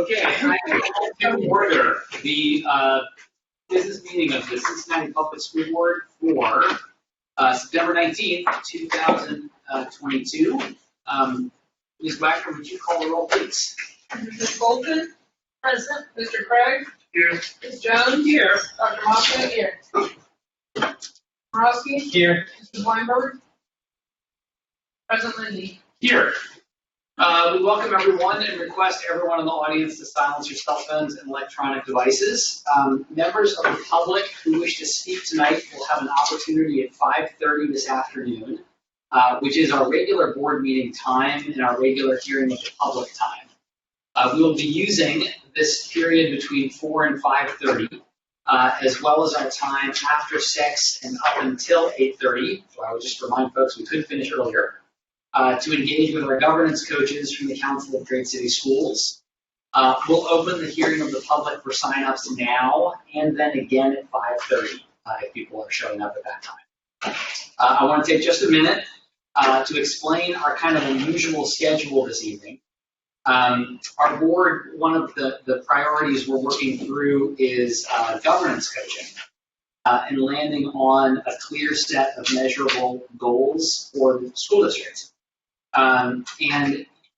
Okay, I call to order the business meeting of the Cincinnati Public School Board for September 19th, 2022. Ms. Wagner, would you call the roll, please? Ms. Bolton? Present. Mr. Craig? Here. Ms. Jones? Here. Dr. Moffitt? Here. Morosky? Here. Mrs. Weinberg? Present. Lindy? Here. We welcome everyone and request everyone in the audience to silence your cell phones and electronic devices. Members of the public who wish to speak tonight will have an opportunity at 5:30 this afternoon, which is our regular board meeting time and our regular hearing of the public time. We will be using this period between 4 and 5:30, as well as our time after 6 and up until 8:30. So I would just remind folks we could finish earlier. To engage with our governance coaches from the Council of Great City Schools. We'll open the hearing of the public for sign-ups now and then again at 5:30 if people are showing up at that time. I want to take just a minute to explain our kind of unusual schedule this evening. Our board, one of the priorities we're working through is governance coaching. And landing on a clear set of measurable goals for the school district. And,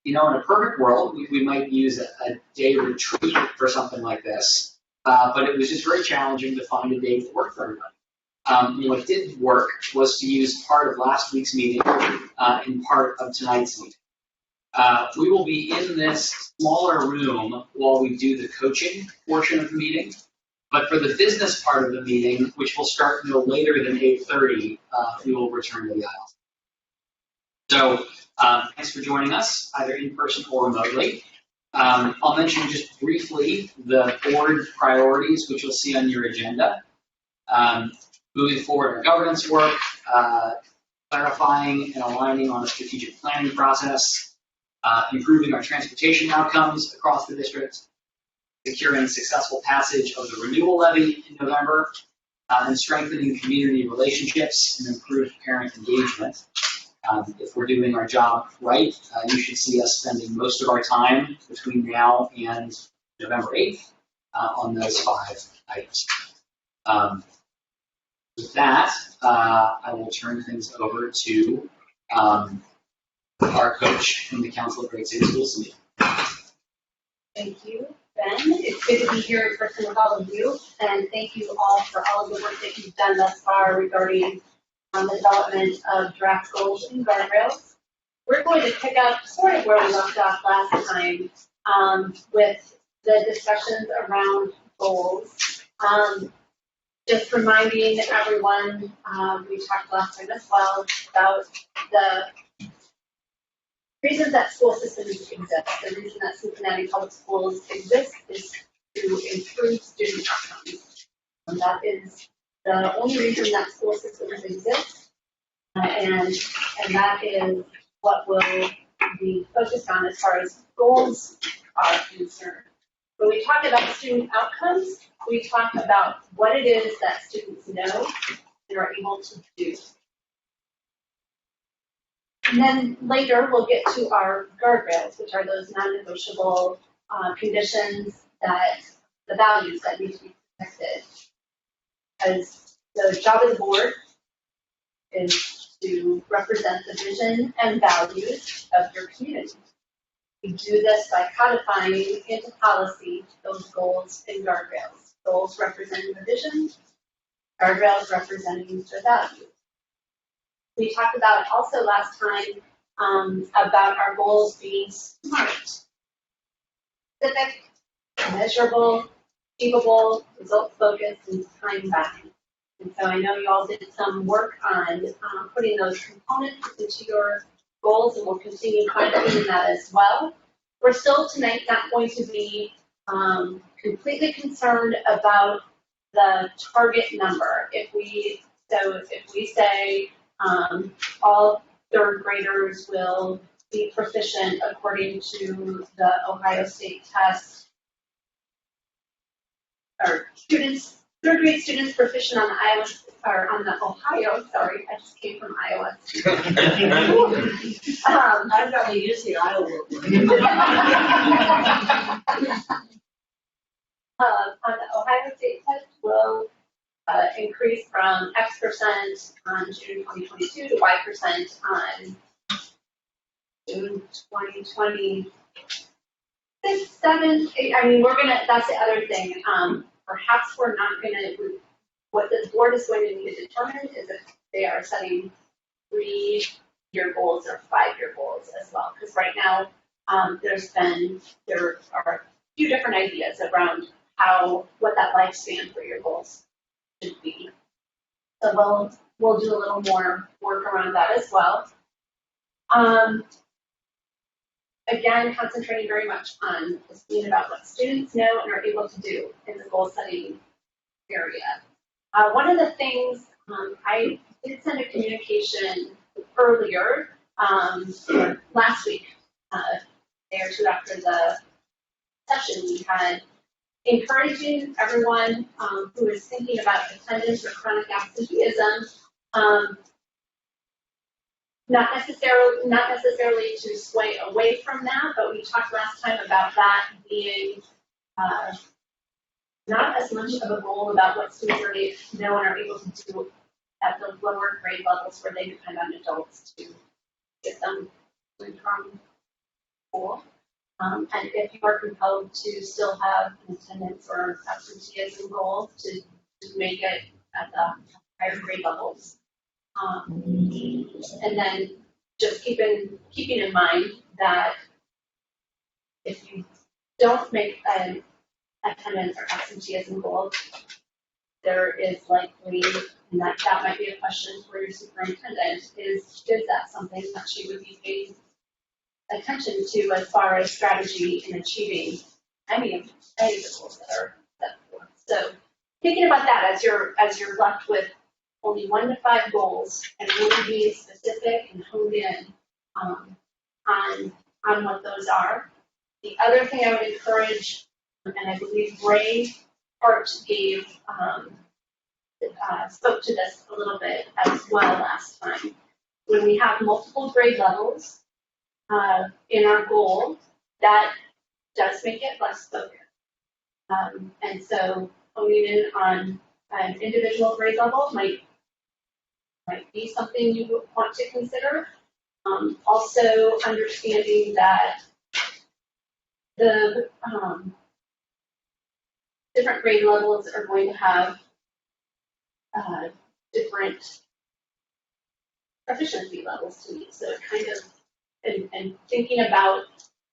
you know, in a perfect world, we might use a day retreat for something like this, but it was just very challenging to find a day that worked for everybody. What did work was to use part of last week's meeting and part of tonight's meeting. We will be in this smaller room while we do the coaching portion of the meeting. But for the business part of the meeting, which will start no later than 8:30, we will return to the aisle. So thanks for joining us, either in person or remotely. I'll mention just briefly the board priorities, which you'll see on your agenda. Moving forward, our governance work, clarifying and aligning on a strategic planning process, improving our transportation outcomes across the district, securing successful passage of the renewal levy in November, and strengthening community relationships and improved parent engagement. If we're doing our job right, you should see us spending most of our time between now and November 8th on those 5 items. With that, I will turn things over to our coach from the Council of Great City Schools. Thank you, Ben. It's good to be here in person with all of you, and thank you all for all of the work that you've done thus far regarding the development of draft goals and guardrails. We're going to pick up sort of where we left off last time with the discussions around goals. Just reminding everyone, we talked last time as well about the reason that school systems exist. The reason that Cincinnati Public Schools exist is to improve student outcomes. And that is the only reason that school systems exist, and that is what we'll be focused on as far as goals are concerned. When we talk about student outcomes, we talk about what it is that students know and are able to do. And then later we'll get to our guardrails, which are those non-negotiable conditions, that the values that need to be protected. Because the job of the board is to represent the vision and values of your community. We do this by codifying into policy those goals and guardrails. Goals representing the vision, guardrails representing the values. We talked about also last time about our goals being SMART, specific, measurable, achievable, result-focused, and time-bound. And so I know you all did some work on putting those components into your goals, and we'll continue fine-tuning that as well. We're still tonight not going to be completely concerned about the target number. If we say all third graders will be proficient according to the Ohio State test, or third grade students proficient on the Ohio, sorry, I just came from Iowa. I've got to use the Iowa word. Ohio State test will increase from X% on June 2022 to Y% on June 2026, 7, 8. I mean, that's the other thing. Perhaps we're not gonna, what the board is going to need to determine is if they are setting 3-year goals or 5-year goals as well. Because right now, there are a few different ideas around what that lifespan for your goals should be. So we'll do a little more work around that as well. Again, concentrating very much on being about what students know and are able to do in the goal setting area. One of the things I did send a communication earlier last week, a day or two after the session we had, encouraging everyone who is thinking about attendance or chronic absenteeism, not necessarily to sway away from that, but we talked last time about that being not as much of a goal about what students know and are able to do at the lower grade levels where they depend on adults to get them from school. And if you are compelled to still have an attendance or absenteeism goal to make it at the higher grade levels. And then just keeping in mind that if you don't make an attendance or absenteeism goal, there is likely, and that might be a question for your superintendent, is that something that she would be paying attention to as far as strategy in achieving any of the goals that are set forth. So thinking about that as you're left with only 1 to 5 goals and really being specific and honed in on what those are. The other thing I would encourage, and I believe Ray Hart spoke to this a little bit as well last time. When we have multiple grade levels in our goal, that does make it less focused. And so honing in on an individual grade level might be something you would want to consider. Also understanding that the different grade levels are going to have different proficiency levels to meet. So kind of, and thinking about,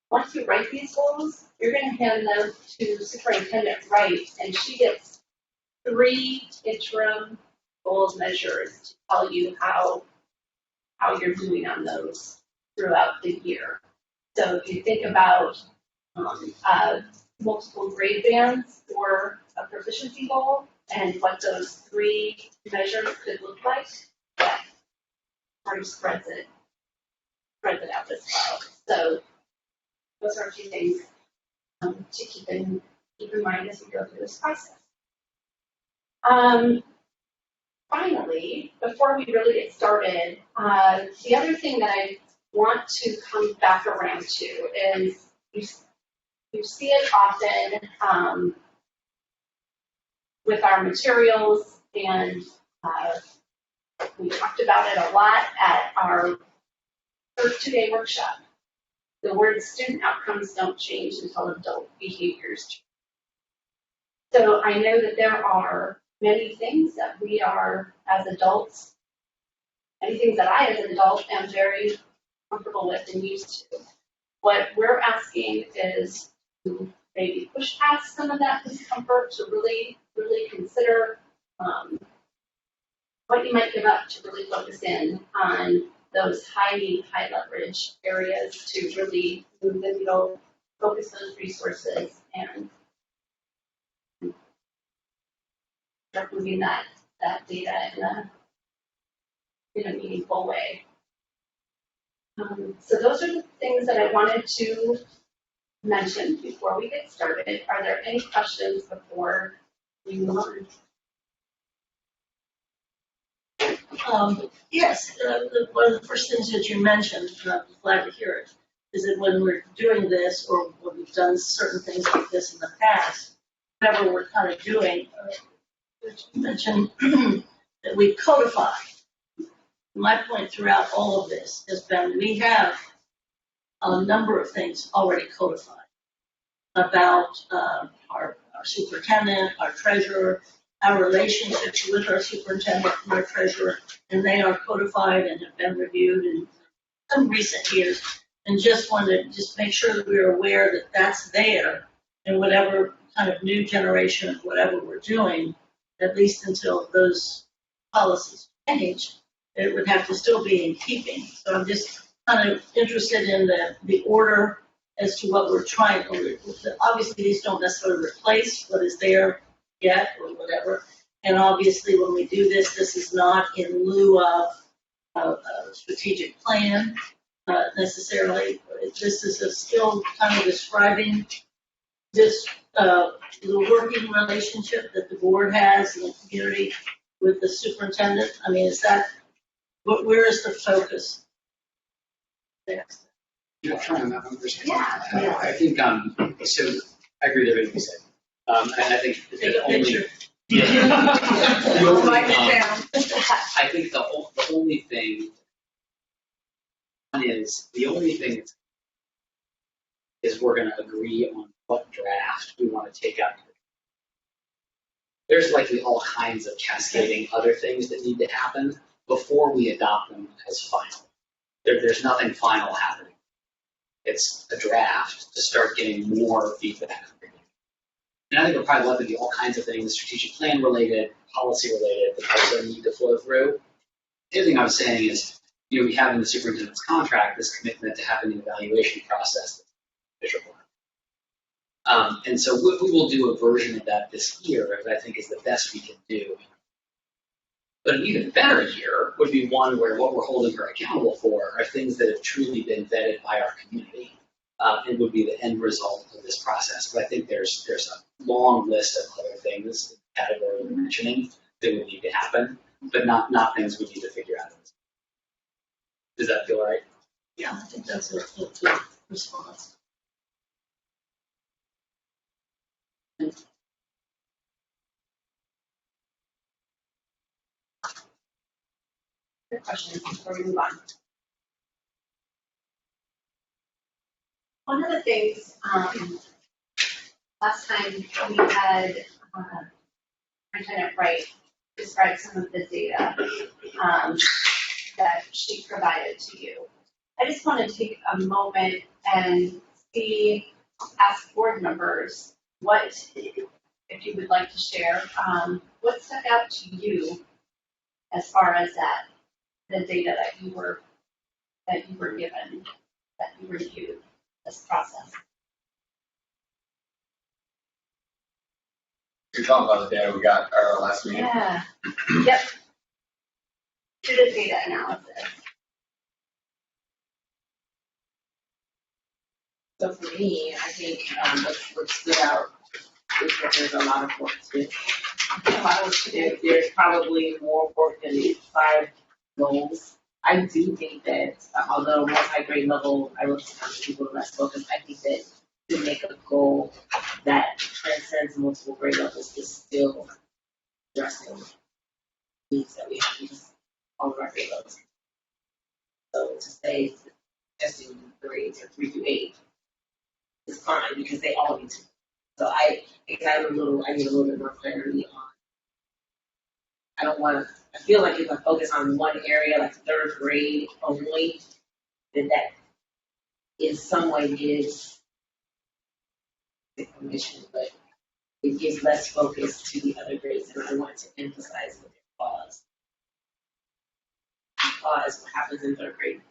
once you write these goals, you're going to hand them to Superintendent Wright, and she gets 3 interim goals measures to tell you how you're doing on those throughout the year. So if you think about multiple grade bands for a proficiency goal and what those 3 measures could look like, that already spreads it out as well. So those are a few things to keep in mind as we go through this process. Finally, before we really get started, the other thing that I want to come back around to is you see it often with our materials, and we talked about it a lot at our first 2-day workshop. The word student outcomes don't change until adult behaviors change. So I know that there are many things that we are, as adults, many things that I as an adult am very comfortable with and used to. What we're asking is to maybe push past some of that discomfort to really, really consider what you might give up to really focus in on those high need, high leverage areas to really move the needle, focus those resources, and start moving that data in a meaningful way. So those are the things that I wanted to mention before we get started. Are there any questions before we move on? Yes, one of the first things that you mentioned, and I'm glad to hear it, is that when we're doing this, or when we've done certain things like this in the past, whatever we're kind of doing, which you mentioned that we codify. My point throughout all of this has been we have a number of things already codified about our superintendent, our treasurer, our relationships with our superintendent and our treasurer, and they are codified and have been reviewed in some recent years. And just wanted to just make sure that we're aware that that's there in whatever kind of new generation of whatever we're doing, at least until those policies change, it would have to still be in keeping. So I'm just kind of interested in the order as to what we're trying. Obviously, these don't necessarily replace what is there yet or whatever. And obviously, when we do this, this is not in lieu of a strategic plan necessarily. This is still kind of describing this the working relationship that the board has in the community with the superintendent. I mean, is that, where is the focus there? You're trying to understand. Yeah. I think, so I agree with everything you said. And I think Take a picture. Write it down. I think the only thing is we're going to agree on what draft we want to take out. There's likely all kinds of cascading other things that need to happen before we adopt them as final. There's nothing final happening. It's a draft to start getting more feedback. And I think we're probably left to be all kinds of things, strategic plan related, policy related, that also need to flow through. The other thing I was saying is, we have in the superintendent's contract this commitment to having an evaluation process that's measurable. And so we will do a version of that this year, that I think is the best we can do. But an even better year would be one where what we're holding her accountable for are things that have truly been vetted by our community, and would be the end result of this process. But I think there's a long list of other things in the category we're mentioning that would need to happen, but not things we need to figure out. Does that feel right? Yeah, I think that's a good response. Good questions before we move on. One of the things, last time we had Superintendent Wright describe some of the data that she provided to you. I just want to take a moment and ask board members what, if you would like to share, what stuck out to you as far as the data that you were given, that you reviewed this process. You're talking about the data we got our last meeting? Yeah. Yep. To the data analysis. So for me, I think what stood out is that there's a lot of work to do. There's probably more work than these 5 goals. I do think that although multi-grade level, I look at people less focused, I think that to make a goal that transcends multiple grade levels is still addressing needs that we have in all of our grade levels. So to say testing grades are 3 through 8 is fine because they all need to. So I need a little bit more clarity on. I feel like if I focus on one area, like 3rd grade only, then that in some way gives information, but it gives less focus to the other grades, and I want to emphasize what their flaws. Because what happens in 3rd grade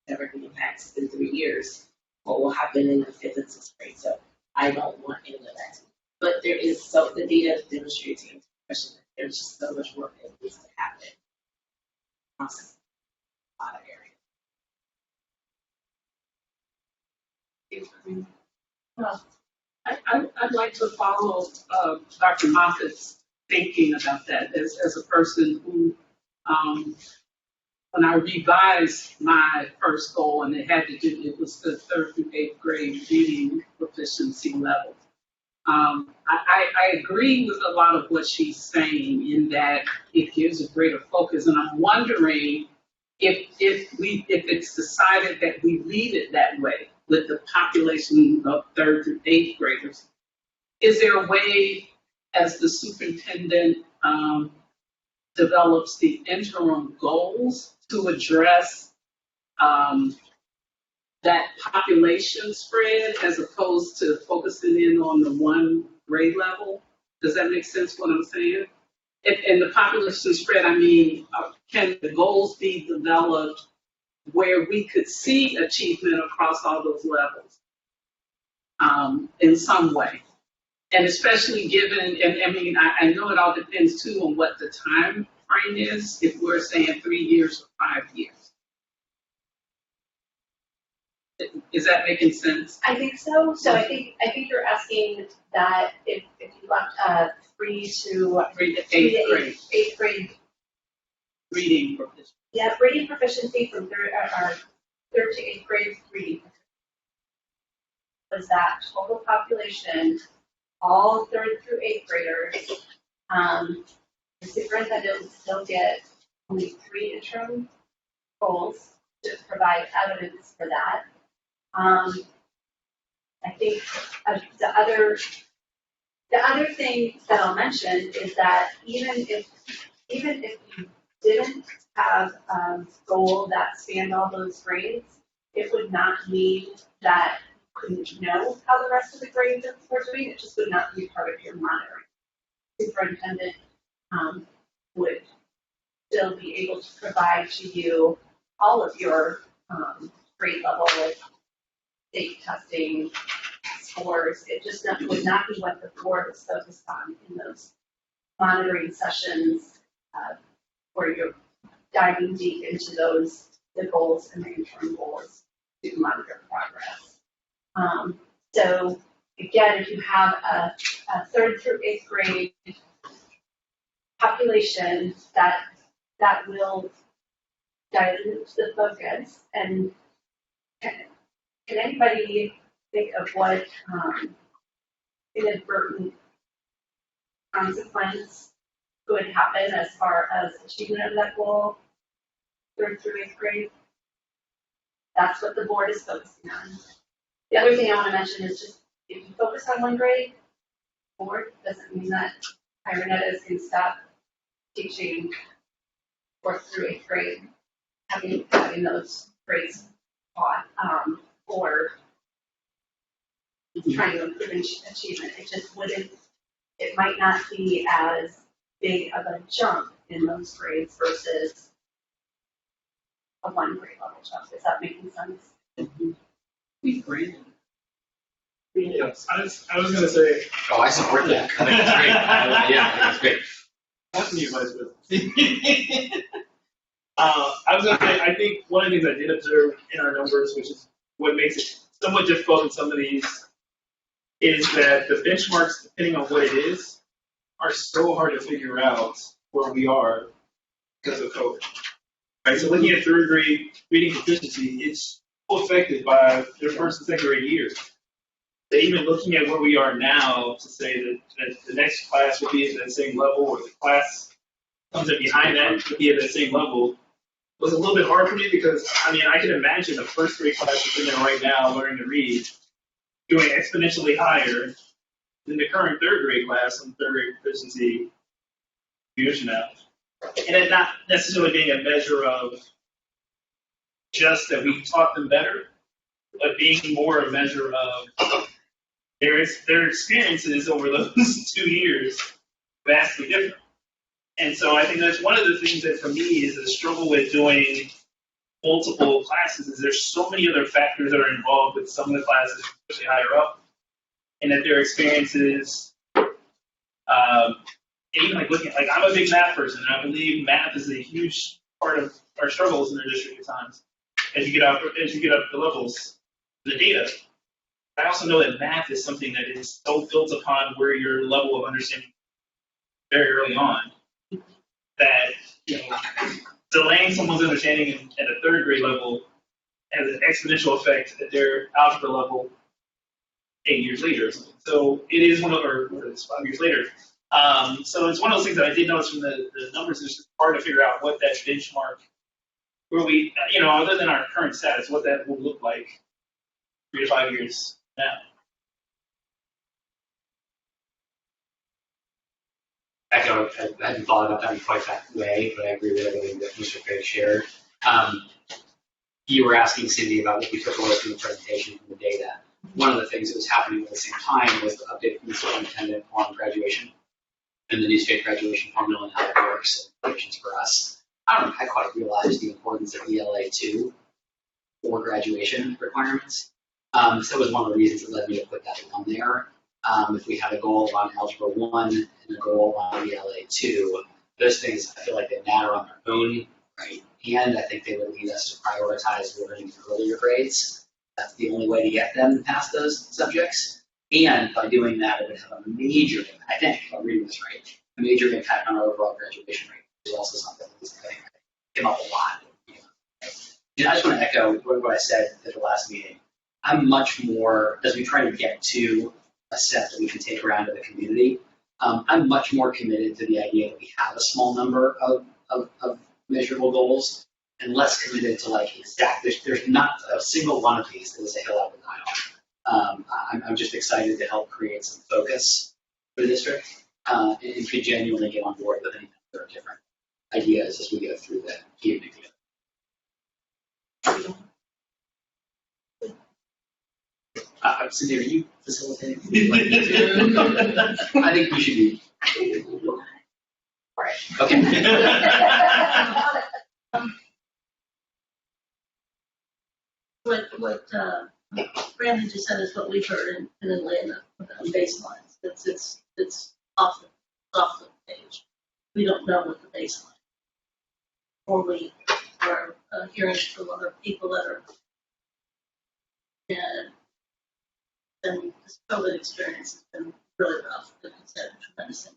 directly impacts in 3 years what will happen in the 5th and 6th grade. So I don't want any of that. But there is the data demonstrates the question that there's just so much work that needs to happen across a lot of areas. Well, I'd like to follow Dr. Moffitt's thinking about that as a person who, when I revised my first goal, and it was the 3rd through 8th grade reading proficiency level. I agree with a lot of what she's saying in that it gives a greater focus, and I'm wondering if it's decided that we leave it that way with the population of 3rd through 8th graders, is there a way, as the superintendent develops the interim goals, to address that population spread as opposed to focusing in on the one grade level? Does that make sense what I'm saying? And the population spread, I mean, can the goals be developed where we could see achievement across all those levels in some way? And especially given, and I mean, I know it all depends too on what the time frame is, if we're saying 3 years or 5 years. Is that making sense? I think so. So I think you're asking that if you left 3 to 8th grade, 8th grade, reading proficiency. yeah, reading proficiency from 3rd to 8th grade reading. Was that total population, all 3rd through 8th graders? The superintendent would still get only 3 interim goals to provide evidence for that. I think the other thing that I'll mention is that even if you didn't have a goal that spanned all those grades, it would not mean that you couldn't know how the rest of the grades were doing. It just would not be part of your monitoring. Superintendent would still be able to provide to you all of your grade level state testing scores. It just would not be what the board was focused on in those monitoring sessions where you're diving deep into the goals and the interim goals to monitor progress. So again, if you have a 3rd through 8th grade population, that will dilute the focus. And can anybody think of what inadvertent consequence could happen as far as achievement of that goal 3rd through 8th grade? That's what the board is focusing on. The other thing I want to mention is just if you focus on one grade, board doesn't mean that Irenetta's can stop teaching 4th through 8th grade, having those grades taught, or trying to improve achievement. It just wouldn't, it might not be as big of a jump in those grades versus a 1 grade level jump. Is that making sense? Be great. Yes, I was going to say. Oh, I support that. I think it's great. Yeah, I think it's great. That's me, Vice President. I was going to say, I think one of the things I did observe in our numbers, which is what makes it somewhat difficult in some of these, is that the benchmarks, depending on what it is, are so hard to figure out where we are because of COVID. Right, so looking at 3rd grade reading proficiency, it's so affected by their 1st and 2nd grade years. That even looking at where we are now to say that the next class will be at that same level, or the class comes in behind that to be at that same level, was a little bit hard for me because, I mean, I can imagine the 1st grade class that's in there right now learning to read doing exponentially higher than the current 3rd grade class on 3rd grade proficiency years from now. And it not necessarily being a measure of just that we taught them better, but being more a measure of their experiences over those 2 years vastly different. And so I think that's one of the things that for me is a struggle with doing multiple classes is there's so many other factors that are involved with some of the classes, especially higher up, and that their experiences, even like looking, like I'm a big math person, and I believe math is a huge part of our struggles in the district at times as you get up the levels, the data. I also know that math is something that is so built upon where your level of understanding very early on that, you know, delaying someone's understanding at a 3rd grade level has an exponential effect at their algebra level 8 years later or something. So it is one of our, or it's 5 years later. So it's one of those things that I did notice from the numbers. It's just hard to figure out what that benchmark, where we, other than our current status, what that will look like 3 to 5 years now. Echo, I hadn't thought about that in quite that way, but I agree with everything that Mr. Craig shared. You were asking Cindy about what we took away from the presentation from the data. One of the things that was happening at the same time was the update from the superintendent on graduation and the new state graduation formula and how it works and implications for us. I don't know if I quite realized the importance of ELA2 for graduation requirements. So it was one of the reasons that led me to put that on there. If we had a goal on Algebra 1 and a goal on ELA2, those things, I feel like they matter on their own, right? And I think they would lead us to prioritize learning earlier grades. That's the only way to get them past those subjects. And by doing that, it would have a major, I think, if I'm reading this right, a major impact on our overall graduation rate, which is also something that I think came up a lot. And I just want to echo what I said at the last meeting. I'm much more, as we try to get to a set that we can take around to the community, I'm much more committed to the idea that we have a small number of measurable goals and less committed to like exact, there's not a single one of these that is a hill I would die on. I'm just excited to help create some focus for the district and could genuinely get on board with any number of different ideas as we go through the evening together. Cindy, are you facilitating? I think we should be. Right. Okay. What Brandon just said is what we've heard in Atlanta about baselines. It's off the page. We don't know what the baseline is. Or we are hearing from other people that are and this COVID experience has been really rough. It's had a tremendous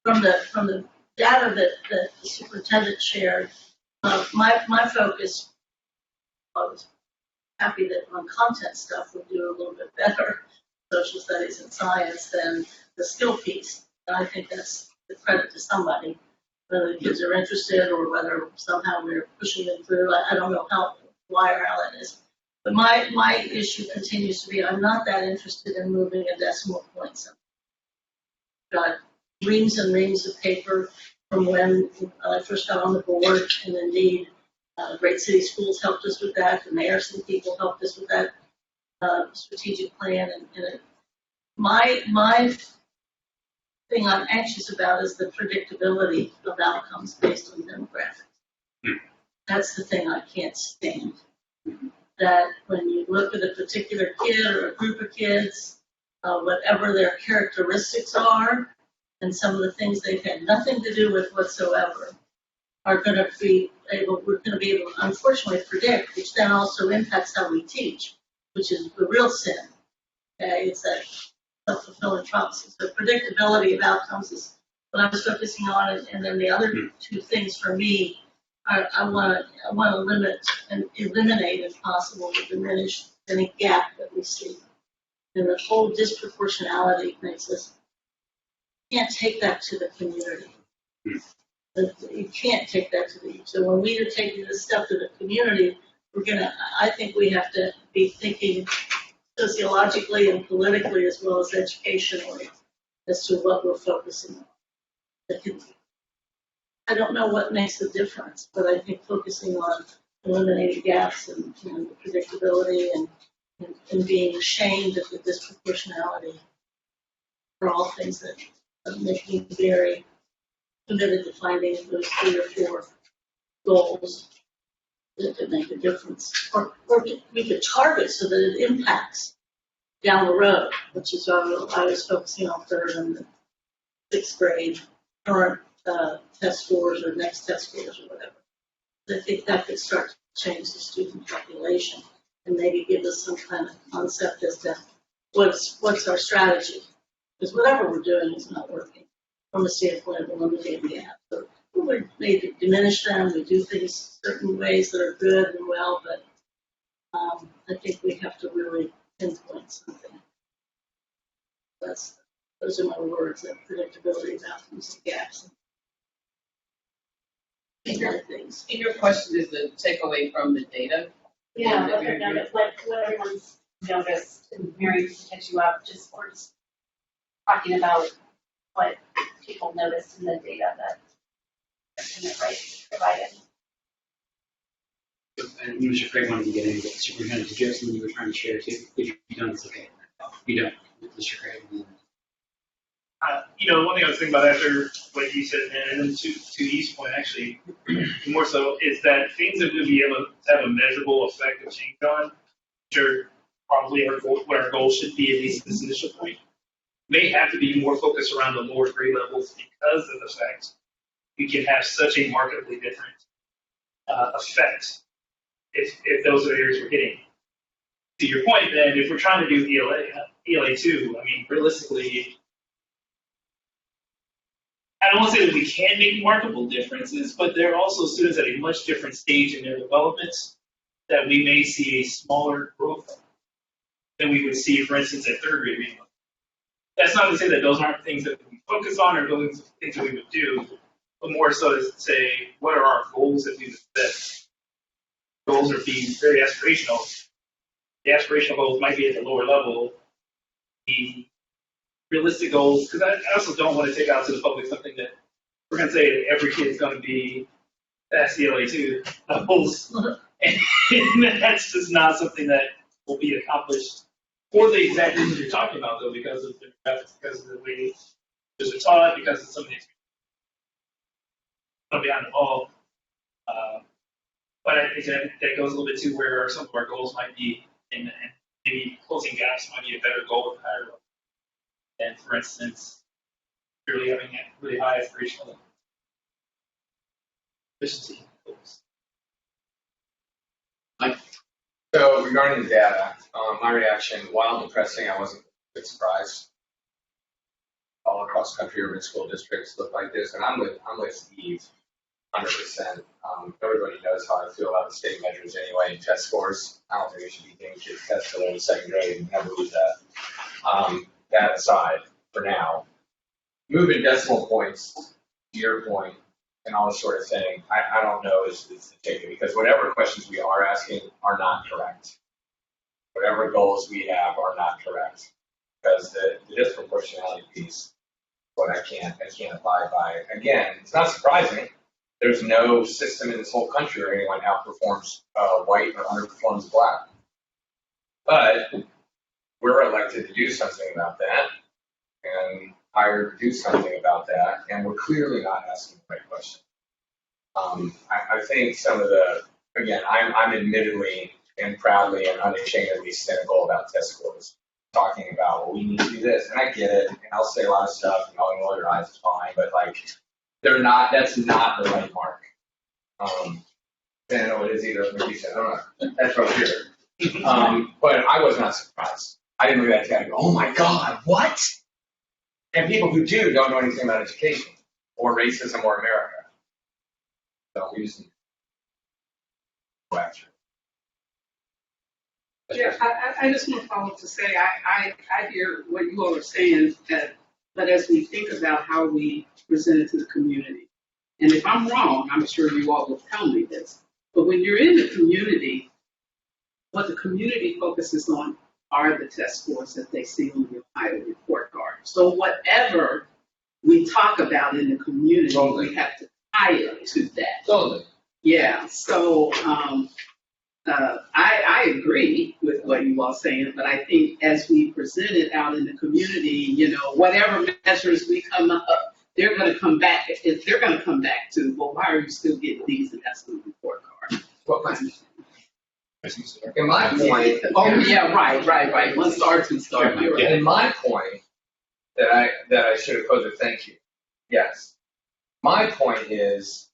impact. From the data that the superintendent shared, my focus, I was happy that on content stuff we do a little bit better, social studies and science, than the skill piece. And I think that's the credit to somebody, whether the kids are interested or whether somehow we're pushing them through. I don't know why or how that is. But my issue continues to be I'm not that interested in moving a decimal point. So I've got reams and reams of paper from when I first got on the board, and indeed Great City Schools helped us with that, the mayors and people helped us with that strategic plan. And my thing I'm anxious about is the predictability of outcomes based on demographics. That's the thing I can't stand. That when you look at a particular kid or a group of kids, whatever their characteristics are, and some of the things they've had nothing to do with whatsoever, we're going to be able to unfortunately predict, which then also impacts how we teach, which is the real sin. Okay? It's that self-fulfilling prophecy. So predictability of outcomes is what I was focusing on, and then the other two things for me, I want to limit and eliminate, if possible, to diminish any gap that we see. And the whole disproportionality makes us, you can't take that to the community. You can't take that to the, so when we are taking this stuff to the community, I think we have to be thinking sociologically and politically as well as educationally as to what we're focusing on. I don't know what makes the difference, but I think focusing on eliminating gaps and the predictability and being ashamed of the disproportionality are all things that make me very committed to finding those 3 or 4 goals that could make a difference. Or we could target so that it impacts down the road, which is what I was focusing on 3rd and the 6th grade current test scores or next test scores or whatever. I think that could start to change the student population and maybe give us some kind of concept as to what's our strategy. Because whatever we're doing is not working from the standpoint of eliminating gaps. So we maybe diminish them, we do things certain ways that are good and well, but I think we have to really pinpoint something. those are my words, that predictability of outcomes and gaps. And other things. And your question is the takeaway from the data? Yeah, what they've noticed, what everyone's noticed, and Mary can catch you up, just, or just talking about what people noticed in the data that, provided. And Mr. Craig wanted to get into it. Superintendent, did you have something you were trying to share too? If you don't, it's okay. You don't, Mr. Craig. One thing I was thinking about after what you said, and then to East's point, actually, more so, is that things that we'll be able to have a measurable effect of change on, which are probably what our goal should be, at least at this initial point, may have to be more focused around the lower grade levels because of the fact we can have such a markedly different effect if those are the areas we're hitting. To your point, then, if we're trying to do ELA2, I mean, realistically, I don't want to say that we can make remarkable differences, but there are also students at a much different stage in their development that we may see a smaller growth than we would see, for instance, at third grade. That's not to say that those aren't things that we focus on or those things that we would do, but more so to say, what are our goals that we would set? Goals are being very aspirational. The aspirational goals might be at the lower level. The realistic goals, because I also don't want to take out to the public something that we're going to say that every kid is going to be past the LA2 levels, and that's just not something that will be accomplished for the exact reasons you're talking about, though, because of the because of the way those are taught, because of some of the experience behind the ball. But I think that goes a little bit to where some of our goals might be, and maybe closing gaps might be a better goal at the higher level. And for instance, really having a really high aspirational efficiency goals. So regarding the data, my reaction, while depressing, I wasn't a bit surprised. All across the country, urban school districts look like this, and I'm with Steve, 100%. Everybody knows how I feel about the state measures anyway, and test scores. I don't think we should be getting kids tests till they're in second grade. Never believe that. That aside, for now, moving decimal points to your point and all this sort of thing, I don't know is the ticket, because whatever questions we are asking are not correct. Whatever goals we have are not correct, because the disproportionality piece, what I can't abide by. Again, it's not surprising. There's no system in this whole country where anyone outperforms white or underperforms black. But we're elected to do something about that, and hired to do something about that, and we're clearly not asking the right question. I think some of the, again, I'm admittedly and proudly and unashamedly cynical about test scores, talking about, well, we need to do this, and I get it, and I'll say a lot of stuff, and I'll roll your eyes, it's fine, but like, that's not the right mark. I don't know what it is either, like you said, I don't know, that's right here. But I was not surprised. I didn't look at that and go, oh my God, what? And people who do don't know anything about education or racism or America. So we just need to go after it. Yeah, I just want to follow up to say, I hear what you all are saying, but as we think about how we present it to the community, and if I'm wrong, I'm sure you all will tell me this, but when you're in the community, what the community focuses on are the test scores that they see on the Ohio report card. So whatever we talk about in the community, we have to tie it to that. Totally. Yeah, so I agree with what you all saying, but I think as we present it out in the community, whatever measures we come up, they're going to come back. They're going to come back to, well, why are you still getting these? And that's the report card. In my point. Oh yeah, right. 1 star, 2 star. Right. In my point that I should have posed a thank you. Yes. My point is,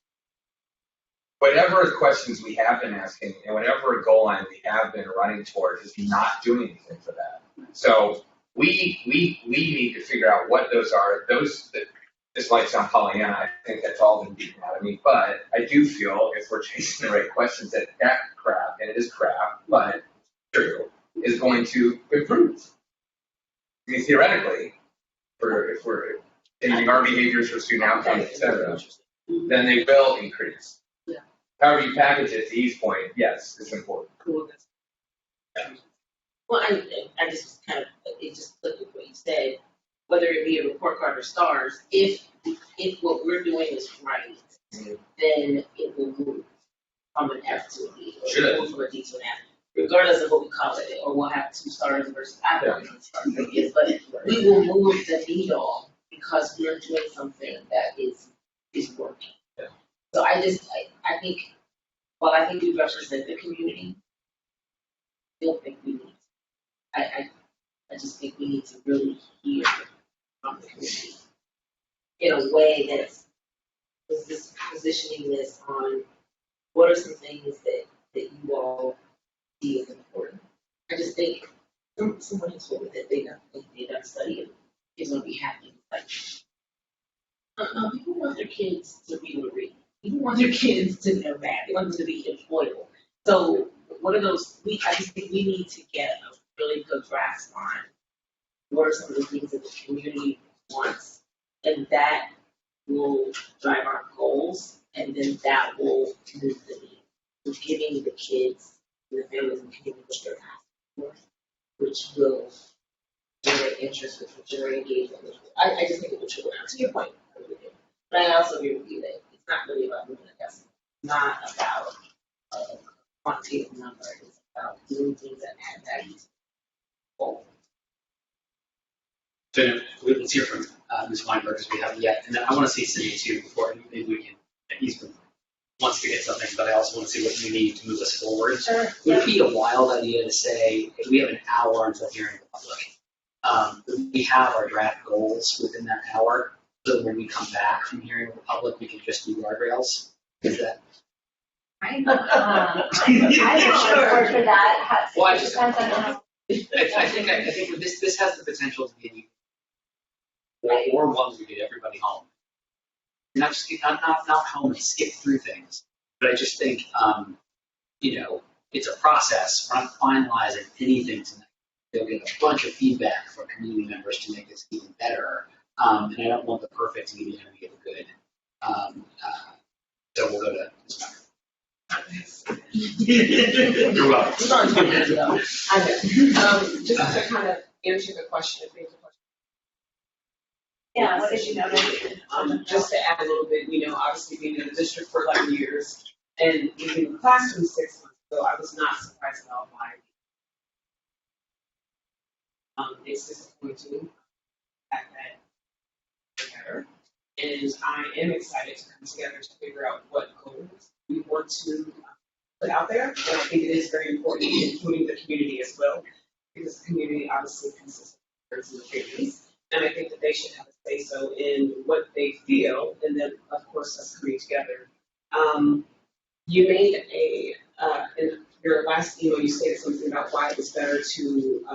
whatever questions we have been asking and whatever goal line we have been running toward is not doing anything for that. So we need to figure out what those are. Those that this might sound Pollyanna, I think that's all been beaten out of me, but I do feel if we're chasing the right questions that crap, and it is crap, but true, is going to improve. I mean, theoretically, if we're changing our behaviors for student outcomes, et cetera, then they will increase. Yeah. However you package it, to E's point, yes, it's important. Cool. Well, I just was kind of, it just clicked with what you said, whether it be a report card or stars, if what we're doing is right, then it will move from an F to a B, or Should. it will move from a D to an F, regardless of what we call it, or we'll have 2 stars versus, I don't know what stars it is, but we will move the needle because we're doing something that is working. Yeah. So I think, well, I think we represent the community. I still think we need, I just think we need to really hear from the community in a way that's positioning this on what are some things that you all see as important. I just think someone has told me that they done study and kids gonna be happy. Like, people want their kids to be able to read. People want their kids to know math. They want them to be employable. So what are those? I just think we need to get a really good grasp on what are some of the things that the community wants, and that will drive our goals, and then that will move the needle. So giving the kids, and the families, and community what they're asking for, which will generate interest, which will generate engagement. I just think it will trickle down. To your point, I really do. But I also agree with you that it's not really about moving a decimal. It's not about a quantitative number. It's about doing things that add value to people. So let's hear from Ms. Weinberg, because we haven't yet, and then I want to see Cindy too before maybe we can. He's wants to get something, but I also want to see what we need to move us forward. Sure. Would it be a wild idea to say if we have an hour until hearing the public? We have our draft goals within that hour, so when we come back from hearing the public, we can just do guardrails. Is that? I don't work for that. Well, I just- Depends on how. I think this has the potential to be or one we get everybody home. Not just not home and skip through things, but I just think it's a process. We're not finalizing anything tonight. They'll get a bunch of feedback from community members to make this even better. And I don't want the perfect to be able to get the good. So we'll go to this one. You're welcome. Just to kind of answer the question, I think the question. Yeah, what did you notice? Just to add a little bit, obviously being in the district for 11 years and being in the classroom 6 months ago, I was not surprised at all by it's disappointing the fact that we're better. And I am excited to come together to figure out what goals we want to put out there. And I think it is very important, including the community as well, because the community obviously consists of parents and families. And I think that they should have a say so in what they feel, and then of course us coming together. You made in your last email, you stated something about why it was better to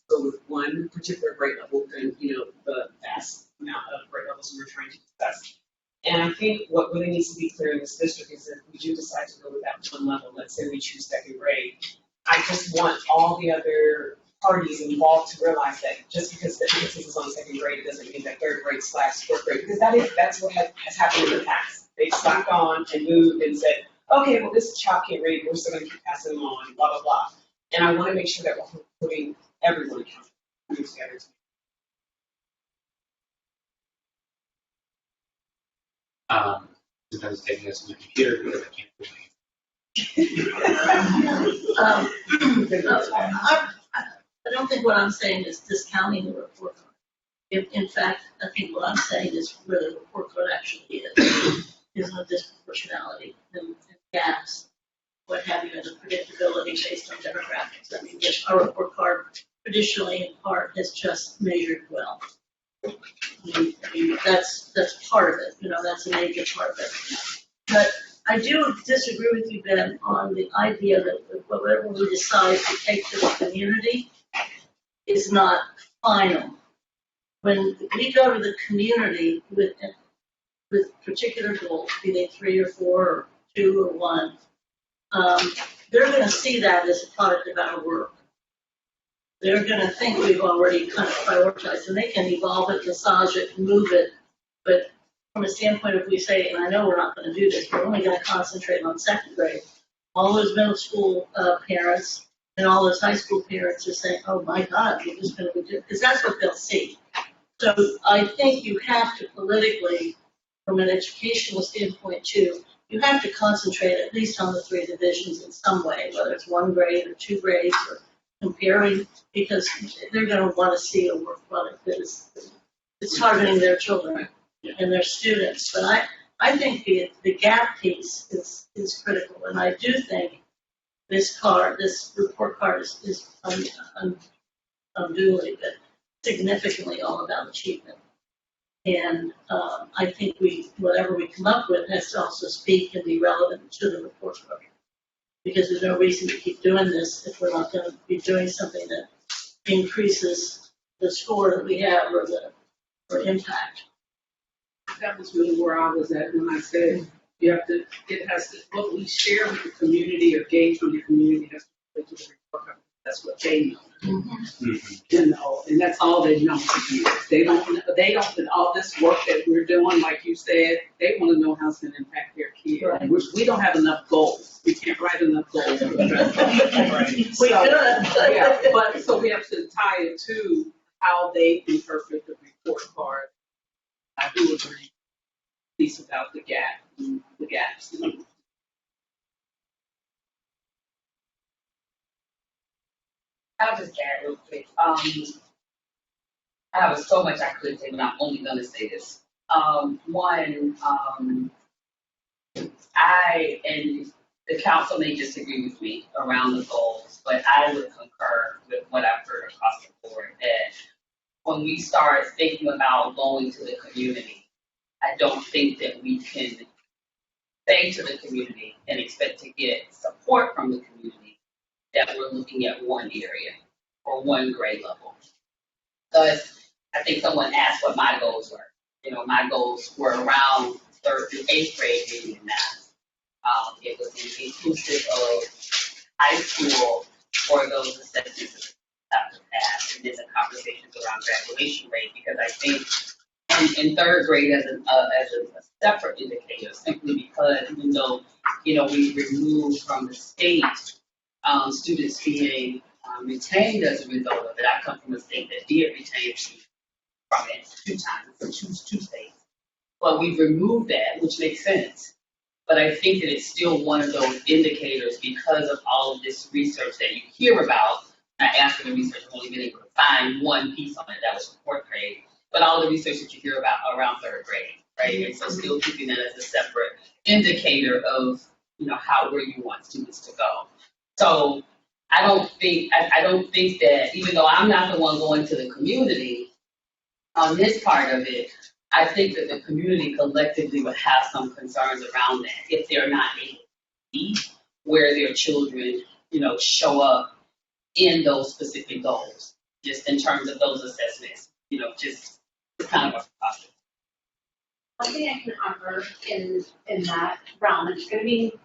go with one particular grade level than the vast amount of grade levels we were trying to discuss. And I think what really needs to be clear in this district is that if we do decide to go with that one level, let's say we choose 2nd grade, I just want all the other parties involved to realize that just because the emphasis is on 2nd grade, it doesn't mean that 3rd grade / 4th grade, because that's what has happened in the past. They've slacked on and moved and said, okay, well, this child can't read, we're still going to keep passing them on, blah, blah, blah. And I want to make sure that we're putting everyone accountable, coming together. Sometimes taking this on the computer because I can't do anything. I don't think what I'm saying is discounting the report card. In fact, I think what I'm saying is where the report card actually is a disproportionality and gaps, what have you, and the predictability based on demographics. I mean, yes, our report card traditionally in part has just measured well. I mean, that's part of it, that's a major part of it. But I do disagree with you, Ben, on the idea that whatever we decide to take to the community is not final. When we go to the community with particular goals, be they 3 or 4 or 2 or 1, they're going to see that as a product of our work. they're gonna think we've already kind of prioritized, and they can evolve it, massage it, move it. But from a standpoint of we say, and I know we're not gonna do this, we're only gonna concentrate on second grade. All those middle school parents and all those high school parents are saying, oh my God, we're just gonna do, because that's what they'll see. So I think you have to politically, from an educational standpoint too, you have to concentrate at least on the 3 divisions in some way, whether it's 1 grade or 2 grades or comparing, because they're gonna wanna see a work product that is, it's targeting their children and their students. But I think the gap piece is critical, and I do think this report card is unduly, but significantly all about achievement. And I think whatever we come up with has to also speak and be relevant to the report card. Because there's no reason to keep doing this if we're not going to be doing something that increases the score that we have or impact. That was really where I was at when I said what we share with the community or gauge from the community has to go to the report card. That's what they know. And that's all they know. They don't, all this work that we're doing, like you said, they want to know how it's going to impact their kids. Right. Which we don't have enough goals. We can't write enough goals. We could. Yeah, but so we have to tie it to how they interpret the report card. I do agree, piece about the gaps. I'll just add real quick. I have so much I could say, but I'm only gonna say this. One, I and the council may disagree with me around the goals, but I would concur with what I've heard across the board that when we start thinking about going to the community, I don't think that we can say to the community and expect to get support from the community that we're looking at one area or one grade level. Thus, I think someone asked what my goals were. You know, my goals were around 3rd through 8th grade reading and math. It was inclusive of high school for those assessments that have to pass, and then the conversations around graduation rate, because I think in 3rd grade as a separate indicator, simply because even though, you know, we removed from the state students being retained as a result of it. I come from a state that did retain students from it 2 times, from two states. But we've removed that, which makes sense. But I think that it's still one of those indicators because of all of this research that you hear about. I asked for the research, I've only been able to find one piece on it that was from 4th grade, but all the research that you hear about around 3rd grade, right? And so still keeping that as a separate indicator of, you know, where you want students to go. So I don't think that, even though I'm not the one going to the community on this part of it, I think that the community collectively would have some concerns around that if they're not able to see where their children, you know, show up in those specific goals, just in terms of those assessments, you know, just kind of a process. One thing I can offer in that realm, it's going to be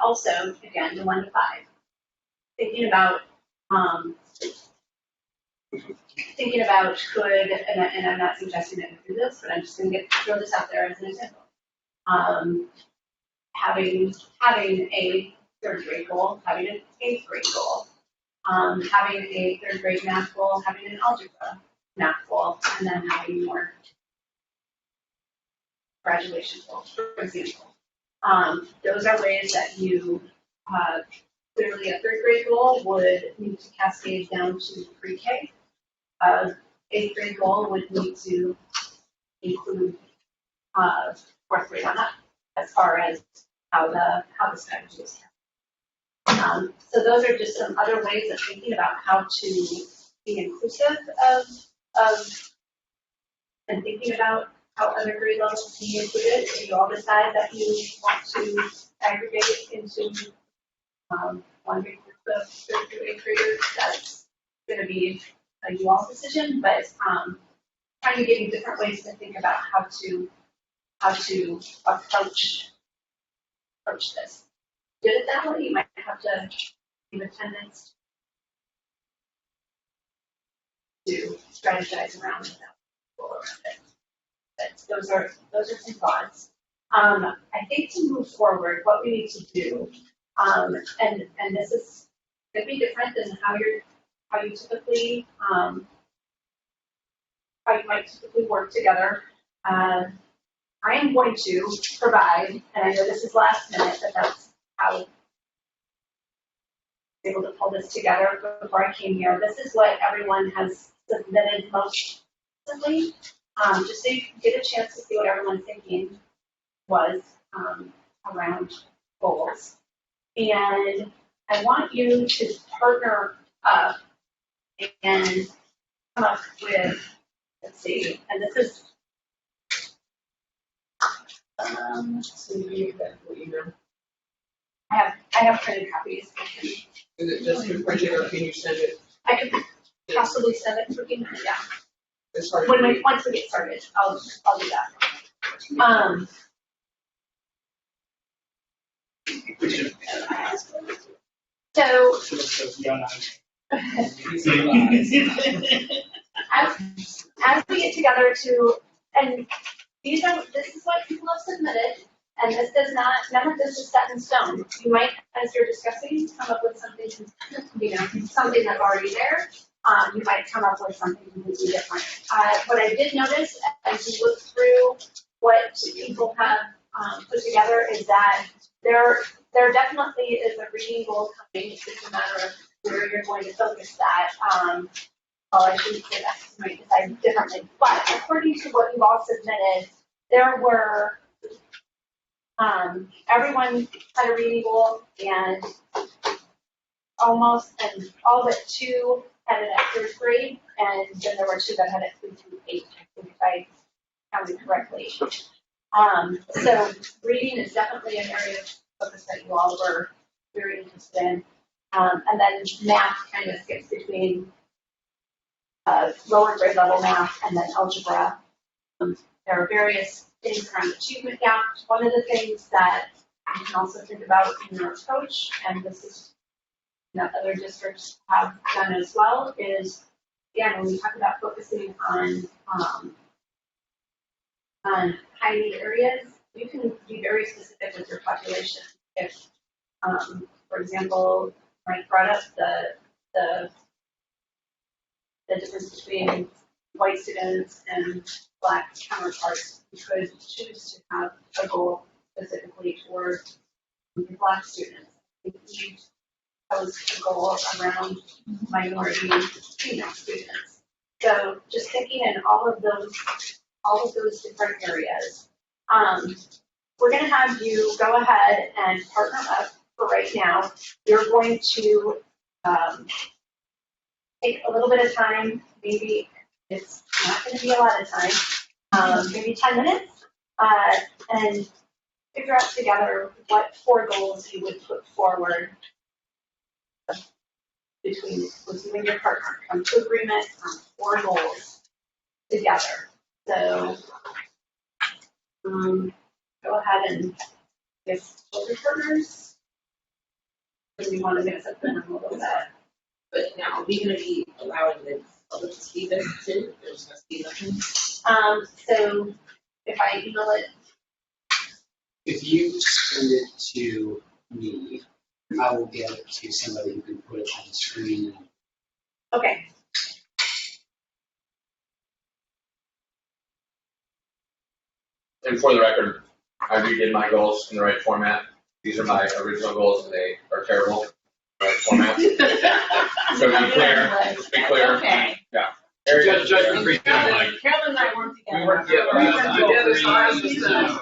also, again, the 1 to 5. Thinking about could, and I'm not suggesting that we do this, but I'm just going to throw this out there as an example. Having a 3rd grade goal, having an 8th grade goal, having a 3rd grade math goal, having an algebra math goal, and then having more graduation goals, for example. Those are ways that you clearly a 3rd grade goal would need to cascade down to pre-K. 8th grade goal would need to include 4th grade on that, as far as how the strategy is. So those are just some other ways of thinking about how to be inclusive of and thinking about how other grade levels can be included. If you all decide that you want to aggregate into one big group of 3rd through 8th graders, that's going to be a you all decision, but trying to give you different ways to think about how to approach this. Did it that way, you might have to give attendance to strategize around without control around it. But those are some thoughts. I think to move forward, what we need to do, and this is could be different than how you typically how you might typically work together. I am going to provide, and I know this is last minute, but that's how I was able to pull this together before I came here. This is what everyone has submitted most recently, just so you can get a chance to see what everyone's thinking was around goals. And I want you to partner up and come up with, let's see, and this is, So you need that for email. I have printed copies. Is it just your printed or can you send it? I could possibly send it for email, yeah. As far as Once we get started, I'll do that. So as we get together to, and this is what people have submitted, and this does not, none of this is set in stone. You might, as you're discussing, come up with something, something that's already there. You might come up with something completely different. What I did notice as we look through what people have put together is that there definitely is a reading goal coming. It's just a matter of where you're going to focus that. Well, I shouldn't say that, you might decide differently. But according to what you've all submitted, there were, everyone had a reading goal, and all but 2 had it at 3rd grade, and then there were 2 that had it 3 through 8, if I counted correctly. So reading is definitely an area of focus that you all were very interested in. And then math kind of skips between lower grade level math and then algebra. There are various things around achievement gaps. One of the things that you can also think about in your approach, and this is that other districts have done as well, is, again, when we talk about focusing on high need areas, you can be very specific with your population. If, for example, Mike brought up the difference between white students and Black counterparts, you could choose to have a goal specifically toward Black students. If you pose a goal around minority female students. So just thinking in all of those different areas. We're going to have you go ahead and partner up for right now. You're going to take a little bit of time, maybe it's not going to be a lot of time, maybe 10 minutes, and figure out together what 4 goals you would put forward between with you and your partner. Come to agreement on 4 goals together. So go ahead and give shoulder partners. Do we want to mix up the number a little bit? But now, are we going to be allowing the public to see this too? There's going to be nothing? So if I email it, If you send it to me, I will get it to somebody who can put it on the screen. okay. And for the record, I redid my goals in the right format. These are my original goals, and they are terrible. Right format. So to be clear, just be clear. Okay. Yeah. Judge free time, like. Carolyn and I work together. We work together. So I understand.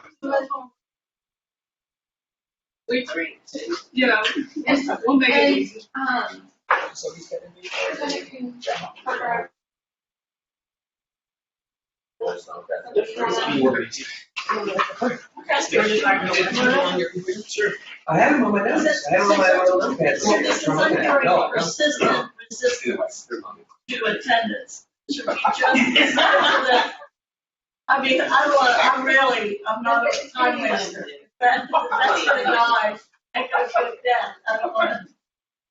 We three, you know, we'll make it easy. So he's going to be. Sure. I have them on my notes. I have them on my little notepad. So this is under No, persistent to attendance. Should be just, I mean, I'm not a time waster. That's gonna die. I gotta put it down. I don't want to.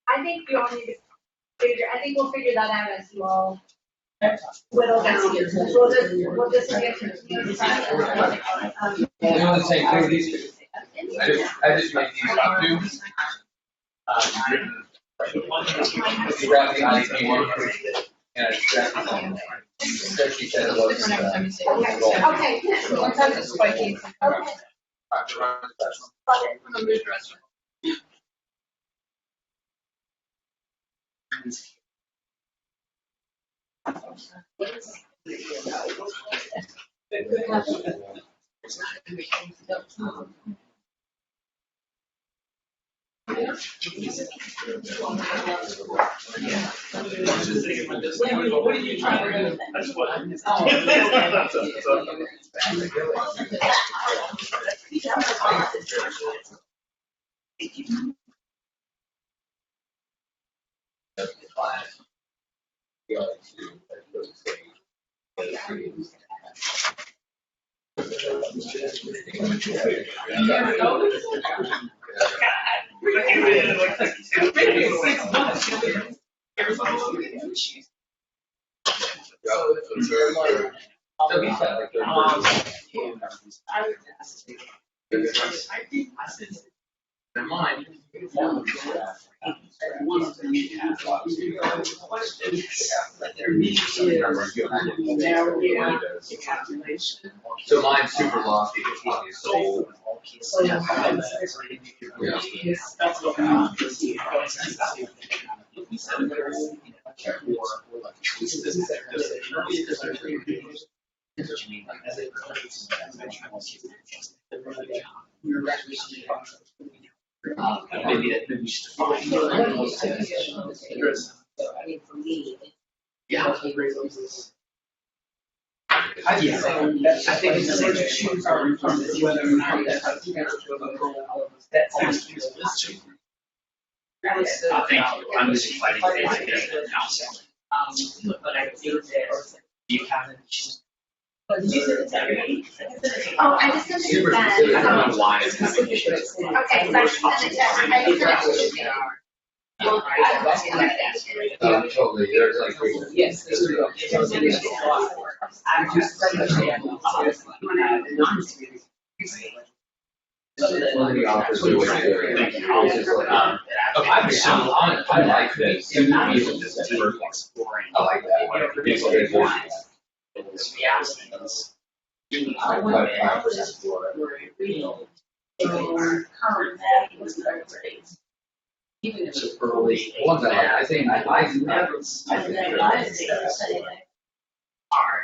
I think we all need to figure, I think we'll figure that out as you all whittle down, will this be a continuous process? They're on the same page, these two. I just made these up too. You grab the ID and I just grabbed it. So she said it was. Okay. What are you trying to do? That's what. Never mind. One of them has questions that there needs to narrow down the calculation. So mine's super lofty, it's probably sold. Yeah. That's what I'm. Maybe we should define. I mean, for me, Yeah. I think it's the same issues are in terms of whether or not that's how to that's Thank you. I'm just fighting to get it now. but I think that. Do you have it? But did you say it's every? Oh, I just sent it to Super Ben. specific. I don't know why it's having Okay, so I sent it to, I sent it to. Well, Totally, there's like. yes. I'm just. One of the offers are way better. Thank you. Okay, so I like this. Even just Exploring. I like that. It's good. I went back to this for a real, current value was 30. Even if It's early. One that I think I like. Never, I've never, I didn't say that. hard.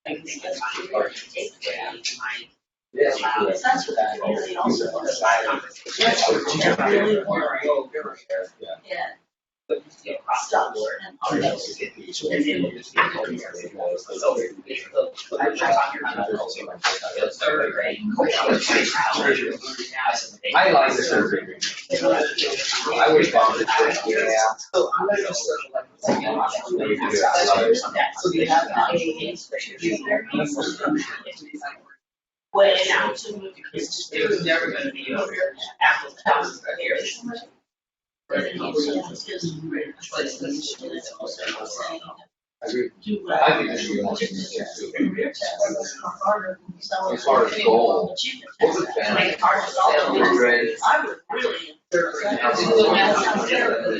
I think that's what Yes. that's what I really also want to say. That's what I really want. Yeah. Stuff. And all those. I like the surgery. I would bump it to So I'm gonna just so you have Way out to. it was never gonna be over apples to apples for years. But it also is great. But it's also saying. I agree. Do I think this should be more consistent too. career tests are harder than selling. As far as goal, what was I mean, that? hard to sell. Right. I would really. That sounds terrible.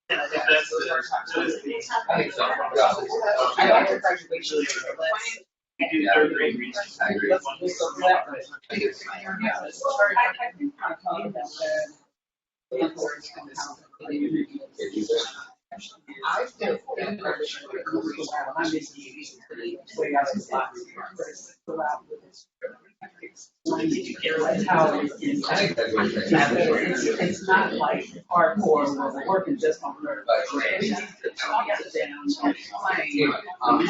And I think that's I think so. I like the graduation. we do third grade research. I agree. Let's do some of that. I think it's- I can kind of talk about the importance of how. I still think I'm just using the way I was how it's. I think that's what you're saying. It's not like hardcore where we're working just on her.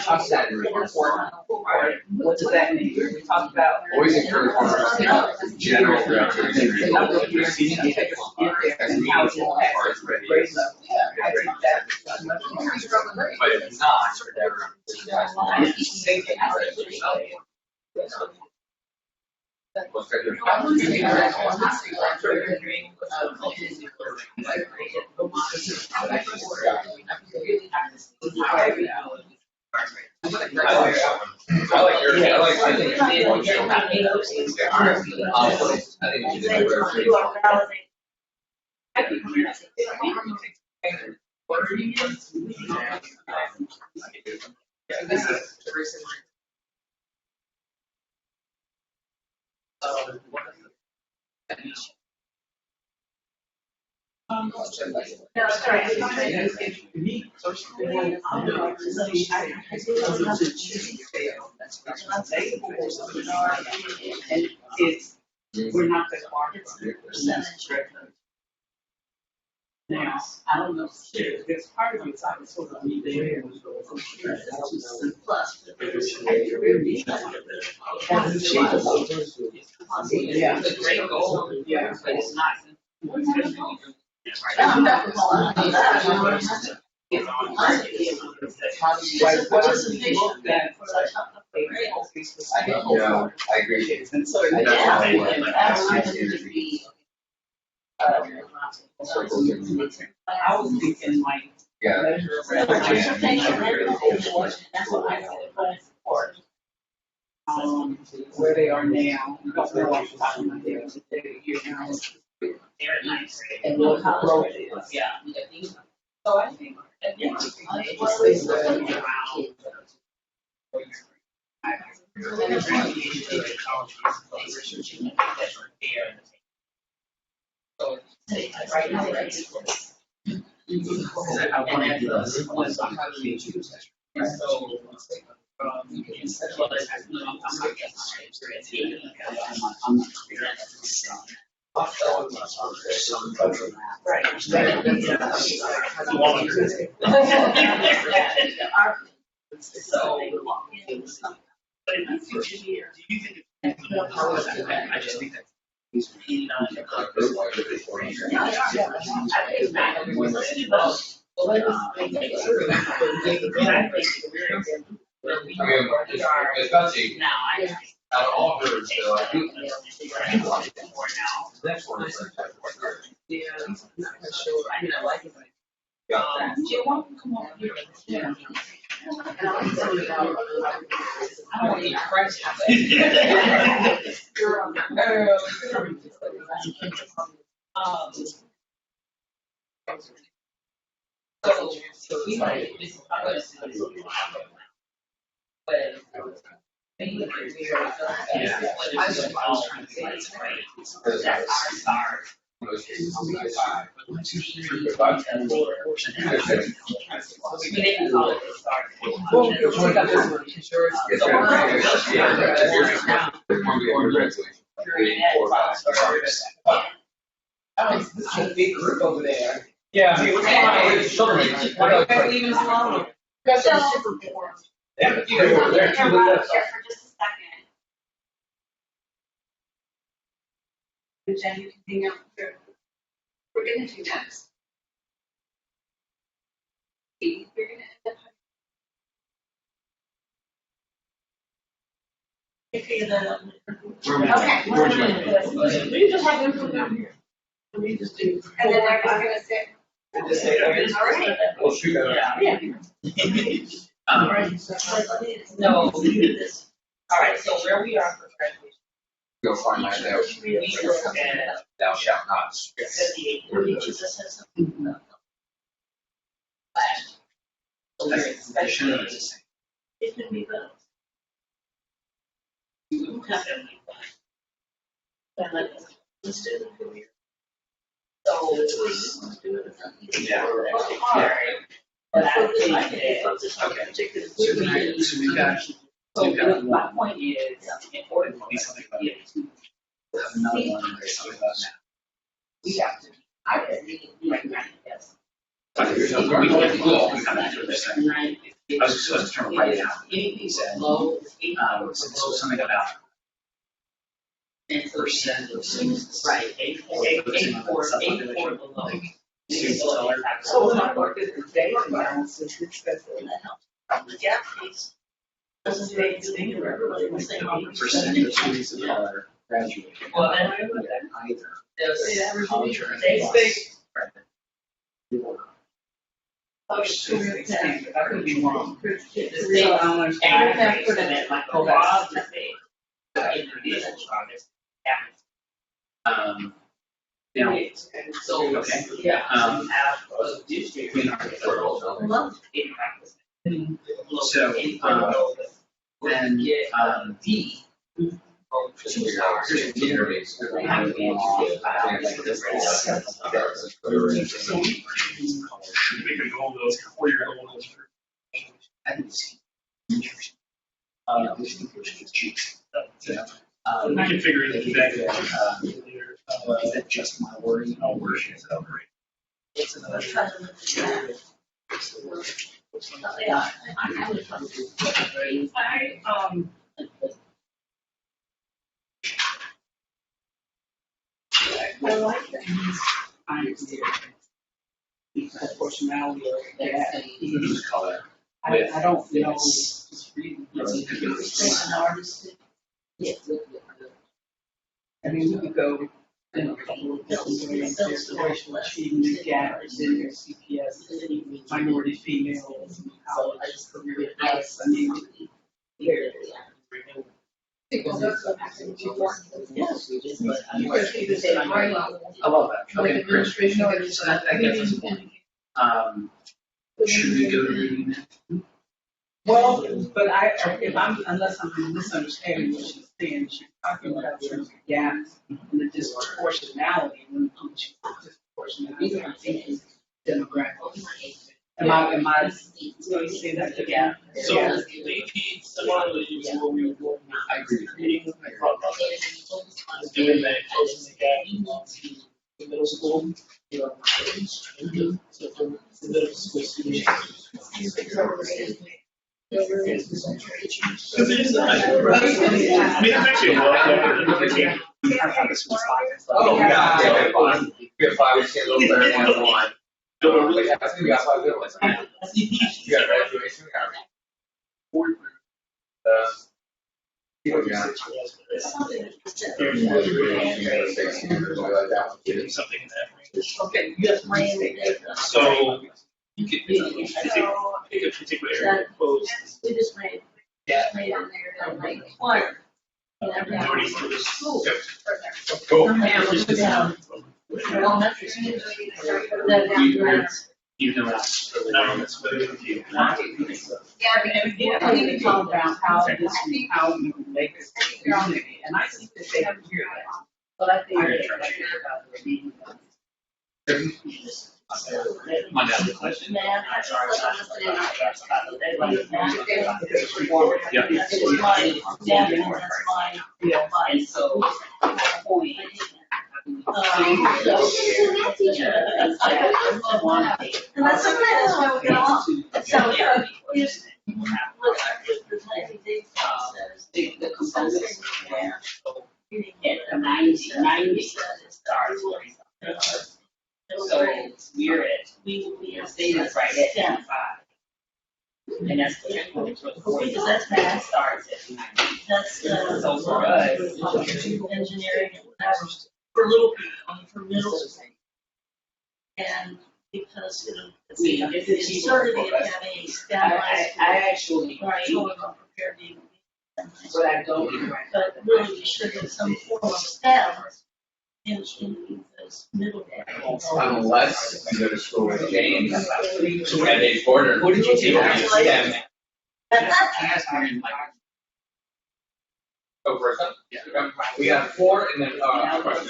I've sat in reports. What does that mean? We talked about. Always encourage farmers in general throughout their history. How it impacts grade level. I think that's much more. But if not, never. What's that? No, sorry. And it's, we're not the car. Now, I don't know, there's part of it's like sort of me there. Plus. Yeah. It's a great goal, Yeah. but it's not. Yeah, I agree. And so And that's how it works. I was thinking like, Yeah. where they are now, because they're like, you're now. They're nice. And what the growth is. Yeah. So I think, right now, I want to do this. I just think that he's really not. Especially Now, I. out of all hers, so I think That's one. Yeah, I'm not quite sure. I mean, I like it. Yeah. Jim, why don't you come over here? Yeah. I don't want to eat crunch. So we might, this is, I'm gonna see this. But. Maybe we're. Yeah. I was trying to say, it's great. That's our star. We didn't call it a star. Well, we got this one. This is a big group over there. Yeah. Why are you leaving us alone? Here, Rob, here for just a second. And Jen, you can hang out here. We're gonna do next. We're gonna end up. Okay. We just have them down here. We just do. And then they're just gonna sit. And just say, okay. All right. Well, shoot that. Yeah. No. All right, so where we are for graduation. Go find my thou. We look at Thou shalt not. 78. Jesus Last. So we're especially. It can be better. Let's do it. So. Yeah. But I think that. Okay. So tonight, so we've got, So my point is, in order for be us something to about get to. we'll have another one, and there's something about that. We have to. I really like that, yes. We can come back to it this time. I was supposed to turn it right now. Anything said, low, So something about and percent of students. right, eight below. So when I worked at the day analysis, it's that. The gap piece doesn't make it anywhere, everybody was saying 8%. Percent of students of color graduated. Well, then, Either. there's, College or they anything say, else. Oh, sure, yeah. I could be wrong. the state Honors. aggregates and then like across the state. Now, So, okay. yeah. Have a district. between our Well, In practice. So, then, D. Just figure out, here's the interviews. We could go over those 4-year goals. I think it's interesting. Which is cheap. We can figure it exactly out. Is that just my worry? I'll work it out. It's another. yeah. I like that. I'm there. The proportionality of that. Use color. I don't know. It's- Just reading. An artist. I mean, we could go in a couple of different ways. There's the racial achievement gap, and then there's CPS, minority females, college, career advice. I mean, I love that. Okay, great. So that gets us a point. Should we go to reading that? well, but unless I'm misunderstanding what she's saying, she's talking about terms of gaps and the disproportionality when it comes to disproportionality. I think is demographic. Am I going to say that again? So maybe similarly to what we were doing. I agree with you. Reading, I thought about is doing that closing the gap to the middle school. So for the middle school students. Because it is a nice word. I mean, it's actually a lot of the I thought this was fine. Oh, yeah, we have 5, we see a little better than 1. But yeah, I think we got 5 good ones. You got graduation, we got. something in that. Okay, you have my So you could pick a particular area to close. We just made it in there, and like, choir. Minority students. School. Cool. Elementary school. That down there. Even though it's really. No, it's really confusing. I need to talk about how we make this community, and I think that they have to hear that. But I think they're about the meeting. My bad, question. Man, I just listened Yeah. It's my, yeah, that's my, And so, point. And that's okay, that's why we get along. So, yeah, we just, look, the planning date says, The components. yeah. At the 90 starts. So we're at, We will be the at state is right at 10. 10.5. And that's the point for Because that's math. starts at 90. That's, So for us, engineering and whatever, for little people, for middle school. And because, you know, it's We- the it's a cheaper absurdity for of us. having a standardized. I actually, Our children are prepared to even be. but I don't agree. But really, we should have some form of STEM in those middle areas. Unless you go to school with James at a border. What did you take? STEM. I asked Marion, like, Go first, huh? Yeah. We got 4 and then, question.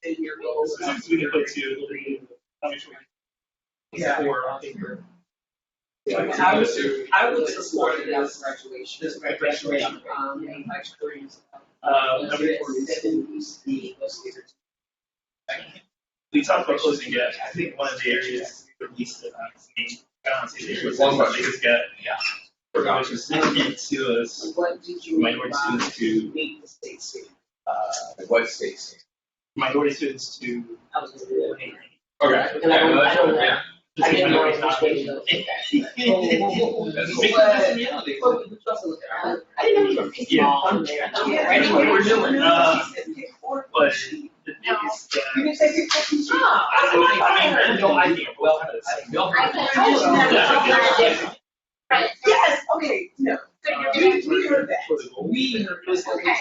In your goals. We can put 2. How much we? Yeah. 4 on paper. I would support it as graduation. This graduation, My experience. Number 4 is we talked about closing gap. I think one of the areas the least that I've seen, I don't see it was One the question. biggest gap. Yeah. Which is significant to us, What did you? minority students to, Meet the state student. What states? minority students to. I was gonna do it. Okay. Yeah, no, that's good, yeah. Just I didn't even know though it he's was not. way to He look makes it reality. I didn't know you were picking up on there. I thought you were writing what you were doing. But the thing is that. You didn't say pick questions? I have no idea. Well, Yes, okay, no. We heard that. We Okay,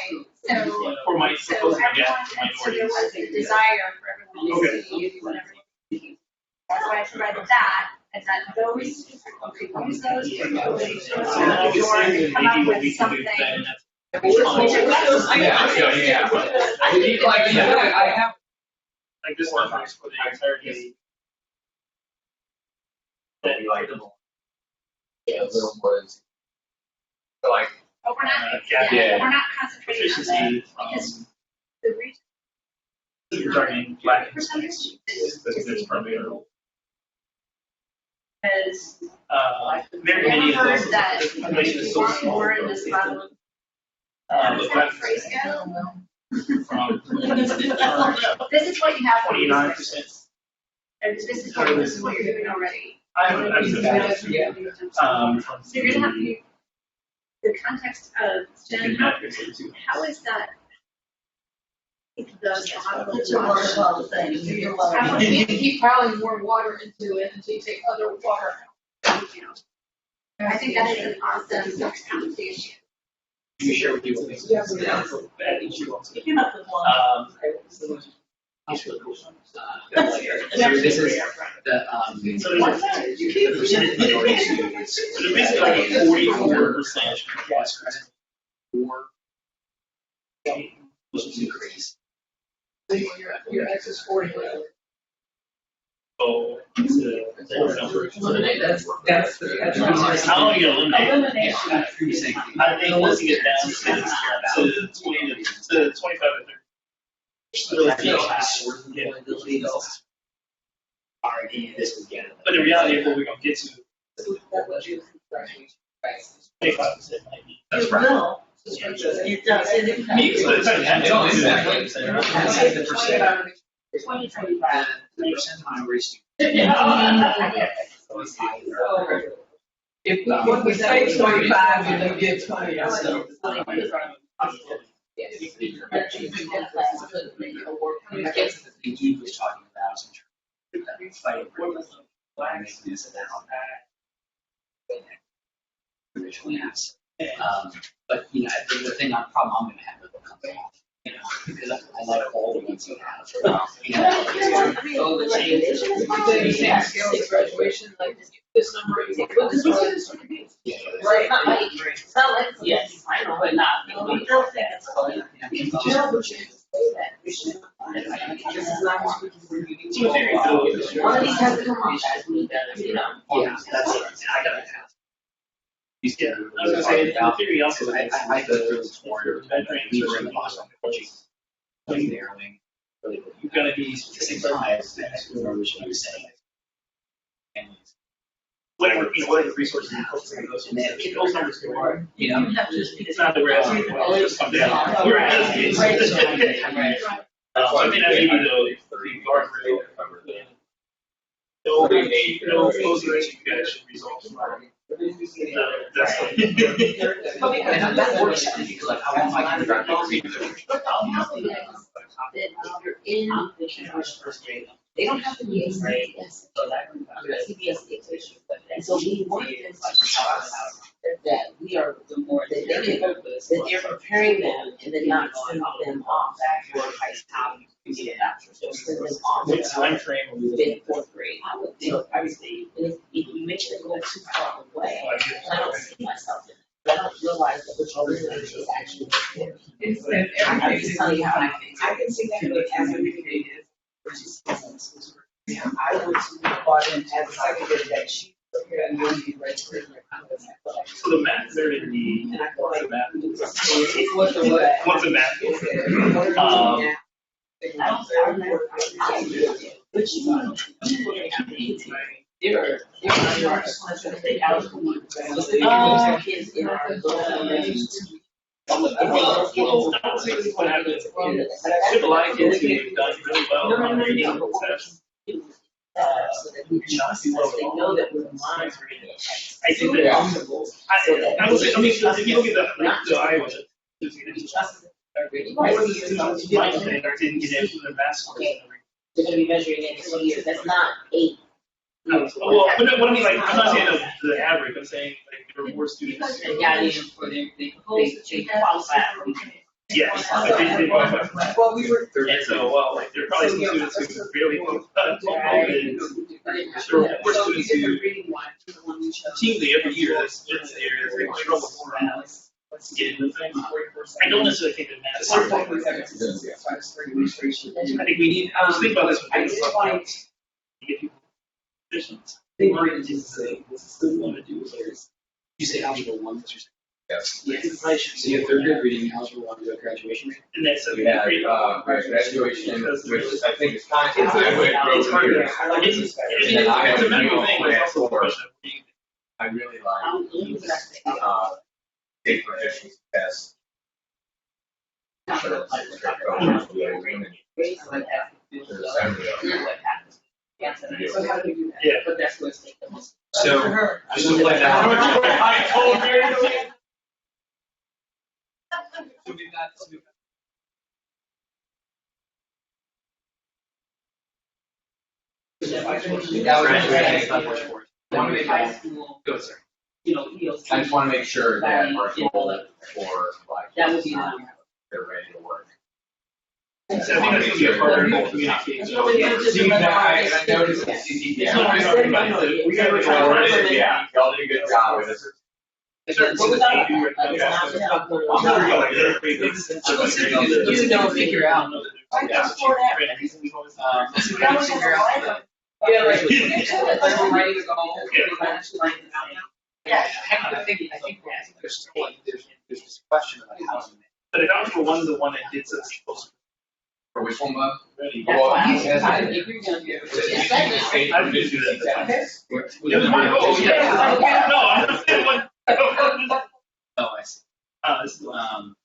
so, for my so supposed everyone, gap so there minorities. was a desire for everyone to see whatever. That's why I provided that, and that those people could use those calculations or come up with something. I have. Like this one for the entirety. That you like them all. Little was. So like. But we're not, Yeah. we're not concentrating on that, Efficiency, because the reason you're targeting black. percentage is to see primarily. because Very I many of heard those. that the population if is you so want small. more in this level, how does But that that's phrase go? from This is what you have for 29%. resources. And this is what you're doing already. I haven't, So you're gonna have to, the context of, Jen, how is that? That's a waterfall thing. You're How welcome. would You keep piling more water into it until you take other water out. I think that is an awesome conversation. Let me share with you what makes sense. You came up with one. It's really cool. So this is the, So there's the percentage minority students. So there's basically like a 44% plus for Muslims increase. Your X is 40. So it's a whole number. That's How long are you eliminating? Elimination. I think let's get down to 20 to 25 to 30. Already, this would get it. But in reality, what we're gonna get to, 25% might be. It will. It does. It Me, but it's not happening. The percent, 2025. the percent minority students. If we say 25, and then get 20, so. I guess the thing he was talking about is in terms of fighting for why I'm making this about that. Originally asked. But, you know, the thing, problem I'm gonna have with the company, you know, because I like all the ones you have. You know, You say scale of graduation, like this number is. yeah. Right. Yes, but not. We don't think it's going. This is not what we One of these has to come off as we Yeah, that's it. I gotta ask. Yeah, I was gonna say, in theory, also, I go through this morning, we were in the Boston, like narrowing. you're gonna be At the same time, I remember what you were saying. And, whatever, you know, whatever resources you put in those, if those numbers go hard, you know, it's not that we're asking, well, let's just come down. We're asking. So I mean, I maybe the guardrail. No, those are you guys should resolve tomorrow. That's like. and that's unfortunate because like how long I can drive to read That you're in the first grade. They don't have to be a CPS. CPS dictation. And so we want them to that we are the more that they can, that they're preparing them and then not sending them off for high school. So send them off. What time frame are we looking In fourth grade. I would think, obviously, if you make them go too far away, I don't see myself in it. But I don't realize that what you're doing is actually. I'm just telling you how I think. I can see that, but as a community, I would bought in as a secondary that she and you'll be registered. So the math there in the, And I feel like math. what's the what? What's the math? But you there are kids in our What happens? I have a lot of kids who've done really well on reading tests. so that we can trust us, they know that we're monitoring it. I think that, I would say, I mean, if you look at the Iowa, Trust are really. my thing, I didn't get into the math scores. They're gonna be measuring it in 2 years, that's not 8 years. Well, what I mean, like, I'm not saying the average, I'm saying, like, there are more students. They got in for their, they qualify. Yes, I think they qualify. Well, we were. And so, well, like, there are probably some students who barely qualify, and there are more students who routinely every year, that's there, they're in trouble for getting the thing. I don't necessarily think that math is We're important. talking about administration. I think we need, I was thinking about this when I we did talk want about to get people positions. They were to say, this is what we want to do is. You say algebra 1, that's your Yes. Yes, I should So you have third grade reading, algebra 1 to graduation rate? And that's a We had, great. graduation, which I think is kind of. It's hard to, years. it's a medical thing, but it's also a question of being. I really like, state proficiency tests. So how do we do that? Yeah. But that's what's taking the most. So, just to play that out. I told you. High school, Go, sir. EOC. I just want to make sure that our goal for like. That would be the number. They're ready to work. So I think that's gonna be a part of communication. I noticed the CPS. We got to try to run it, yeah, y'all did a good job with this. You don't figure out. Yeah, like. I'm ready to go. Yeah. I think there's still like, there's this question about how to make. But if algebra 1 is the one that gets us close. For which one, Bob? Ready. Well, I he agree with you. I did do that. Yeah, Oh, yeah. No, I'm not saying what. Oh, I see. This is the one.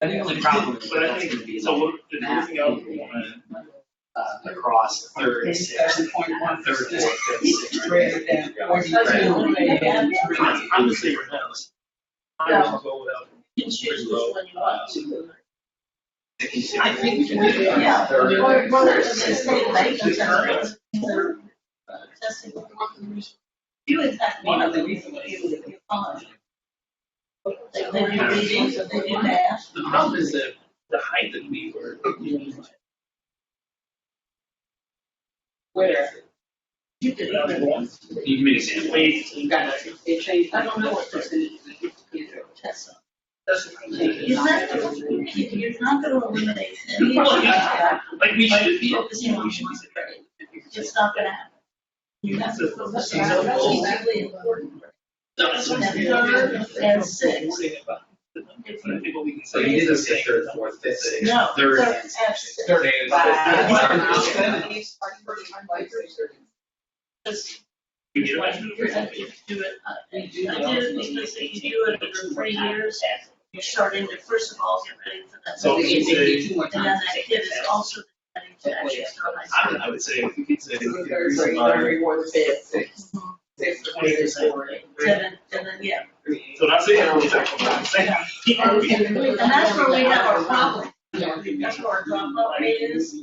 I think the only problem is But I that's think, gonna be so like what, if anything else, across third, sixth, third, fourth, fifth, sixth. Greater than 40. I'm just saying right now, I'm gonna go without. You can choose which one you want to. I think. Yeah. Well, there's a state elections testing. You would have one of the reasons why you would be on. They do readings, they do math. The problem is that the height that we were, Where? You could even. You can make examples. weight, You got it. It changed. I don't know what percentage the kids are testing. that's. You're not gonna eliminate any. Like we should be. Focusing on We should one be. grade. It's not gonna happen. You have to focus on what's really important. That's what I'm saying. Third and sixth. I think what we can So say you is did the say same. third, fourth, fifth, sixth. No, Third third and and sixth. sixth. Third and fifth. Just We get a bunch of do it, I did it because if you do it over 3 years, you start into, first of all, get ready for that. So we can say, Two more And then times. that kid is also ready to actually start high school. I would say, if we could say. And then, yeah. So not saying everyone's actually, I'm saying. And that's where we have our problem. That's where our dropout rate is.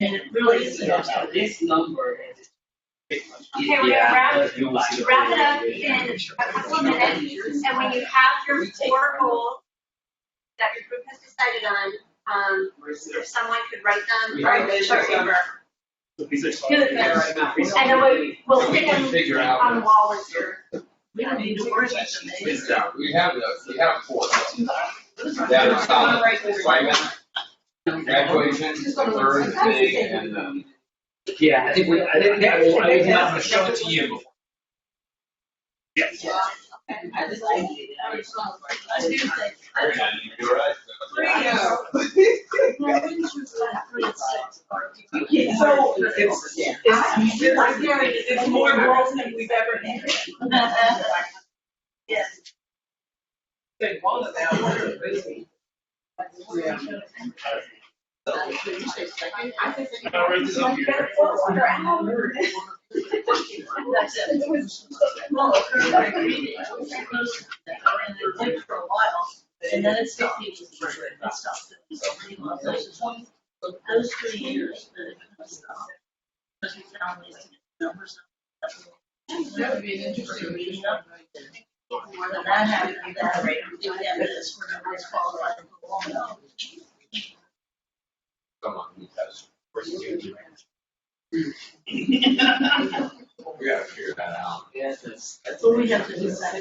And it really is. This number is. Okay, we're gonna wrap it up in a couple of minutes, and when you have your 4 goals that your group has decided on, if someone could write them, or a short paper. Do it better. And then we'll stick them Figure on out. the wall as your. We don't need to worry about the Yeah, we have those, we have 4. That are solid. Graduation, third thing, and Yeah, I think I would have to show it to you before. Yes. I just like it. I do think. you're right. Well, we can choose like 3 and 6. So it's more growth than we've ever had. Yes. They want it now, we're busy. You say second? I think I'll write this up here. That's it. Well, and they wait for a while, and then it's 15 to stop. Those 3 years, that it kind of stopped. Because we found these numbers. that would be an interesting reading. When that happened, that the evidence for the disqualified for long. Come on, you guys. We gotta figure that out. Yes, that's. So we have to do that.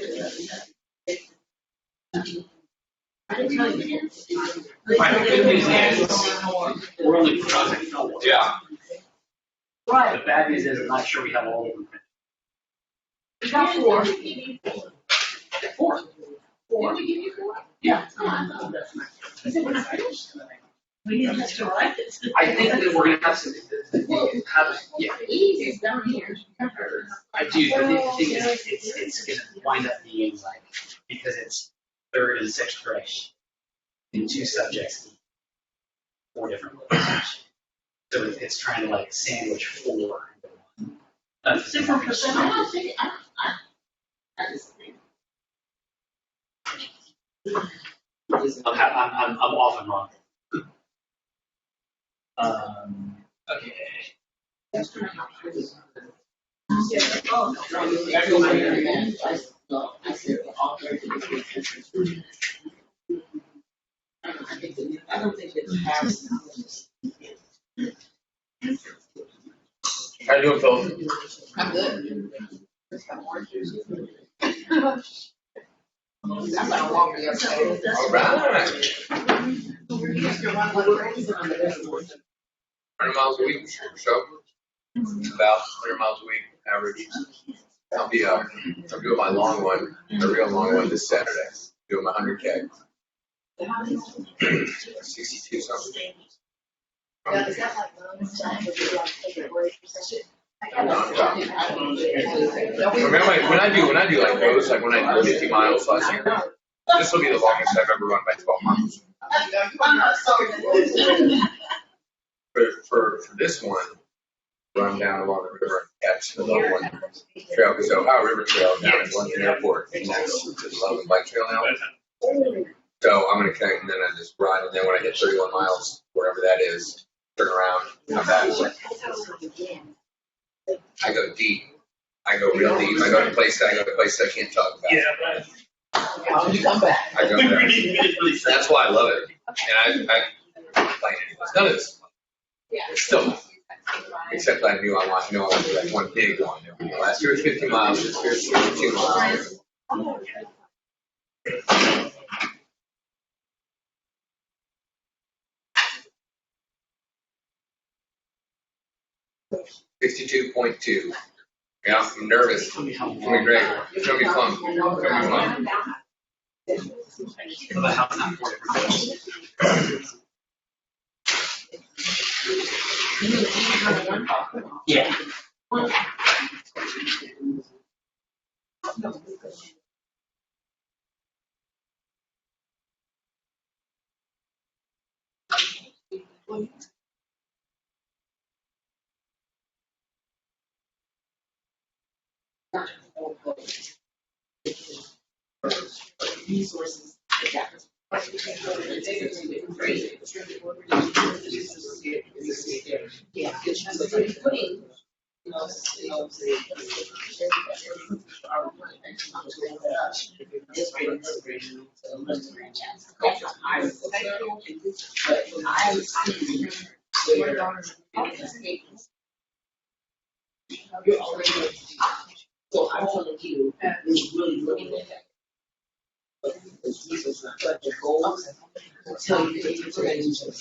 I can tell you. Right, the good news is, we're only processing one. Yeah. Right. The bad news is, I'm not sure we have all of them. We got 4. 4. Did we give you 4? Yeah. We need just to write it. I think that we're gonna have some, yeah, Easy, down here. I do, but the thing is, it's gonna wind up being like, because it's 3rd and 6th grade in 2 subjects, 4 different ways. So it's trying to like sandwich 4. That's Different percentages. I'm often wrong. Okay. I don't think it's half. How you doing, Phil? I'm good. I'm not walking the other day. All right. You used to run like crazy. 100 miles a week, so about 100 miles a week average. I'll doing my long one, the real long one this Saturday. Doing my 100K. 62 something. Yeah, is that like bonus time? Would you like to take a break or something? Remember when I do like those, like when I did 50 miles last year, this will be the longest I've ever run by 12 miles. For this one, run down along the river, catch the little one trail, because Ohio River Trail down at London Airport, and that's the London Bike Trail now. So I'm gonna connect, and then I just run, and then when I hit 31 miles, wherever that is, turn around, come back. I go deep. I go real deep. I go to places I can't talk about. Yeah, but How did you come back? I go we there. need to really sad. That's why I love it. And I don't complain anymore. None of this. It's still not. Except I knew I want to do like one big one. Last year was 50 miles. This year it's 52 miles. $62.2. Yeah, I'm nervous. It's gonna be great. It's gonna be fun. It's gonna be fun. But how's that for you? Yeah. Resources. Yeah. So I'm telling you, it's really looking at that. But the goals tell you that you're ready to.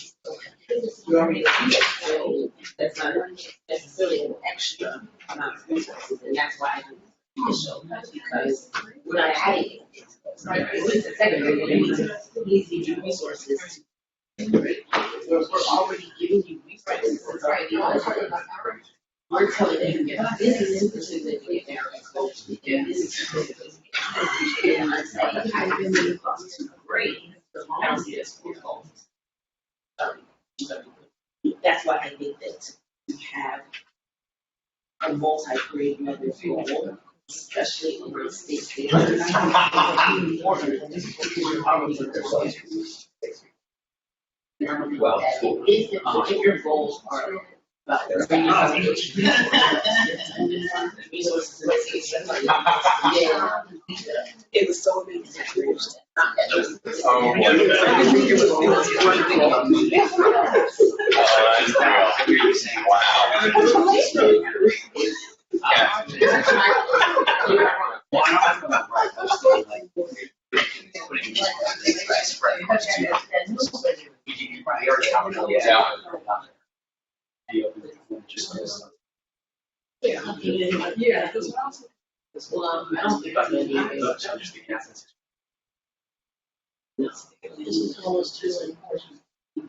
You already know. That's not necessarily an extra amount of resources, and that's why I do the show, because we're not adding it. It's a second grade, it needs to give you resources. We're already giving you resources, it's already on. We're telling you, this is interesting that you get there. And this is. And I'm saying, I've been really close to great, because when I was in school, That's why I think that we have a multi-grade level goal, especially in the state. Well, If your goals are about resources, it was so big. Oh, yeah. I think it was one thing. I hear you saying, well, I don't know, right, I was thinking like, putting this spread across two. You already have it. Yeah. Yeah. Well, I don't think I'm gonna be able to. This is almost too important,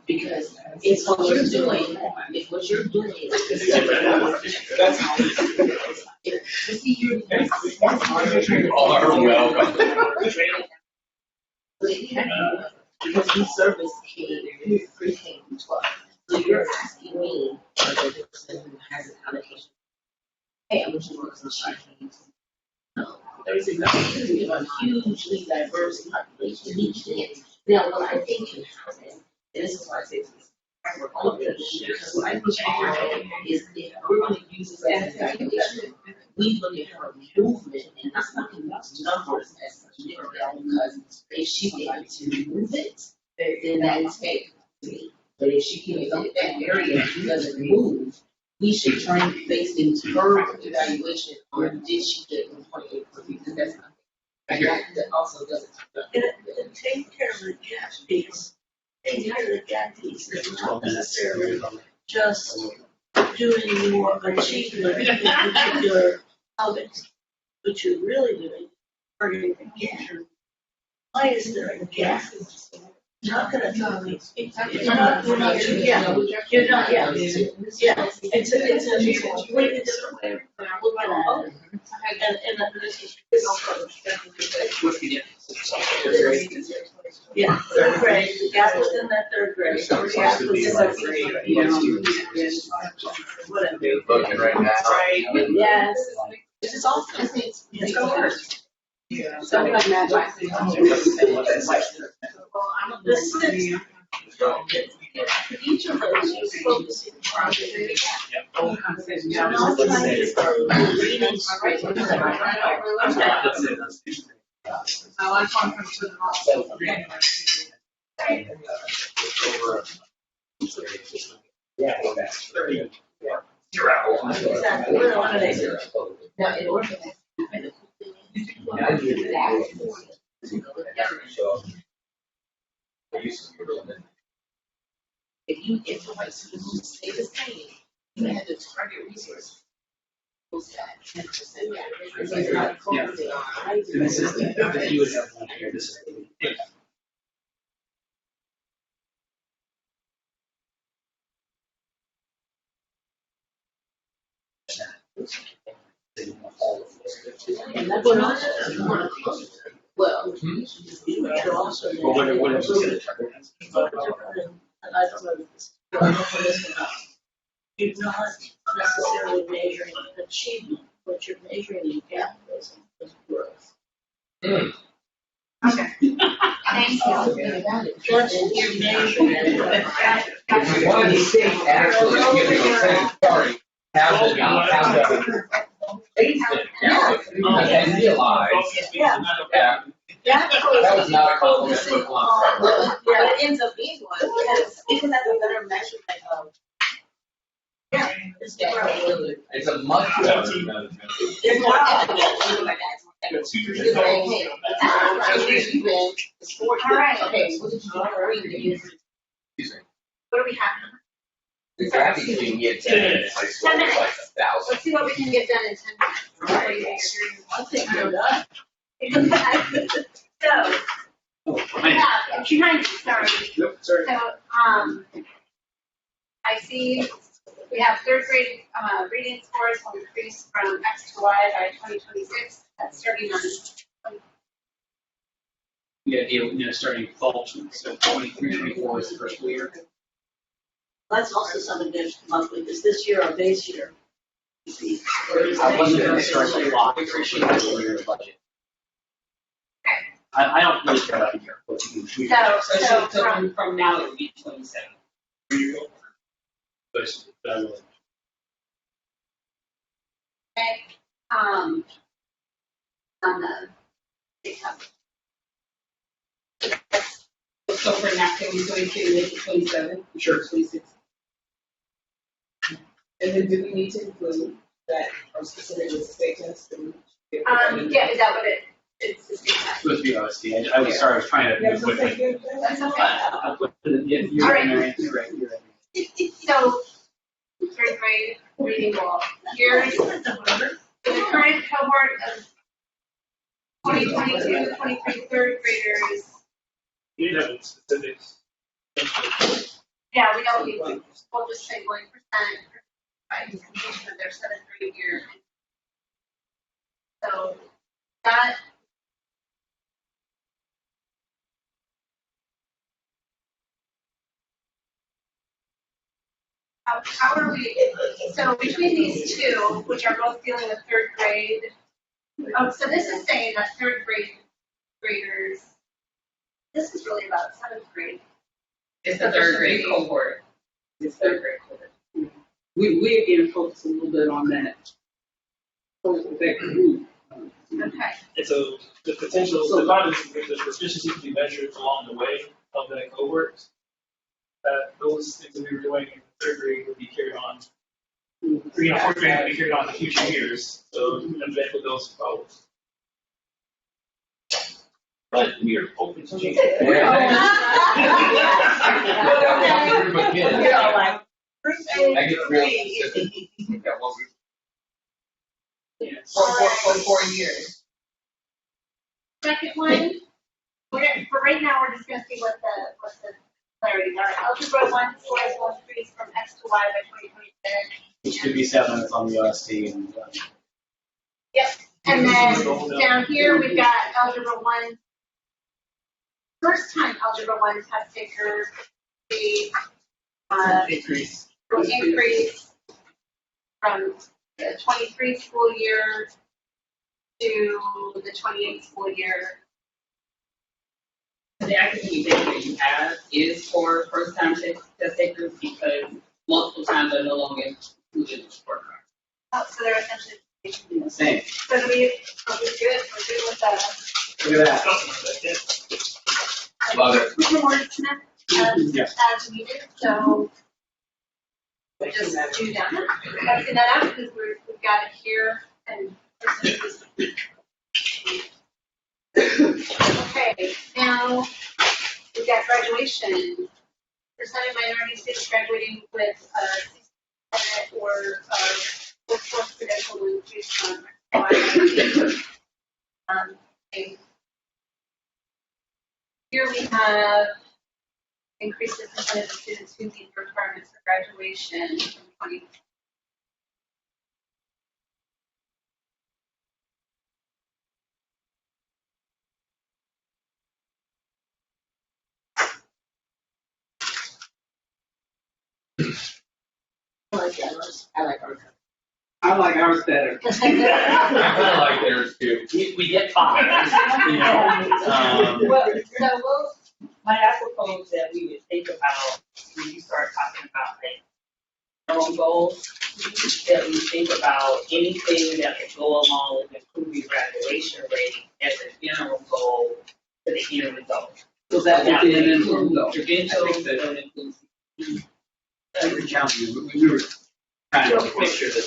because it's what you're doing, if what you're doing is. All are welcome. Because we service K, pre-K through 12. So you're asking me, as a person who has an allocation, hey, I'm going to work on striking. No, there's a hugely diverse population each day. Now, what I think can happen, and this is why I say this, we're all good, because what I think can happen is if we're going to use this as an evaluation, we look at her movement, and I'm not going to use numbers as such, because if she's able to move it, then that's fair to me. But if she can make that area, she doesn't move, we should try and base into her evaluation on did she get 1.8 per week, because that's not. And that also doesn't. And take care of the gap piece. Take care of the gap piece is not necessarily just doing more achievement in particular topics. What you're really doing, targeting the gap. Why is there a gap? You're not gonna tell me. You're not, yeah, it's a completely different way of looking at it. And this is. What's the difference? Yeah, third grade, the gap was in that third grade, so the gap was in that grade, you know. Whatever. Looking right now. Right, yes. This is all, it's gonna work. Something like magic. The six, each of those is focusing on not trying to go reading straight. I like one from two also. Exactly, what are they doing? Now, in order. If the white students stay the same, you have to target resources. Who's that? 10% gap. Because you're not focusing on high. And this is the, you would have one here, this is. And that's what I well, you could also. Well, what is it? And I don't know this, I don't know this enough. You're not necessarily measuring achievement, what you're measuring in gap is growth. Okay. Thank you. That's what you're measuring. One of these things actually gives me a sense, sorry, have the, and realize, Yeah. that was not a compliment for one. Well, but it ends up being one, because that's a better measurement of. Yeah, it's growth. It's a much better measurement. There's more evidence. You're saying, hey, it's 40. All right. Okay, what did you do? Excuse me. What do we have? The graphic you can get 10 minutes, I swear, 10 minutes. like 1,000. Let's see what we can get done in 10 minutes. I think you're done. So, Oh, behind you, sorry. Yep, sorry. So, I see we have third grade, reading scores will increase from X to Y by 2026. That's starting on. The idea, starting fall, so 23, 24 is the first school year. That's also something that should come up with, is this year our base year? I wasn't necessarily blocked, appreciate that earlier in the budget. I don't really care about the year. But you can- So from now it would be 27. Here you go. But that will. On the big top. So for now, can we 22, make it 27? Sure. 26. And then do we need to include that our specific with state test? Yeah, is that what it's the same time? Supposed to be OSD. I was sorry, I was trying to move quickly. That's okay. I put it- yeah, you're All right. right, you're right, you're right. So, third grade reading goal. Here's the current cohort of 2022, 23 third graders. You know, specifics. Yeah, we don't need, we'll just say 1% by completion of their seventh grade year. So, that. How are we, so between these two, which are both dealing with third grade, so this is saying that third grade graders, this is really about seventh grade. It's the third grade cohort. It's third grade cohort. We again focus a little bit on that. That group. Okay. And so the potential, the proficiency to be measured along the way of that cohort, those things that we were doing in third grade would be carried on. Fourth grade would be carried on to future years. So eventually those follow. But we are open to change. I get real specific at what we. For 4 years. Second one, for right now, we're just gonna see what the clarity are. Algebra 1 scores will increase from X to Y by 2026. Which could be 7 if on the OSD and. Yep, and then down here, we've got Algebra 1. First time Algebra 1 test takers, the Increase. will increase from the 23 school year to the 28 school year. The activity that you have is for first time test takers because multiple times are no longer included in the scorecard. Oh, so they're essentially. Same. So we're good with that. Look at that. Love it. We can wordsmith as needed, so we'll just do that. Cutting that out because we've got it here and. Okay, now we've got graduation. Percent of minority students graduating with a CPS or workforce credential will increase from okay. Here we have increased the percentage of students who meet the requirements for graduation from 20. I like ours. I like ours better. I like theirs too. We get 5, you know. Well, so I propose that we would think about, when you start talking about like our own goals, that we think about anything that could go along with improving graduation rate as a general goal to the end result. So that would be an improvement. Intervention, I think that- that would include Every challenge, we were trying to make sure that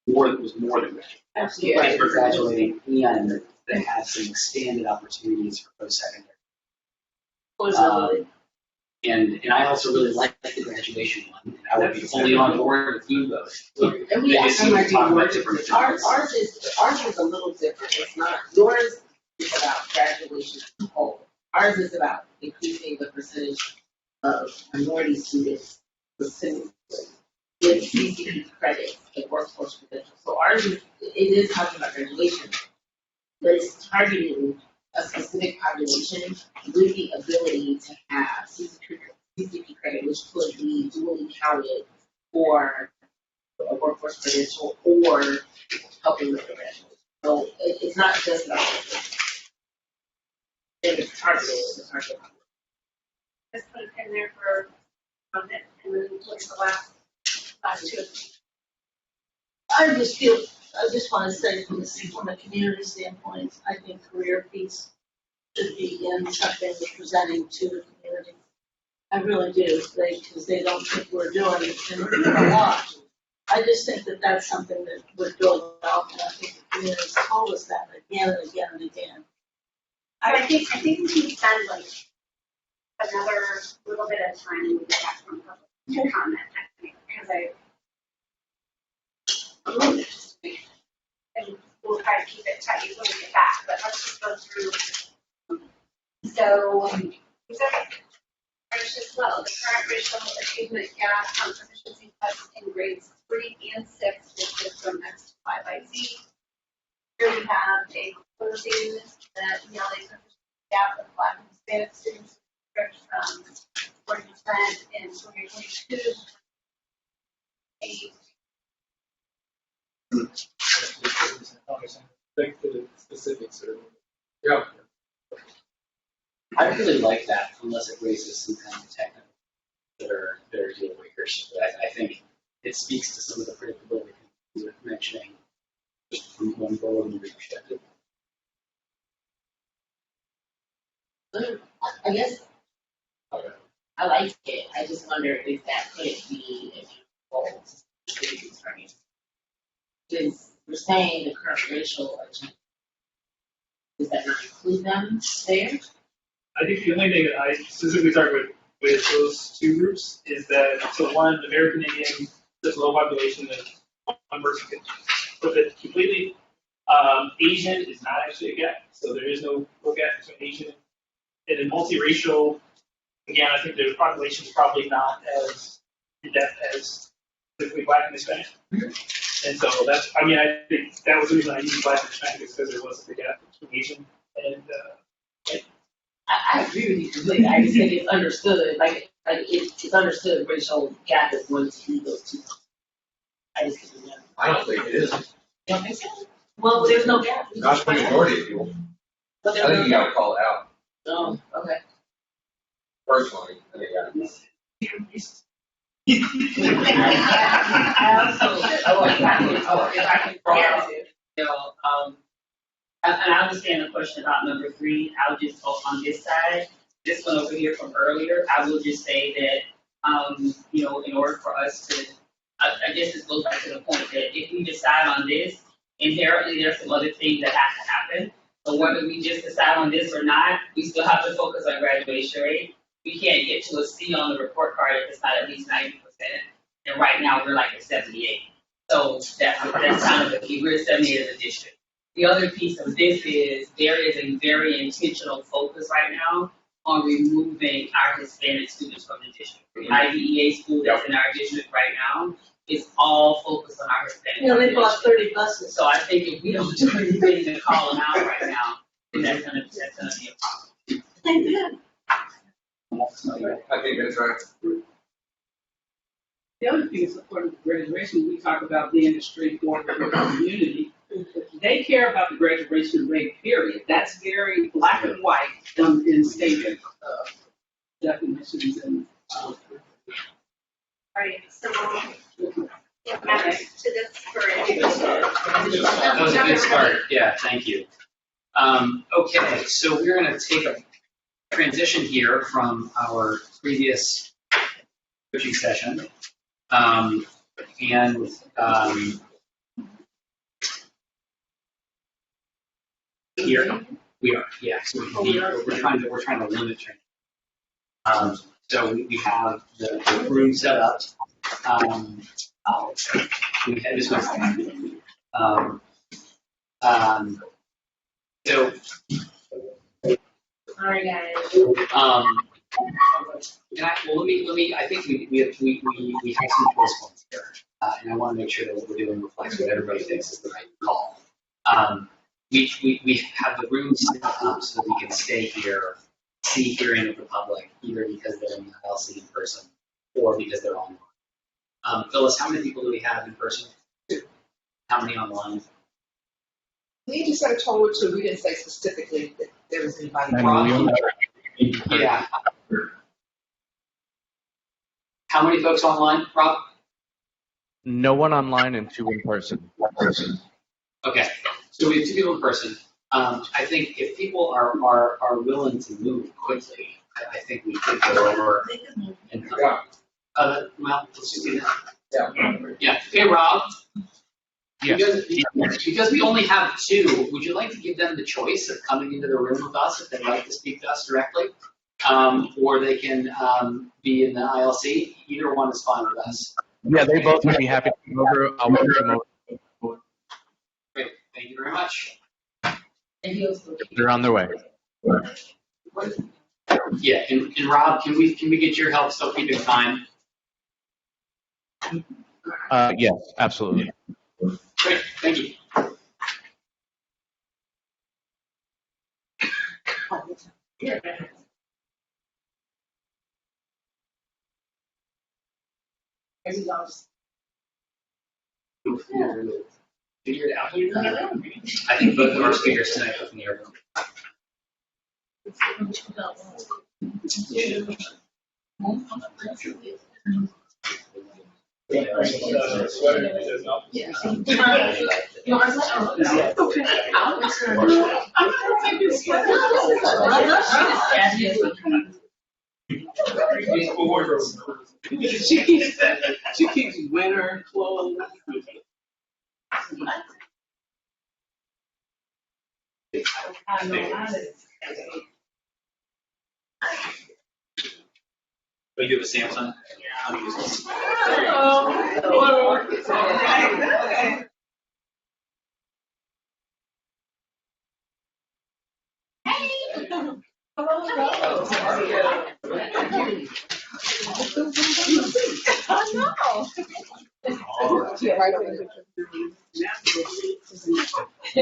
was more than graduating. Absolutely. Kids were graduating and they had some expanded opportunities for post-secondary. And I also really like the graduation one, and I would be fully on board with you both. And we They just actually seem to might be talk about more different different. Ours things. is a little different. It's not, yours is about graduation as a whole. Ours is about increasing the percentage of minority students specifically with CCP credits and workforce credentials. So ours is, it is talking about graduation, but it's targeting a specific population with the ability to have CCP CCP credit, which could be duly counted for a workforce credential or helping with the graduation. So it's not just about it's targeted, it's targeted. Just put it in there for a minute and then look at the last two. I just want to say from the community standpoint, I think career piece should be in something we're presenting to the community. I really do, because they don't think we're doing it a lot. I just think that that's something that would go well, and I think the community's told us that again and again and again. I think we can spend like another little bit of time and we get back from public comment, I think, because I'm really interested. And we'll try to keep it tight when we get back, but let's just go through. So, as well, the current racial achievement gap on proficiency tests in grades 3 and 6 listed from X to Y by Z. Here we have a closing that ELA proficiency gap of Black and Hispanic students from 40% in 2022. Back to the specifics or. Yeah. I really like that, unless it raises some kind of technical that are deal breakers. But I think it speaks to some of the predictability you were mentioning, just from one goal and your perspective. I guess I like it. I just wonder if that could be an goal because we're saying the current racial achievement. Does that not include them there? I think the only thing that I specifically target with those two groups is that, so one, American Indian, there's a low population of one person can flip it completely. Asian is not actually a gap, so there is no gap between Asian and then multiracial. Again, I think the population is probably not as in depth as typically Black and Hispanic. And so that's, I mean, I think that was the reason I used Black and Hispanic is because there was a gap between Asian and I agree with you completely. I just think it's understood, like it's understood racial gap is going to be those two. I just think that. I don't think it is. You don't think so? Well, there's no gap. Not for the majority of people. But I there's think no you gap. gotta call it out. Oh, okay. Personally, I think you gotta. If I can throw out, and I understand the question about number 3. I'll just go on this side. This one over here from earlier, I will just say that, in order for us to, I guess this goes back to the point that if we decide on this, inherently there's some other things that have to happen. So whether we just decide on this or not, we still have to focus on graduation rate. We can't get to a C on the report card if it's not at least 90%. And right now we're like at 78. So that's kind of the key. We're at 78 as a district. The other piece of this is there is a very intentional focus right now on removing our Hispanic students from the district. The IDEA school that's in our district right now is all focused on our Hispanic They bought population. 30 buses. So I think if we don't do anything to call them out right now, then that's gonna be a problem. They did. I think that's right. The other thing is supporting graduation, we talk about being a straightforward community. They care about the graduation rate, period. That's very black and white in stated definitions and. Right, so we'll get back to this for That was a good start. Yeah, thank you. Okay, so we're going to take a transition here from our previous coaching session. Here we are, yeah. So we're trying to limit training. So we have the room set up. We had this one. So. Sorry, guys. Let me. I think we have some choice points here, and I want to make sure that what we're doing reflects what everybody thinks is the right call. We have the room set up so we can stay here ILC hearing of the public, either because they're in the ILC in person or because they're online. Phyllis, how many people do we have in person? 2. How many online? We just said a total of 2. We didn't say specifically that there was anybody. Yeah. How many folks online, Rob? No one online and 2 in person. Okay, so we have 2 people in person. I think if people are willing to move quickly, I think we could go over and Yeah. well, let's just do that. Yeah. Yeah. Hey, Rob. Yes. Because we only have 2, would you like to give them the choice of coming into the room with us if they'd like to speak to us directly? Or they can be in the ILC. Either one is fine with us. Yeah, they both would be happy to come over. I'll work them over. Great. Thank you very much. They're on their way. Yeah, and Rob, can we get your help still keeping time? Yes, absolutely. Great, thank you. Figure it out. I think both of our speakers tonight are from the urban. She keeps winter clothes. Oh, you have a Samsung? I'll use this.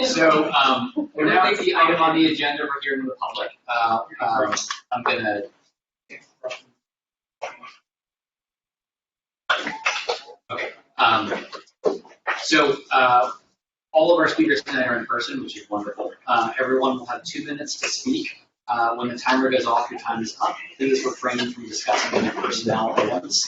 So we're now at the item on the agenda. We're here in the public. I'm gonna. Okay. So all of our speakers tonight are in person, which is wonderful. Everyone will have 2 minutes to speak. When the timer goes off, your time is up. Please refrain from discussing any personnel items.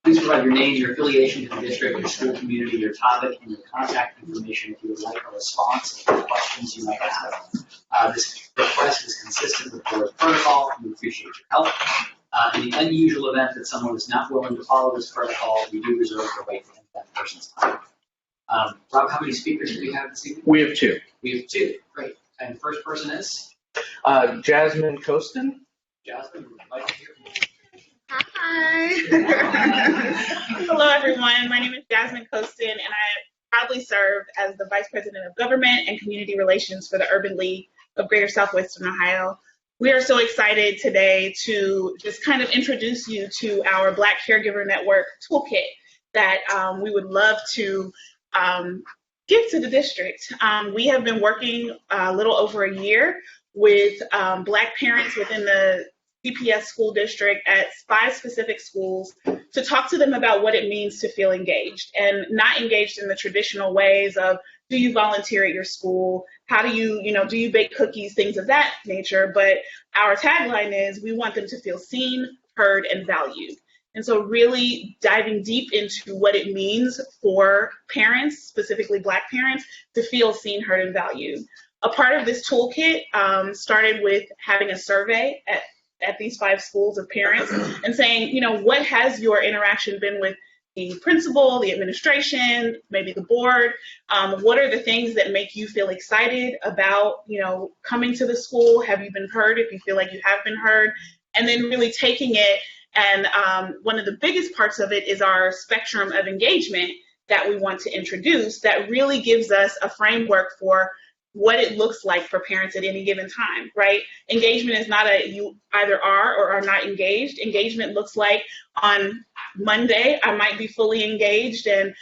Please provide your name, your affiliation to the district, your school community, your topic, and your contact information if you would like a response to the questions you might have. This request is consistent with board protocol, and we appreciate your help. In the unusual event that someone is not willing to follow this protocol, we do reserve the right to end that person's time. Rob, how many speakers do we have this evening? We have 2. We have 2. Great. And the first person is? Jasmine Costin. Jasmine, would you like to hear from you? Hi. Hello, everyone. My name is Jasmine Costin, and I proudly serve as the Vice President of Government and Community Relations for the Urban League of Greater Southwestern Ohio. We are so excited today to just kind of introduce you to our Black Caregiver Network toolkit that we would love to give to the district. We have been working a little over a year with Black parents within the CPS school district at 5 specific schools to talk to them about what it means to feel engaged, and not engaged in the traditional ways of, do you volunteer at your school? How do you, do you bake cookies, things of that nature? But our tagline is, we want them to feel seen, heard, and valued. And so really diving deep into what it means for parents, specifically Black parents, to feel seen, heard, and valued. A part of this toolkit started with having a survey at these 5 schools of parents and saying, what has your interaction been with the principal, the administration, maybe the board? What are the things that make you feel excited about, coming to the school? Have you been heard if you feel like you have been heard? And then really taking it, and one of the biggest parts of it is our spectrum of engagement that we want to introduce that really gives us a framework for what it looks like for parents at any given time, right? Engagement is not you either are or are not engaged. Engagement looks like on Monday, I might be fully engaged and,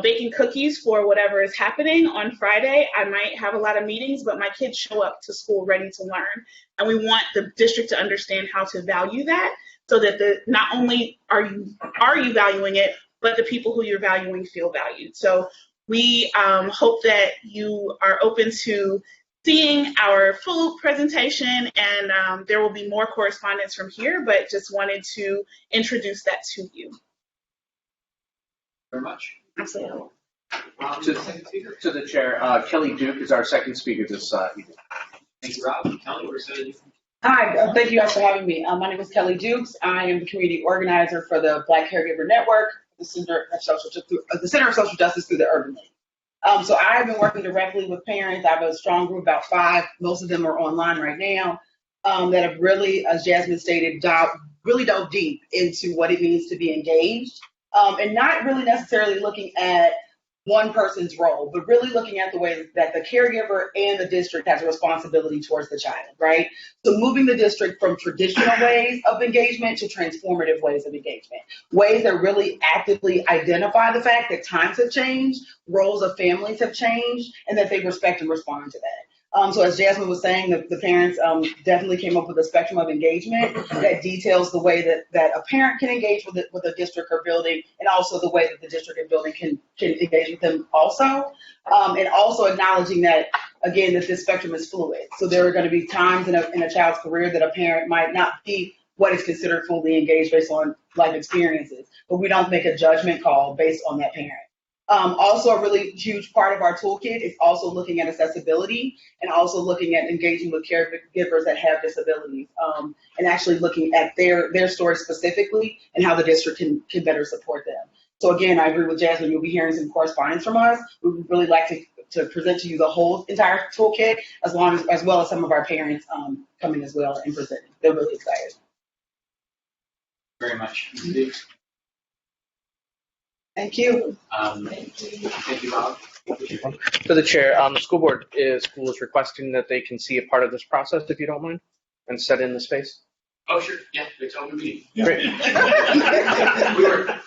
baking cookies for whatever is happening. On Friday, I might have a lot of meetings, but my kids show up to school ready to learn. And we want the district to understand how to value that so that not only are you valuing it, but the people who you're valuing feel valued. So we hope that you are open to seeing our full presentation, and there will be more correspondence from here, but just wanted to introduce that to you. Very much. Absolutely. To the chair, Kelly Duke is our second speaker this evening. Thank you, Rob. Kelly, we're excited. Hi, thank you guys for having me. My name is Kelly Dukes. I am the community organizer for the Black Caregiver Network, the Center of Social Justice through the Urban League. So I've been working directly with parents. I have a strong group, about 5. Most of them are online right now, that have really, as Jasmine stated, really dove deep into what it means to be engaged, and not really necessarily looking at one person's role, but really looking at the way that the caregiver and the district has a responsibility towards the child, right? So moving the district from traditional ways of engagement to transformative ways of engagement, ways that really actively identify the fact that times have changed, roles of families have changed, and that they respect and respond to that. So as Jasmine was saying, the parents definitely came up with a spectrum of engagement that details the way that a parent can engage with a district or building, and also the way that the district and building can engage with them also. And also acknowledging that, again, that this spectrum is fluid. So there are going to be times in a child's career that a parent might not be what is considered fully engaged based on life experiences, but we don't make a judgment call based on that parent. Also, a really huge part of our toolkit is also looking at accessibility and also looking at engaging with caregivers that have disabilities, and actually looking at their story specifically and how the district can better support them. So again, I agree with Jasmine. You'll be hearing some correspondence from us. We would really like to present to you the whole entire toolkit, as well as some of our parents coming as well and presenting. They're really excited. Very much. Thank you. Thank you, Rob. To the chair, the school is requesting that they can see a part of this process, if you don't mind, and set in the space. Oh, sure. Yeah, it's open meeting. Great.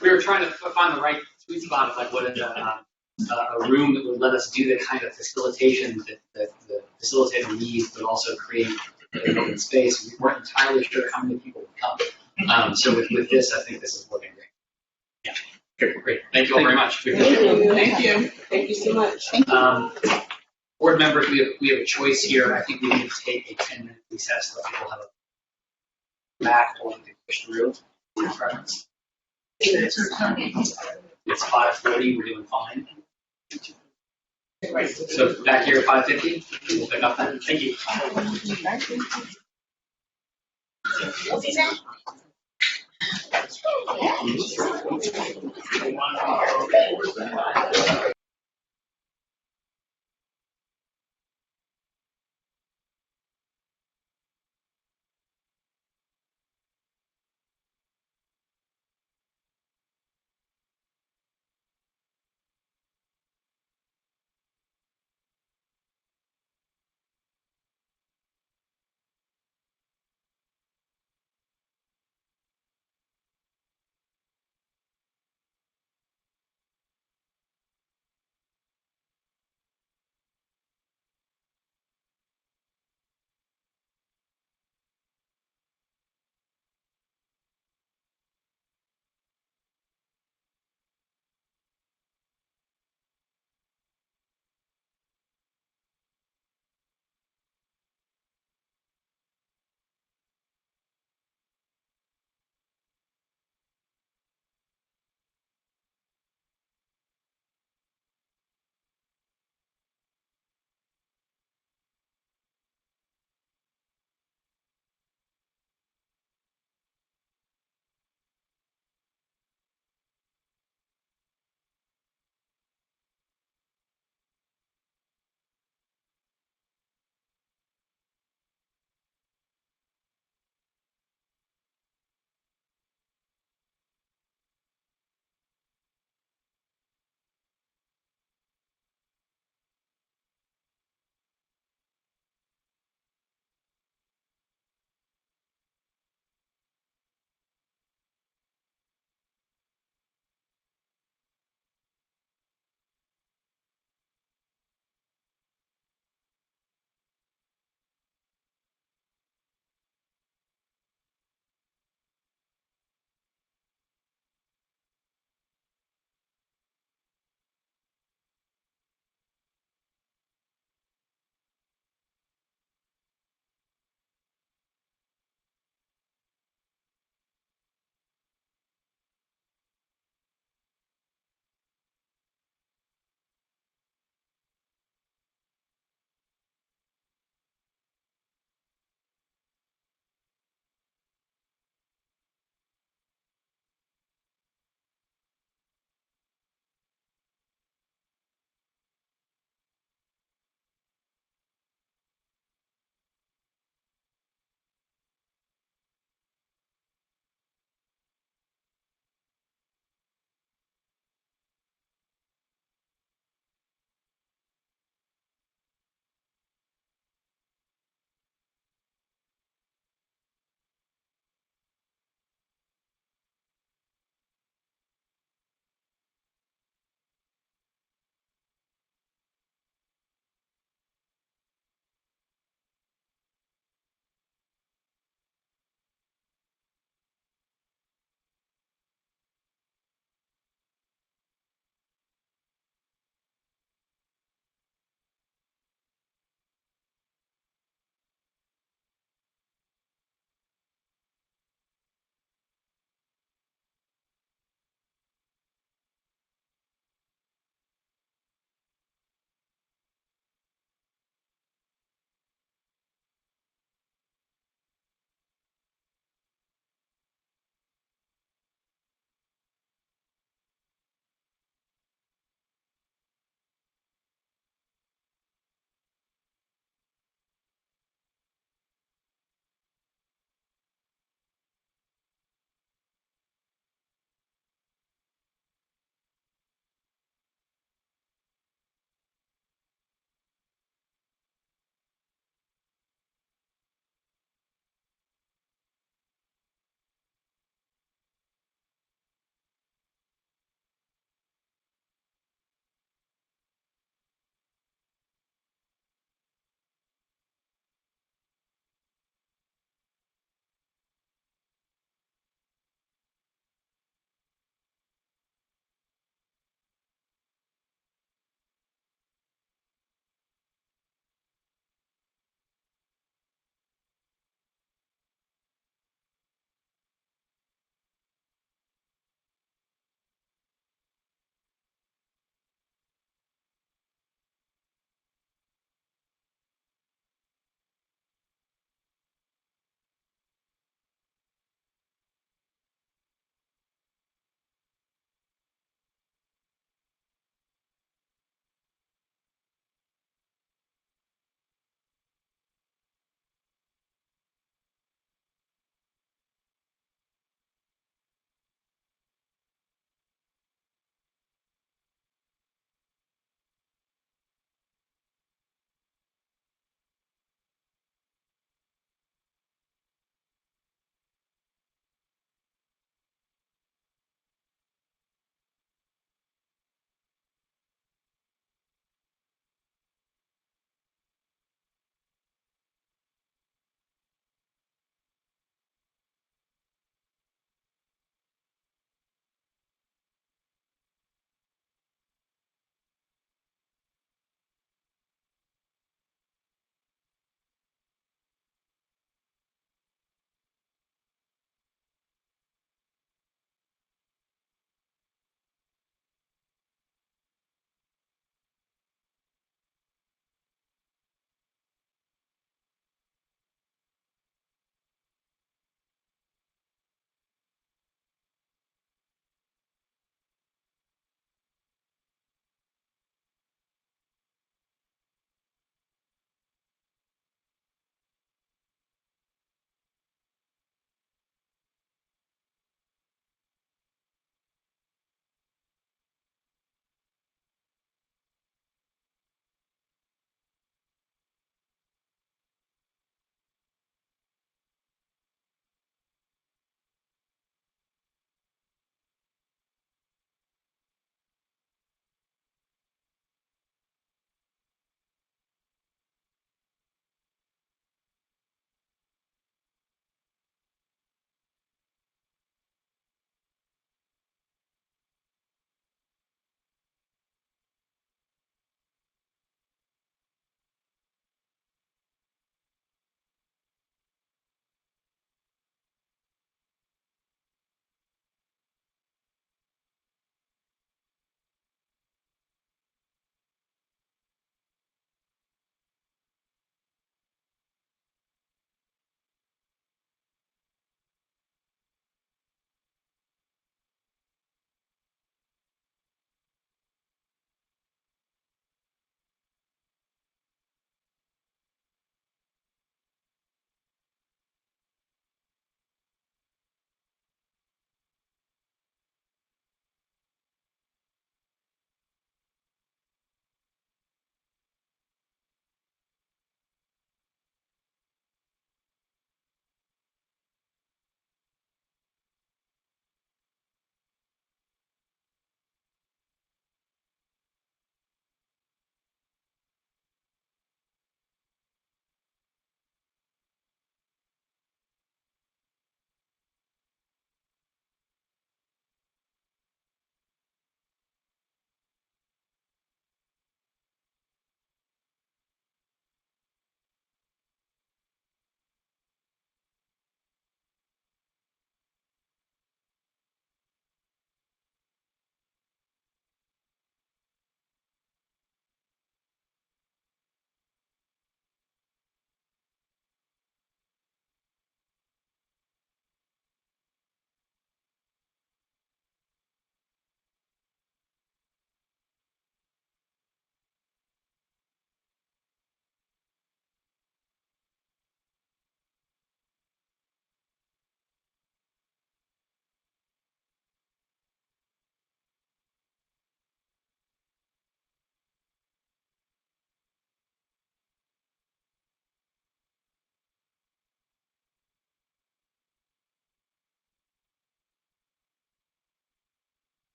we were trying to find the right sweet spot of like what is a room that would let us do the kind of facilitation that the facilitator needs, but also create an open space. We weren't entirely sure how many people would come. So with this, I think this is working great. Yeah. Great. Thank you all very much. Thank you. Thank you so much. Board members, we have a choice here. I think we need to take a 10-minute recess so that people have a back or to push through. Your preference. It's 5:40. We're doing fine. Right. So back here at 5:50. We'll pick up then. Thank you.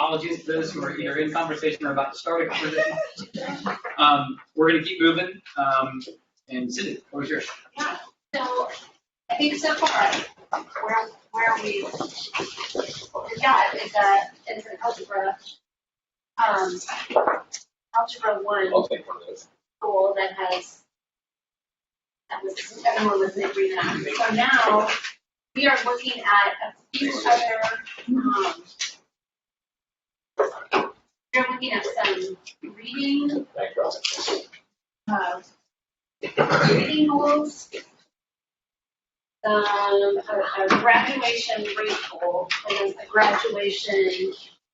Apologies to those who are either in conversation or about to start a conversation. We're going to keep moving. And Cindy, what was yours? Yeah, so I think so far, where we, what we've got is an algebra, algebra 1 I'll take one of those. school that was, everyone was in agreement. So now, we are looking at a few other, we're looking at some reading, Thank God. reading goals, a graduation rate goal, and a graduation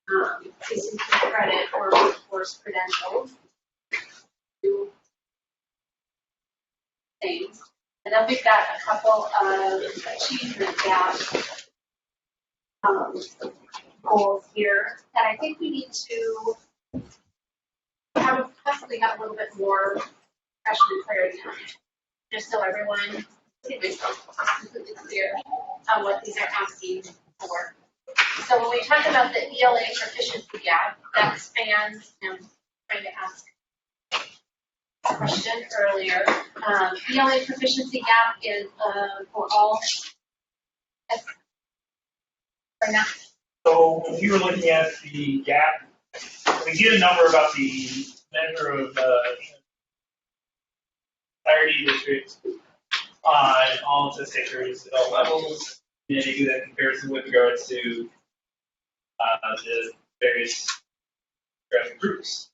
CCP credit or workforce credentials. Two things. And then we've got a couple of achievement gap goals here that I think we need to have possibly have a little bit more freshman clarity on, just so everyone is completely clear on what these are asking for. So when we talk about the ELA proficiency gap, that spans, I'm trying to ask a question earlier. ELA proficiency gap is for all, or not? So when we were looking at the gap, we get a number about the measure of clarity districts on all the sectors at all levels, and then you do that comparison with regards to the various graphic groups.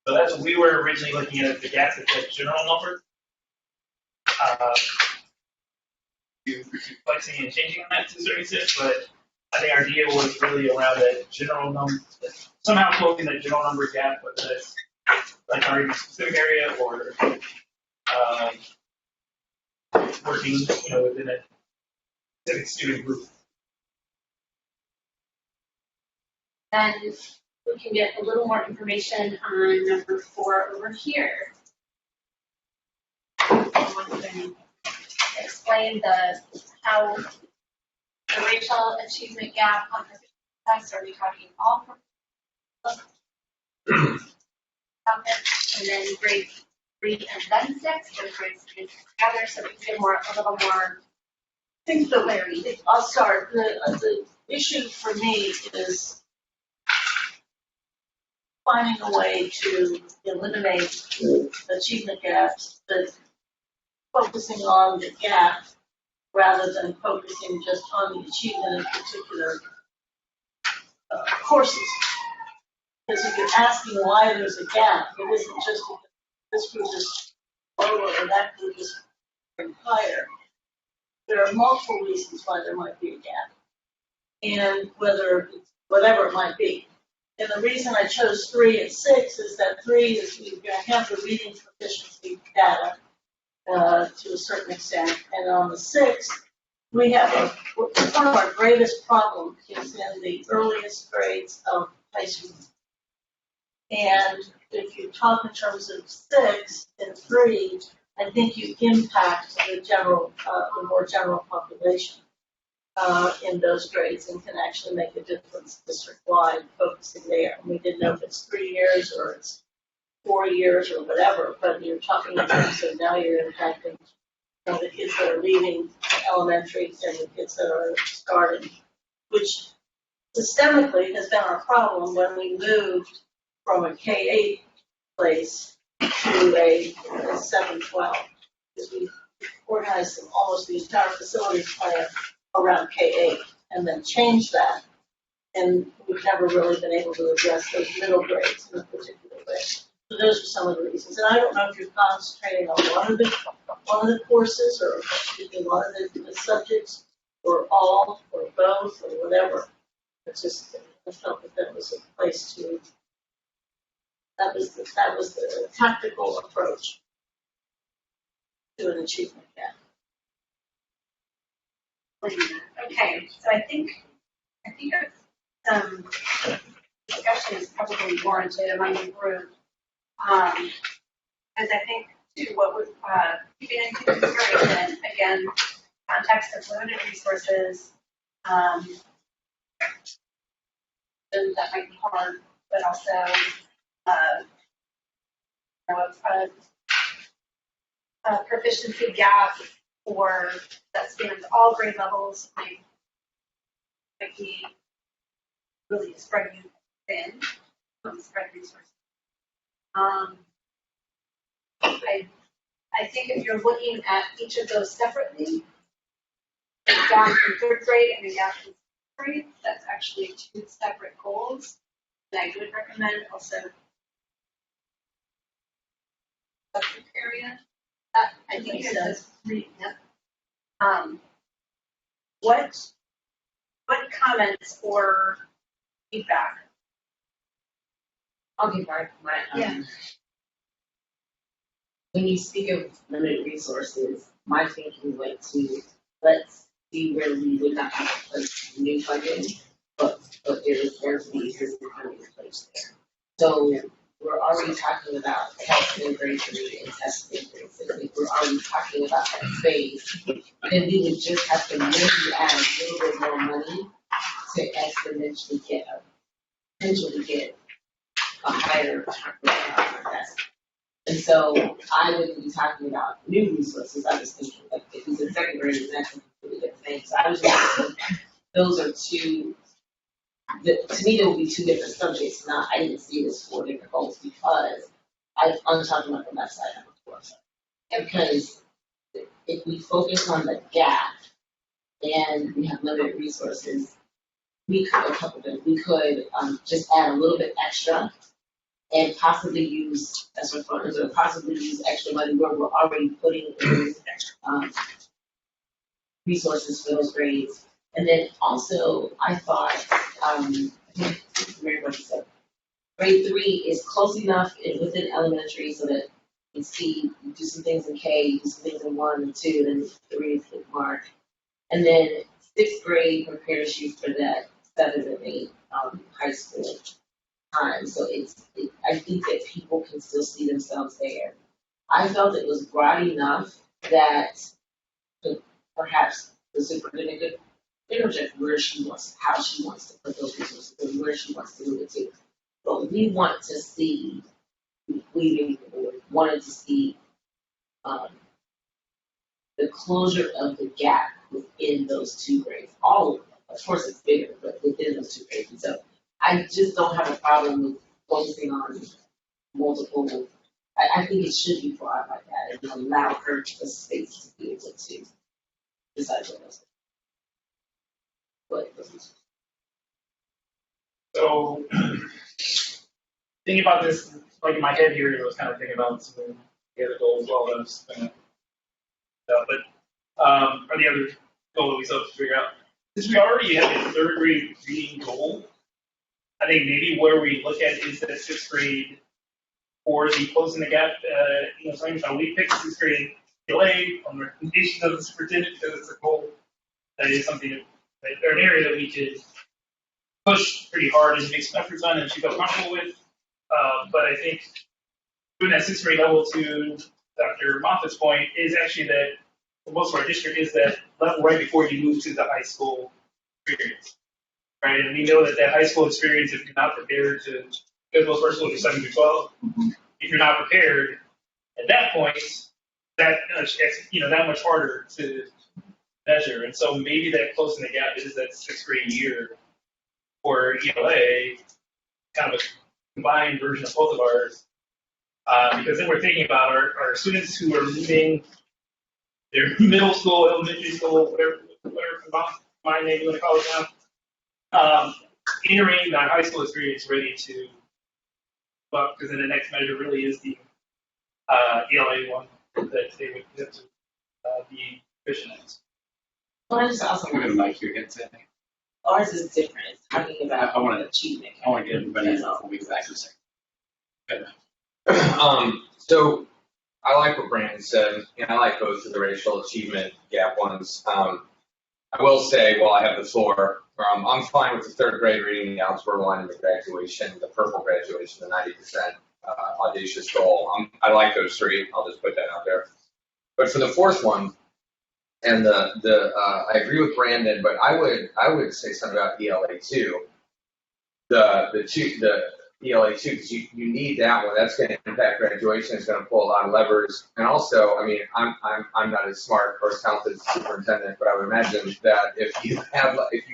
So that's what we were originally looking at the gaps at the general number. Flexing and changing on that to a certain extent, but I think our idea was really around that general number, somehow closing that general number gap, whether that's like targeting a specific area or working, within a specific student group. Then we can get a little more information on number 4 over here. Someone can explain how the racial achievement gap on the tests. Are we talking all and then grade 3 and then 6, or grade 3 together, so we can get a little more clarity? I'll start. The issue for me is finding a way to eliminate achievement gaps, but focusing on the gap rather than focusing just on the achievement in particular courses. Because if you're asking why there's a gap, it isn't just because this group is lower or that group is higher. There are multiple reasons why there might be a gap, and whatever it might be. And the reason I chose 3 and 6 is that 3 is we're going to have the reading proficiency data to a certain extent, and on the 6, we have one of our greatest problems is in the earliest grades of high school. And if you talk in terms of 6 and 3, I think you impact the more general population in those grades and can actually make a difference district-wide focusing there. And we didn't know if it's 3 years or it's 4 years or whatever, but you're talking in terms of now you're impacting the kids that are leaving elementary and the kids that are starting, which systemically has been our problem when we moved from a K-8 place to a 7-12, because we organized almost the entire facilities plan around K-8 and then changed that. And we've never really been able to address those middle grades in a particular way. So those are some of the reasons. And I don't know if you're concentrating on one of the courses or one of the subjects or all or both or whatever. It's just, I felt that was a place to, that was the tactical approach to an achievement gap. Okay, so I think some discussion is probably warranted among the group. Because I think, too, what we're keeping into consideration, again, context of limited resources, that might be hard, but also, you know, a proficiency gap or that spans all grade levels might be really spreading thin, spread resources. I think if you're looking at each of those separately, a gap in third grade and a gap in sixth grade, that's actually two separate goals. And I would recommend also subject area. That I think Makes is sense. just three. Yep. What comments or feedback? I'll give my, Yeah. when you speak of limited resources, my thinking went to, let's see where we would not have to place new funding, but there is going to be existing funding in place there. So we're already talking about testing in grade 3 and testing in grade 6. If we're already talking about that space, then we would just have to maybe add a little bit more money to exponentially potentially get a higher investment. And so I wouldn't be talking about new resources. I was thinking, like, if he's in second grade, that's a completely different thing. So I was just thinking, those are two, to me, there will be two different subjects. Now, I didn't see it as 4 different goals because I'm talking about the left side and the fourth side. Because if we focus on the gap and we have limited resources, we could just add a little bit extra and possibly use ESSER funds or possibly use extra money where we're already putting in resources for those grades. And then also, I thought, very much so, grade 3 is close enough within elementary so that you see, you do some things in K, you do some things in 1 and 2, then 3 is the mark. And then 6th grade prepares you for that 7th and 8th high school time. So I think that people can still see themselves there. I felt it was broad enough that perhaps the superintendent could interject how she wants to put those resources and where she wants to move it to. But we want to see, we wanted to see the closure of the gap within those 2 grades. All of them. Of course, it's bigger, but within those 2 grades. And so I just don't have a problem with focusing on multiple. I think it should be broad like that and allow her the space to be able to decide what else. But So, thinking about this, like in my head here, I was kind of thinking about some of the other goals as well that I was going to, or the other goal that we still have to figure out. Since we already have a 3rd grade reading goal, I think maybe where we look at is that 6th grade or the closing the gap, something how we picked 6th grade delay on the recommendations of the superintendent because it's a goal that is something or an area that we could push pretty hard and make some efforts on and she felt comfortable with. But I think doing that 6th grade level, to Dr. Moffitt's point, is actually that for most of our district is that level right before you move to the high school experience. Right, and we know that high school experience, if you're not prepared to, because most first schools are 7 through 12, if you're not prepared at that point, that much harder to measure. And so maybe that closing the gap is that 6th grade year for ELA, kind of a combined version of both of ours. Because then we're thinking about our students who are leaving their middle school, elementary school, whatever combined name you want to call it now. Entering that high school experience ready to, because then the next measure really is the ELA one that they would have to be efficient in. well, I just also We're going to mic you again today. ours is different. It's talking about I want to achievement. I want to get everybody before we go back to the second. So I like what Brandon said, and I like both of the racial achievement gap ones. I will say, while I have the floor, I'm fine with the 3rd grade reading, the algebra 1, and the graduation, the purple graduation, the 90% audacious goal. I like those 3. I'll just put that out there. But for the 4th one, and I agree with Brandon, but I would say something about ELA too. the ELA 2, because you need that one. That's going to impact graduation. It's going to pull a lot of levers. And also, I mean, I'm not as smart or as talented as superintendent, but I would imagine that if you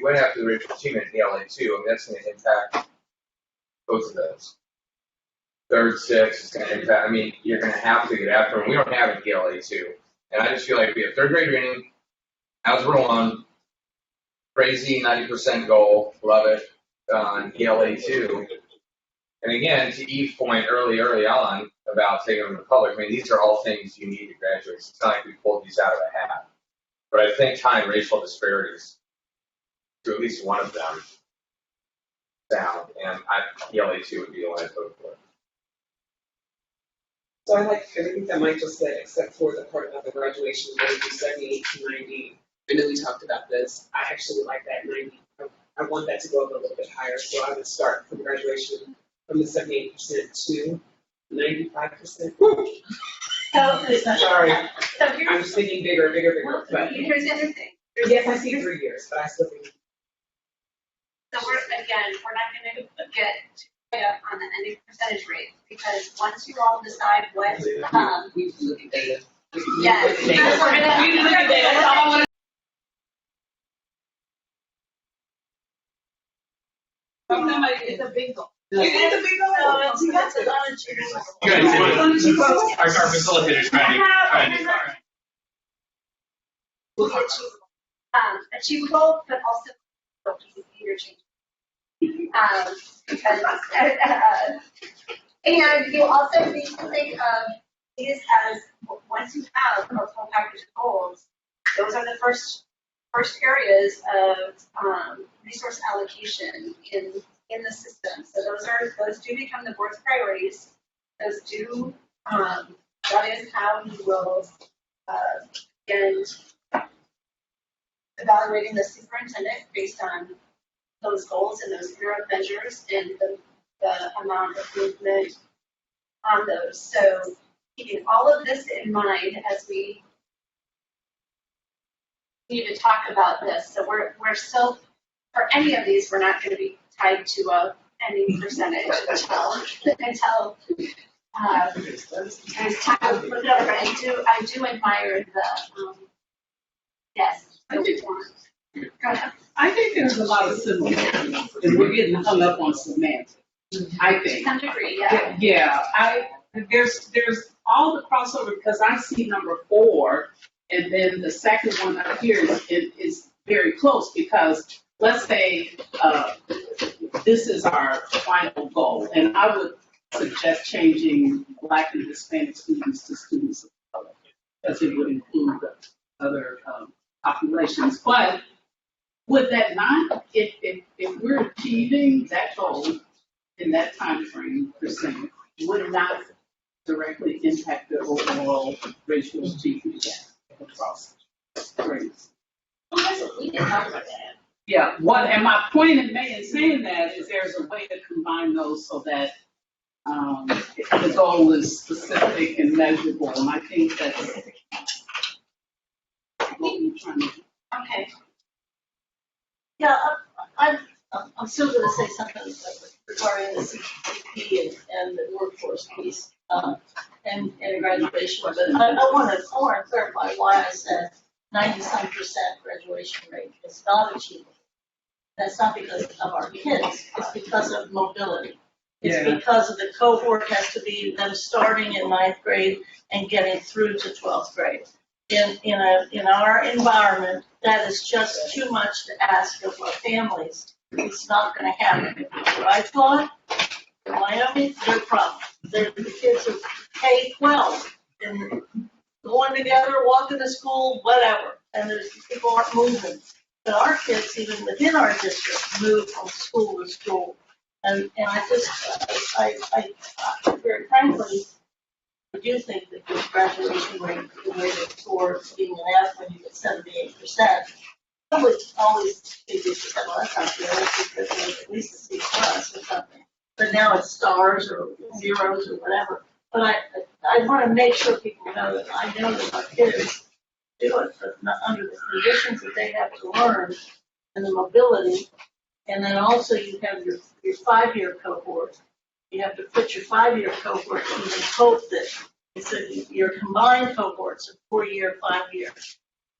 went after the racial achievement in ELA 2, I mean, that's going to impact both of those. Third, sixth, it's going to impact. I mean, you're going to have to get after them. We don't have an ELA 2, and I just feel like we have third grade reading, algebra 1, crazy 90% goal, love it, on ELA 2. And again, to Eve's point early on about taking them to the public, I mean, these are all things you need to graduate. It's not like we pulled these out of a hat. But I think tying racial disparities to at least one of them sound, and ELA 2 would be the one I'd vote for. So I like everything that Mike just said, except for the part about the graduation going from 78 to 90. I know we talked about this. I actually like that 90. I want that to go up a little bit higher, so I would start from graduation from the 78% to 95%. Sorry, I'm just thinking bigger. Well, But here's the other thing. yes, I see 3 years, but I still think. So we're not going to get too high up on the ending percentage rate, because once you all decide what, We look at data. yes. We look at data. That's all I want. It's a big goal. It's a big goal. That's an unachievable. Good. Our facilitator's trying to. Achievable, but also behavior change. Because, and you also need to think of these as, once you have a full package of goals, those are the first areas of resource allocation in the system. So those do become the board's priorities. Those do, that is how you will, and evaluating the superintendent based on those goals and those interim measures and the amount of movement on those. So keeping all of this in mind as we need to talk about this. So we're still, for any of these, we're not going to be tied to any percentage until it's time to put it over. I do admire the, yes. Go ahead. I think there's a lot of similarities, and we're getting hung up on semantics. I think. To some degree, yeah. Yeah, there's all the crossover, because I see number 4, and then the second one up here is very close, because let's say this is our final goal, and I would suggest changing Black and Hispanic students to students of color, because it would include the other populations. But would that not, if we're achieving that goal in that time frame percent, would it not directly impact the overall racial achievement gap across grades? We didn't talk about that. Yeah, and my point in saying that is there's a way to combine those so that the goal is specific and measurable, and I think that's what we're trying to do. Okay. Yeah, I'm still going to say something regarding the CPP and the workforce piece and graduation, but I want to clarify why I said 90-some% graduation rate is not achievable. That's not because of our kids, it's because of mobility. It's because of the cohort has to be them starting in 9th grade and getting through to 12th grade. In our environment, that is just too much to ask of our families. It's not going to happen. What I thought, in Wyoming, their problem. The kids are K-12 and going together, walking to school, whatever. And there's people aren't moving. But our kids, even within our district, move from school to school. And I just, I very frankly, I do think that the graduation rate related towards being an F when you get 78%, I would always think well, that's not good, because it's at least a C plus or something. But now it's stars or zeros or whatever. But I want to make sure people know that I know that our kids do it, but not under the conditions that they have to learn and the mobility. And then also you have your 5-year cohort. You have to put your 5-year cohort in the hope that it's your combined cohorts of 4-year, 5-year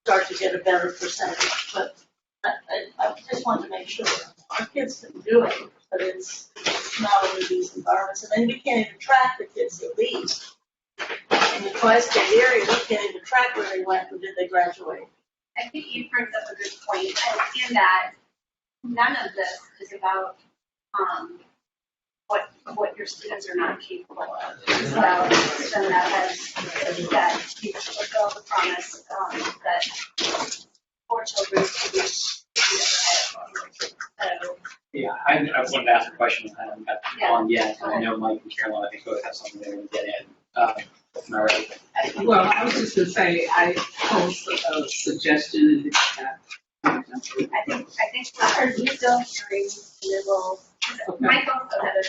start to get a better percentage. But I just want to make sure our kids can do it, but it's not in these environments. And then we can't even track the kids that leave. In the tri-state area, we can't even track where they went or did they graduate. I think you bring up a good point, and in that none of this is about what your students are not capable of. It's about a system that you fulfill the promise that poor children should be so, Yeah, I wanted to ask a question I haven't got on yet, and I know Mike and Caroline, I think both have something they want to get in. Am I right? Well, I was just gonna say, I post a suggestion in the chat. I think for our youth hearing, we will, Mike also had a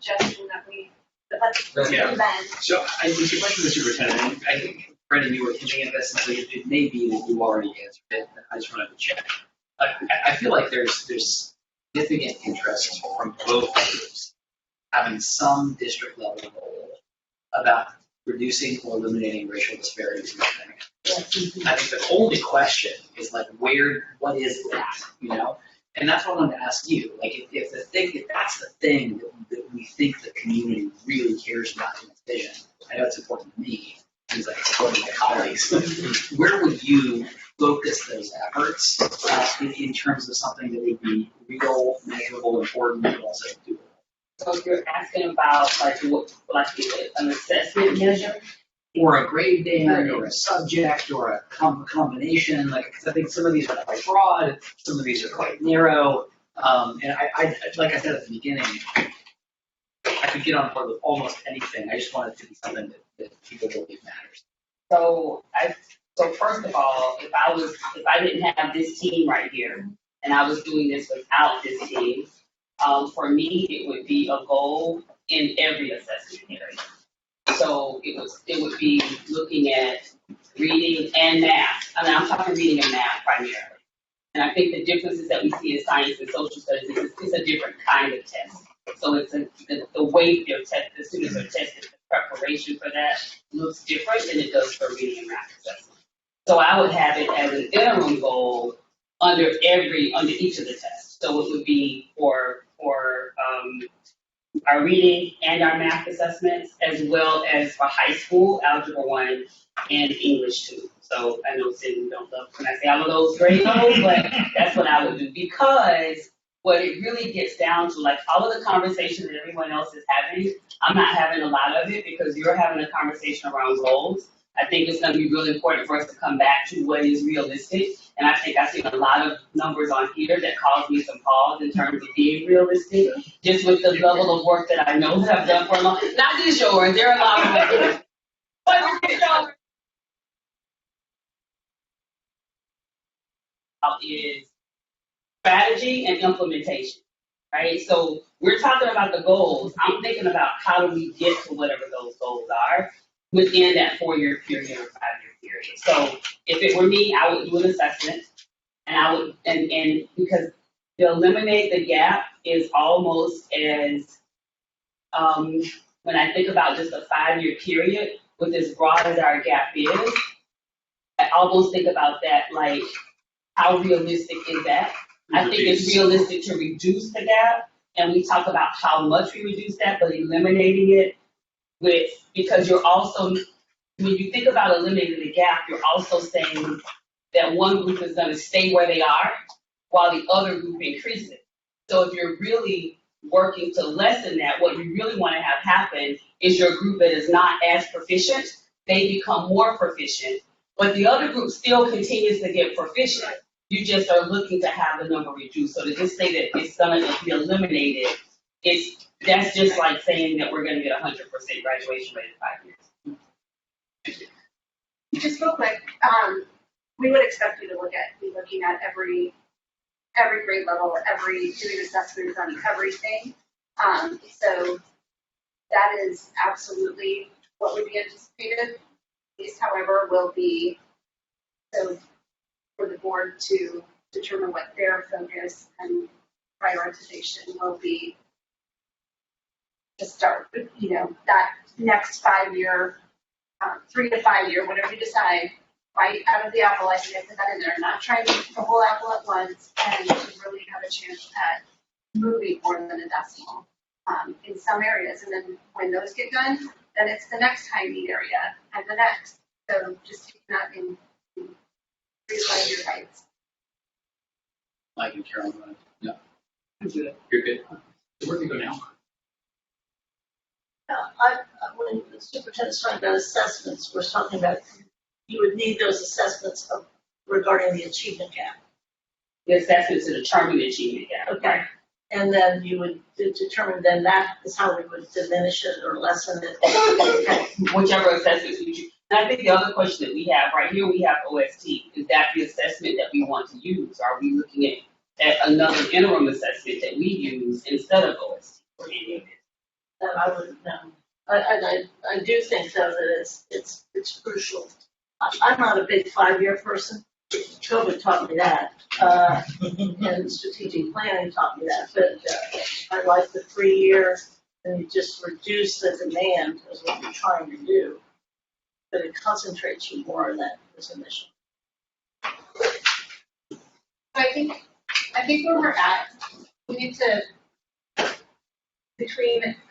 suggestion that let's Yeah. prevent. So I think the question, Mr. Superintendent, I think, Brendan, you were hinting at this, and so it may be that you already answered it. I just wanted to check. I feel like there's significant interest from both groups having some district level goal about reducing or eliminating racial disparities in academic. I think the only question is like, what is that, you know? And that's what I wanted to ask you. Like, if that's the thing that we think the community really cares about in its vision, I know it's important to me, it's like it's important to my colleagues. Where would you focus those efforts in terms of something that would be real, measurable, important, but also doable? So if you're asking about like an assessment measure, Or a grade band, or a subject, or a combination, like, because I think some of these are quite broad, some of these are quite narrow. And I, like I said at the beginning, I could get on board with almost anything. I just want it to be something that people believe matters. so first of all, if I didn't have this team right here, and I was doing this without this team, for me, it would be a goal in every assessment area. So it would be looking at reading and math. I mean, I'm talking reading and math primarily. And I think the differences that we see in science and social studies is a different kind of test. So it's the way the students are tested, the preparation for that looks different than it does for reading and math assessment. So I would have it as an interim goal under each of the tests. So it would be for our reading and our math assessments, as well as for high school, Algebra 1 and English 2. So I know Cindy don't love when I say all of those grade levels, but that's what I would do. Because what it really gets down to, like all of the conversation that everyone else is having, I'm not having a lot of it because you're having a conversation around goals. I think it's going to be really important for us to come back to what is realistic. And I think I've seen a lot of numbers on here that cause me some pause in terms of being realistic, just with the level of work that I know that I've done for a long time. Not just yours, there are a lot of them. Is strategy and implementation, right? So we're talking about the goals. I'm thinking about how do we get to whatever those goals are within that 4-year period or 5-year period. So if it were me, I would do an assessment, and I would, and because to eliminate the gap is almost as, when I think about just a 5-year period, with as broad as our gap is, I almost think about that like, how realistic is that? I think it's realistic to reduce the gap, and we talk about how much we reduce that, but eliminating it because you're also, when you think about eliminating the gap, you're also saying that one group is going to stay where they are while the other group increases. So if you're really working to lessen that, what you really want to have happen is your group that is not as proficient, they become more proficient, but the other group still continues to get proficient. You just are looking to have the number reduced. So to just say that it's going to be eliminated, that's just like saying that we're going to get 100% graduation rate in 5 years. Just real quick, we would expect you to be looking at every grade level, doing assessments on everything. So that is absolutely what would be anticipated. These, however, will be so for the board to determine what their focus and prioritization will be to start, that next 5 year, 3 to 5 year, whatever you decide, right out of the apple, I think I put that in there, not trying to eat the whole apple at once and to really have a chance at moving more than a decimal in some areas. And then when those get done, then it's the next high need area and the next. So just taking that in 3 to 5 year bites. Mike and Carol, yeah, I'm good. you're good. So where do we go now? When the superintendent's talking about assessments, we're talking about, you would need those assessments regarding the achievement gap. The assessment to determine the achievement gap. Okay. And then you would determine, then that is how we would diminish it or lessen it. Whichever assessments we choose. And I think the other question that we have right here, we have OST. Is that the assessment that we want to use? Are we looking at another interim assessment that we use instead of OST for any of this? That I wouldn't know. I do think though that it's crucial. I'm not a big 5-year person. COVID taught me that, and strategic planning taught me that. But I like the 3 years, and you just reduce the demand is what you're trying to do. But it concentrates you more on that as a mission. So I think where we're at, we need to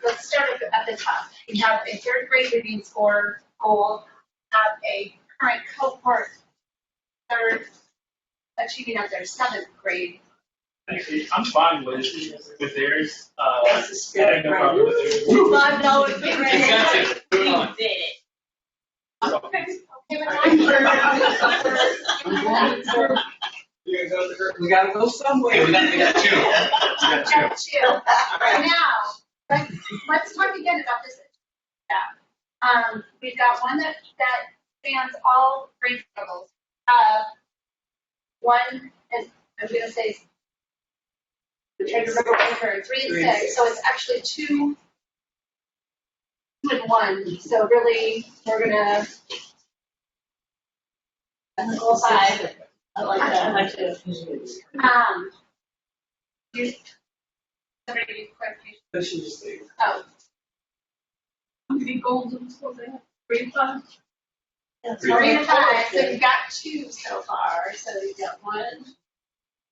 let's start at the top. We have a 3rd grade reading score goal, have a current cohort 3rd achieving at their 7th grade. Actually, I'm fine with theirs. That's the I spirit, have no right? problem with theirs. $5 big Exactly. Moving on. Did it. Okay with We gotta go somewhere. Okay, we got 2. We got 2. Got 2. Now, let's talk again about this. Yeah. We've got one that spans all grade levels. One is, I'm going to say, I'm trying to remember, 3 and 6. So it's actually 2 and 1. So really, we're going to goal 5. I like that. I like to. Somebody need clarification? That should just be. Oh, How many goals in school they have? 3 and 5? That's 3 and 5. all. So you've got 2 so far. So you've got 1,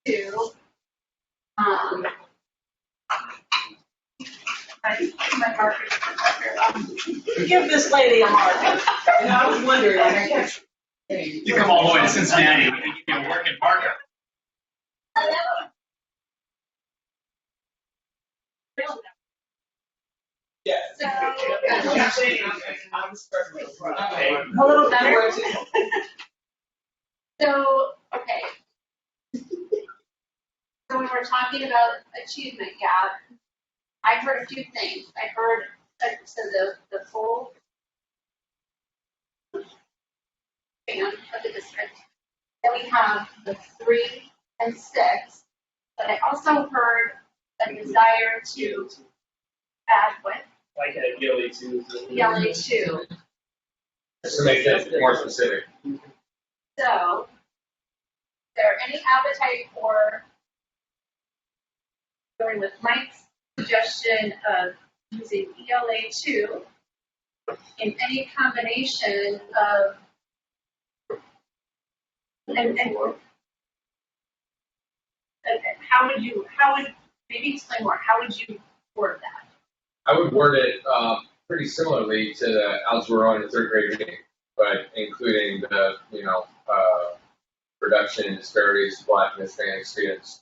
2. My markers. Give this lady a mark. And I was wondering, You come all the way to Cincinnati and you can work in Parker. yeah. So, I'm struggling. Okay. a little better. So, okay. So when we're talking about achievement gap, I heard a few things. I heard, so the full span of the district. Then we have the 3 and 6. But I also heard a desire to add what? Like at ELA 2. ELA 2. Just to make it more specific. So, is there any appetite for going with Mike's suggestion of using ELA 2 in any combination of, and how would, maybe explain more, how would you word that? I would word it pretty similarly to the algebra and 3rd grade reading, but including the, reduction in disparities, Black and Hispanic students.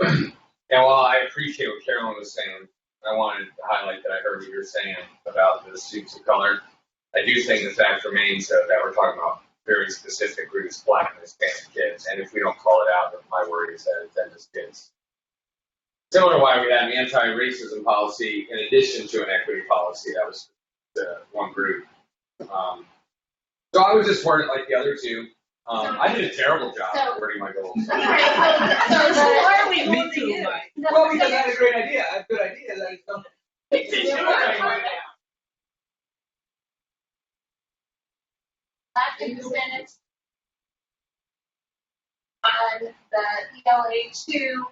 And while I appreciate what Carolyn was saying, I wanted to highlight that I heard what you were saying about the students of color. I do think the fact remains that we're talking about very specific groups, Black and Hispanic kids, and if we don't call it out, then my worry is that it's endless kids. Similar to why we had an anti-racism policy in addition to an equity policy that was the one group. So I would just word it like the other 2. I did a terrible job of wording my goals. So why are we Me holding too, you? Mike. No, Well, because I had a great idea. I have good ideas. I just don't. Black and Hispanics on the ELA 2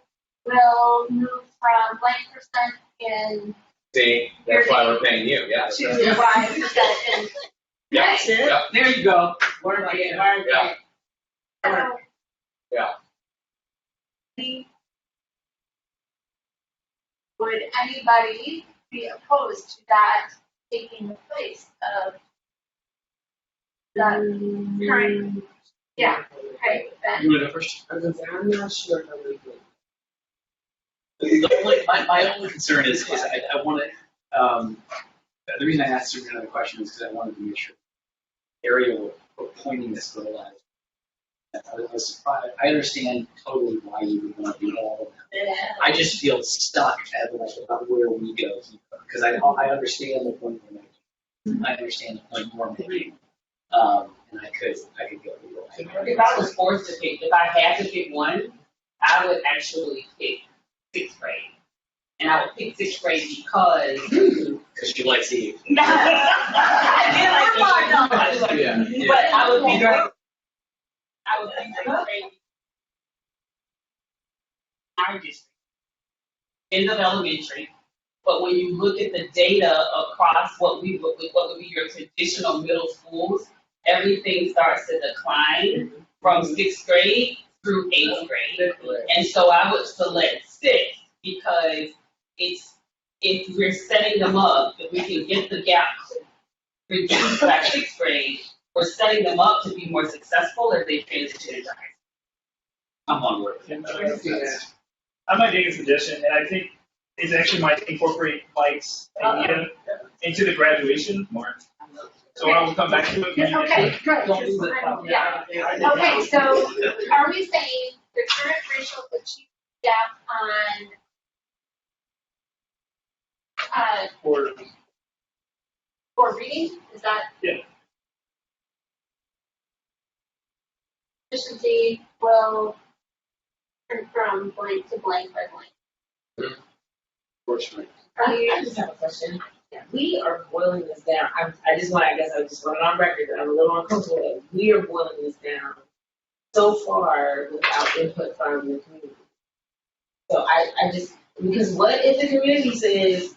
will move from blank percent in See, that's why we're paying you, yeah. to Y% in. Yeah. That's it. Yeah. There you go. What about the Yeah. environment? So Yeah. would anybody be opposed to that taking the place of the current? Yeah, okay, then. You want to go first? I was gonna say, I'm not sure how we do. My only concern is I want to, the reason I asked Sabrina the question is because I wanted to make sure the area we're pointing this goal at. I was surprised. I understand totally why you would want to do all of that. I just feel stuck about where we go because I understand the point we're making. I understand the point you're making, and I could go either way. If I was forced to pick, if I had to pick one, I would actually pick sixth grade. And I would pick sixth grade because. Because you like Steve. I did like it. Yeah. But I would pick grade. I would pick sixth grade. Our district. End of elementary. But when you look at the data across what would be your traditional middle schools, everything starts to decline from sixth grade through eighth grade. And so I would select sixth because if we're setting them up, if we can get the gap reduced by sixth grade, we're setting them up to be more successful as they transition into high I'm on board with it. I might make a suggestion, and I think it actually might incorporate Mike's idea into the graduation more. So I will come back to it. Okay, good. Yeah. Okay, so are we saying the current racial achievement gap on for reading, is that? Yeah. Efficiency will turn from blank to blank by blank. Fortunately. I just have a question. We are boiling this down. I just want it on record that I'm a little uncomfortable that we are boiling this down so far without input from the community. So I just, because what if the community says,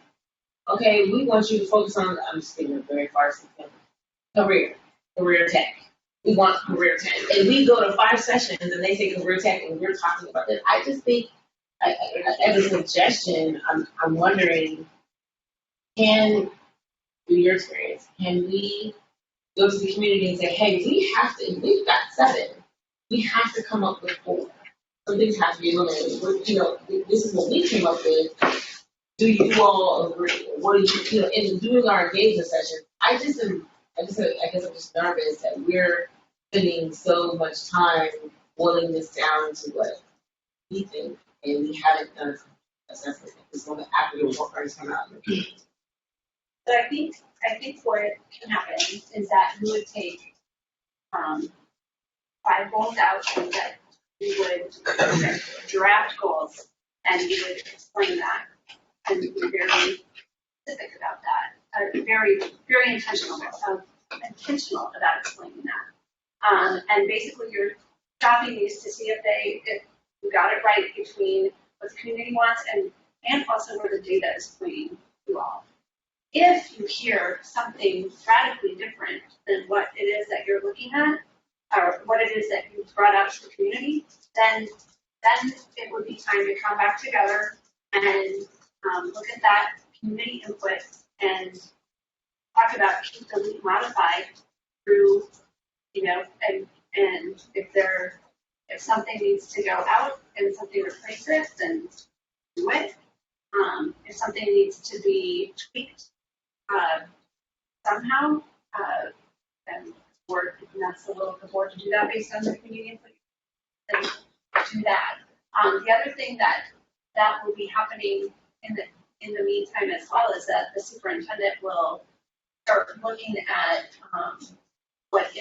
okay, we want you to focus on, I'm just thinking very far, career tech. We want career tech. And we go to 5 sessions and they say career tech and we're talking about that. I just think, as a suggestion, I'm wondering, through your experience, can we go to the community and say, hey, we've got 7, we have to come up with 4. Some things have to be eliminated. This is what we came up with. Do you all agree? What do you, in doing our engagement session, I guess I'm just nervous that we're spending so much time boiling this down to what we think, and we haven't done an assessment. It's going to after the report cards come out. So I think what can happen is that we would take 5 goals out and that we would draft goals and we would explain that and be very specific about that. Very, very intentional about explaining that. And basically you're stopping these to see if you got it right between what the community wants and also where the data is pointing you all. If you hear something radically different than what it is that you're looking at, or what it is that you brought out to the community, then it would be time to come back together and look at that community input and talk about keep, delete, modify through, and if something needs to go out and something replace it, then do it. If something needs to be tweaked somehow, then that's the will of the board to do that based on the community input, then do that. The other thing that will be happening in the meantime as well is that the superintendent will start looking at what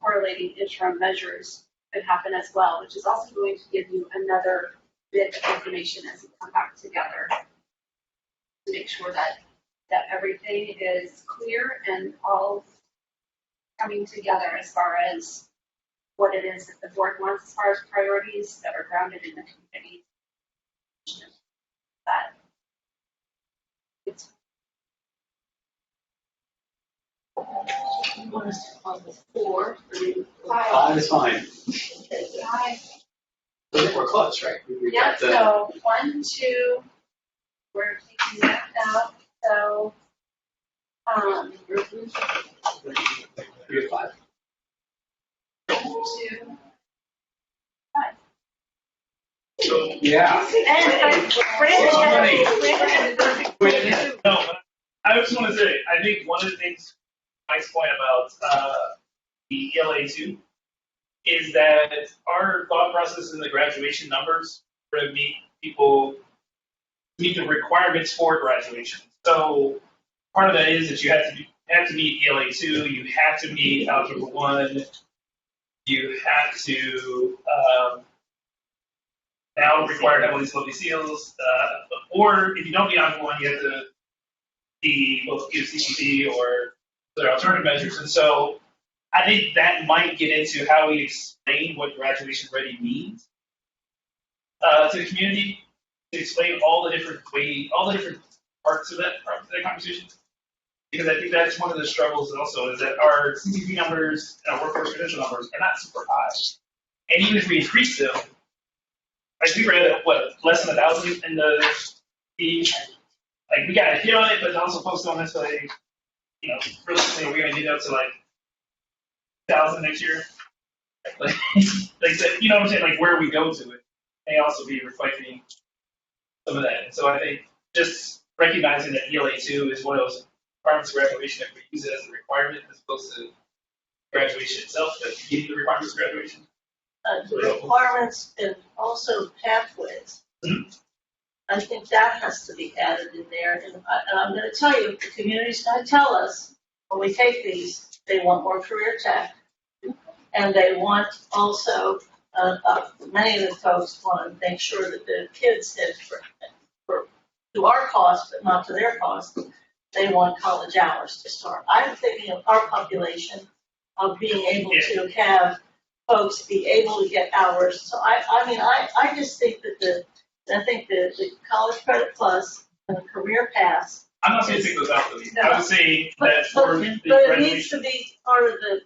correlating interim measures could happen as well, which is also going to give you another bit of information as you come back together to make sure that everything is clear and all coming together as far as what it is that the board wants as far as priorities that are grounded in the community that. You want us to call this 4, 3, 5 is fine. okay. We're close, right? We Yeah, got the- so 1, 2, we're taking that out, so, 3 to 5. 2. So, Yeah. And, but Brandon, no, I just want to say, I think one of the things, Mike's point about the ELA2 is that our thought process in the graduation numbers were to meet the requirements for graduation. So part of that is that you have to meet ELA2, you have to meet Algebra 1, you have to now require to have all these lovely seals, or if you don't meet Algebra 1, you have to be both CPP or other alternative measures. And so I think that might get into how we explain what graduation ready means to the community, to explain all the different parts of that conversation. Because I think that's one of the struggles also, is that our CPP numbers and our workforce credential numbers are not super high. And even if we increase them, like we were at less than 1,000 in the like we got a hit on it, but also folks don't necessarily, realistically, we're going to get up to like 1,000 next year. Like you know what I'm saying? Like where we go to it may also be reflecting some of that. And so I think just recognizing that ELA2 is one of those requirements of graduation, if we use it as a requirement as opposed to graduation itself, but meeting the requirements of graduation. The requirements and also pathways. Mm-hmm. I think that has to be added in there. And I'm going to tell you, the community's going to tell us when we take these, they want more career tech. And they want also, many of the folks want to make sure that the kids head to our cost, but not to their cost. They want college hours to start. I'm thinking of our population of being able to have folks be able to get hours. So I just think that the college credit plus and the career pass. I'm not saying take those out of the No. I would say that for the But it graduation. needs to be part of the.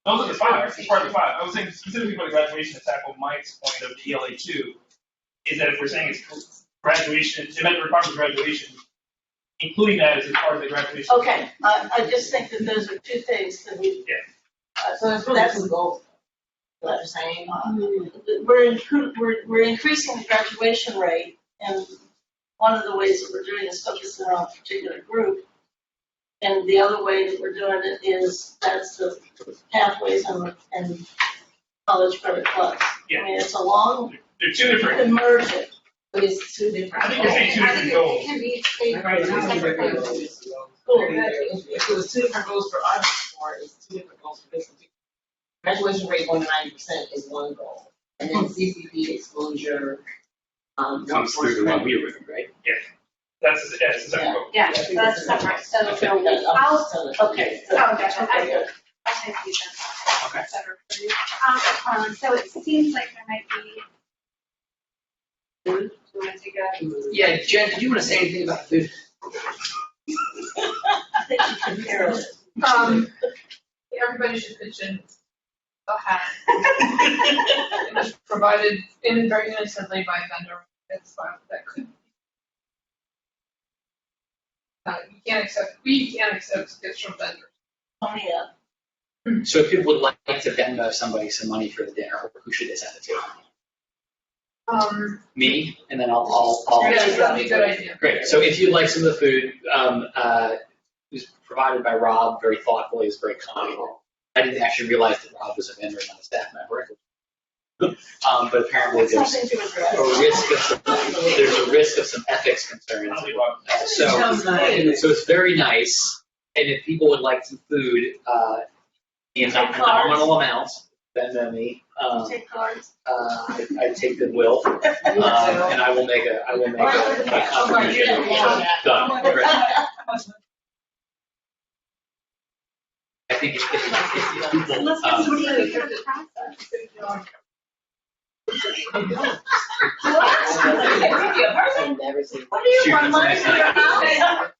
Those are the 5. It's part of the 5. I was saying specifically for the graduation to tackle Mike's point of the ELA2 is that if we're saying it's graduation, it meant requirement of graduation, including that as a part of the graduation. Okay, I just think that those are two things that we. Yeah. So it's really two goals. What you're saying? We're increasing the graduation rate, and one of the ways that we're doing is focusing on a particular group. And the other way that we're doing it is that's the pathways and college credit plus. Yeah. I mean, it's a long. They're two different. You can merge it. But it's two different. I think you're saying 2 different goals. it can be Cool. If it was 2 different goals for us, or it's 2 different goals for this one. Graduation rate 1 to 90% is one goal, and then CCP exposure. Comes through the one we were, right? Yeah. That's the second goal. Yeah, that's separate, so, Okay. Oh, gotcha. Okay. I think you said Okay. that better for you. So it seems like there might be. Do you want to take a? Yeah, Jen, did you want to say anything about food? I think you can hear it. Everybody should pitch in a hat. It was provided very innocently by a vendor. It's fine, that could. We can't accept gifts from vendors. Oh, yeah. So if people would like to Venmo somebody some money for the dinner, who should they send it to? Me, and then I'll. Yeah, that'd be a good idea. Great. So if you'd like some of the food, it was provided by Rob, very thoughtfully, is very kind. I didn't actually realize that Rob was a vendor, not a staff member. But apparently there's a risk of some ethics concerns. So it's very nice. And if people would like some food in nominal amounts, Venmo me. Take cards. I take goodwill, and I will make a contribution. Done. Great. I think if people, I've never seen. What do you want money for your house?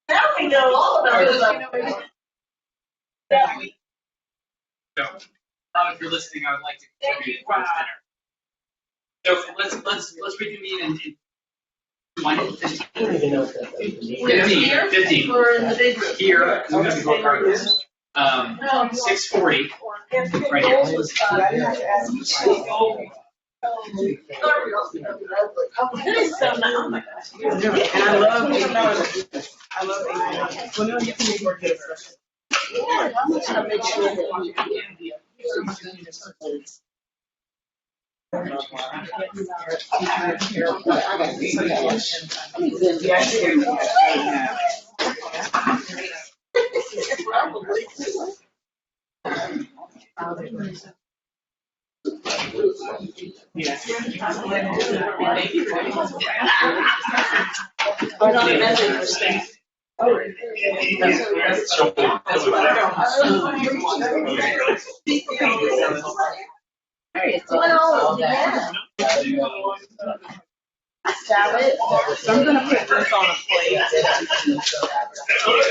Now we know all about it. If you're listening, I would like to contribute towards dinner. So let's reconvene in 15. I don't even know what that is. 15. We're in the big room. Here, we're gonna go regardless. 6:40, right here. That is so nice. Oh my gosh. And I love well, no, you can make work this. Yeah, I'm just gonna make sure that we're not amending for staff. So I'm gonna put this on a plate. I don't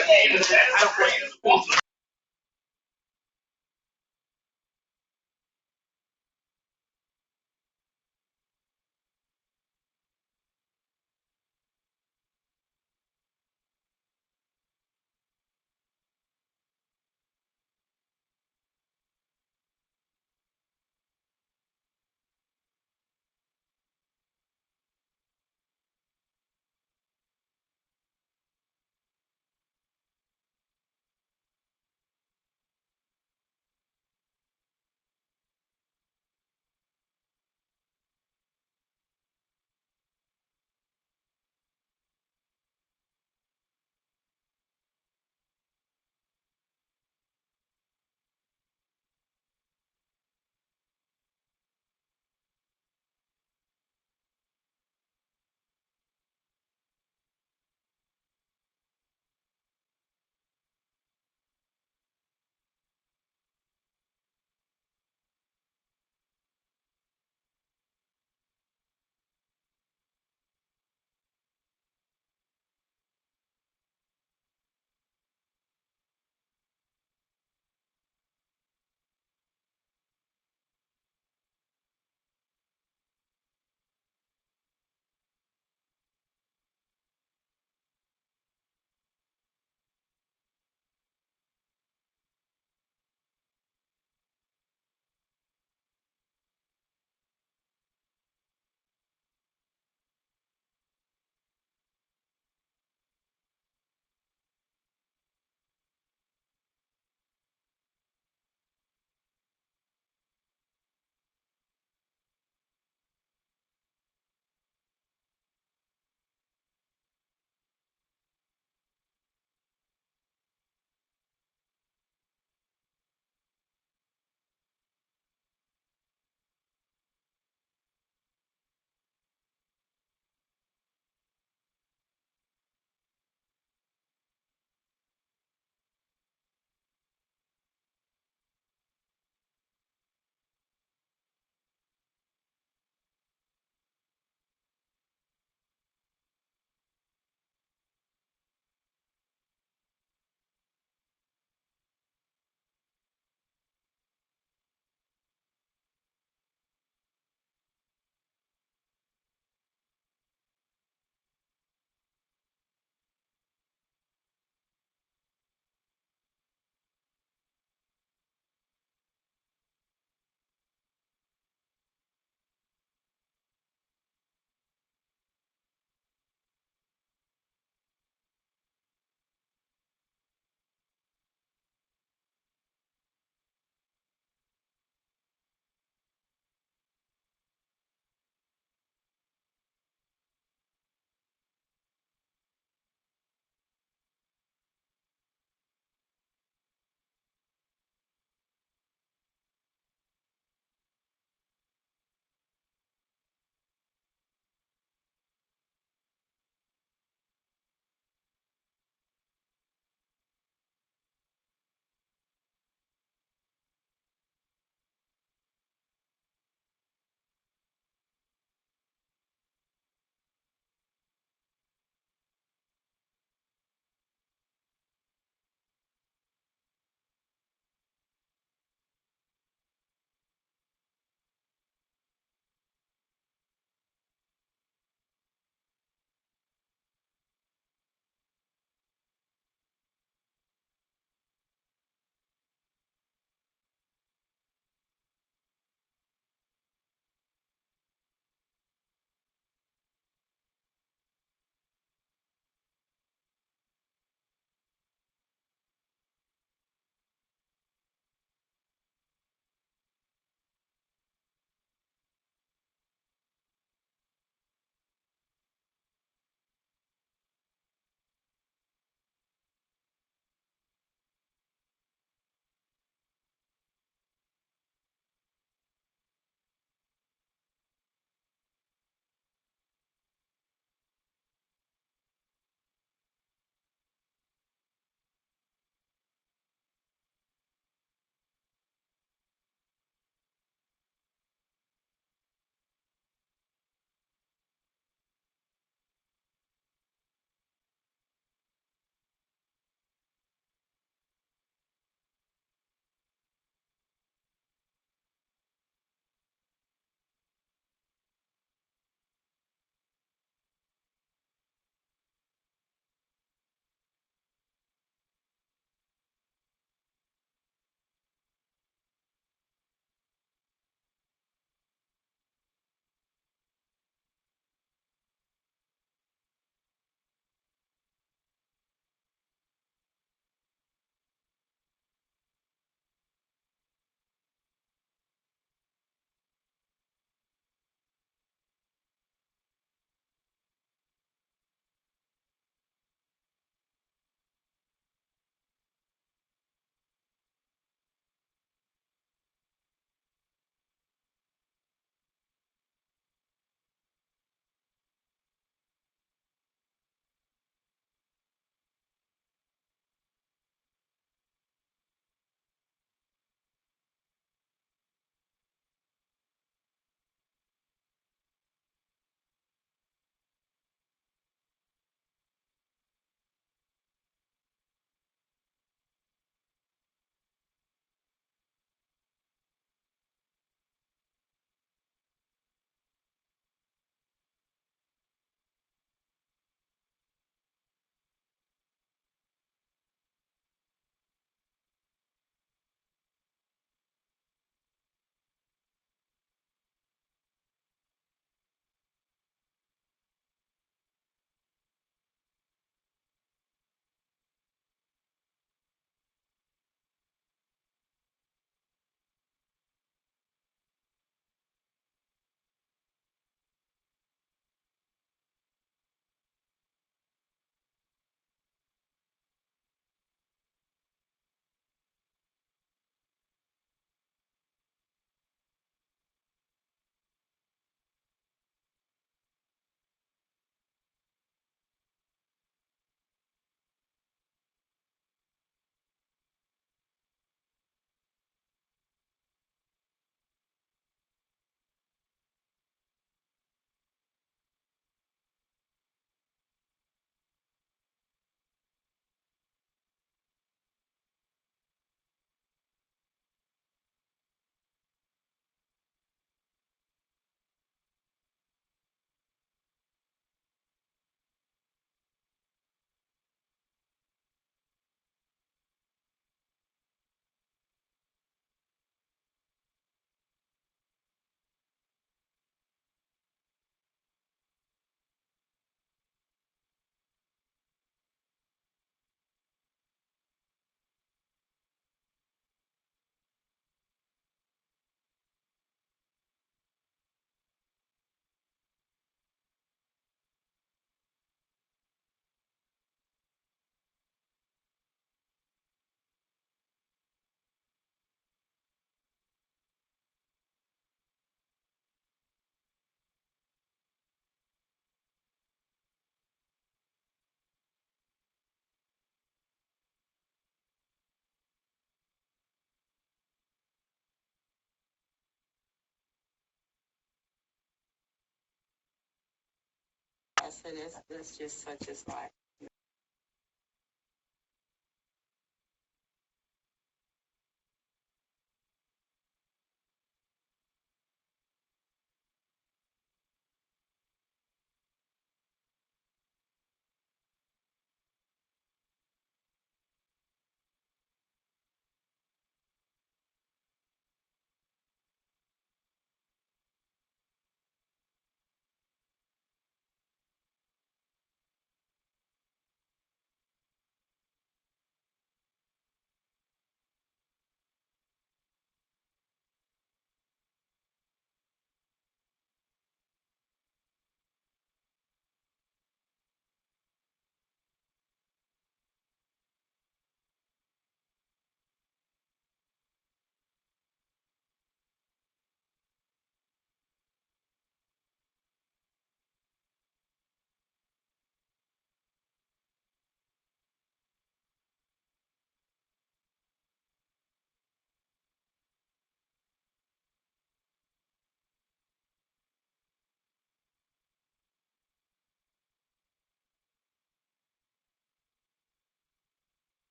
So that's just such as life.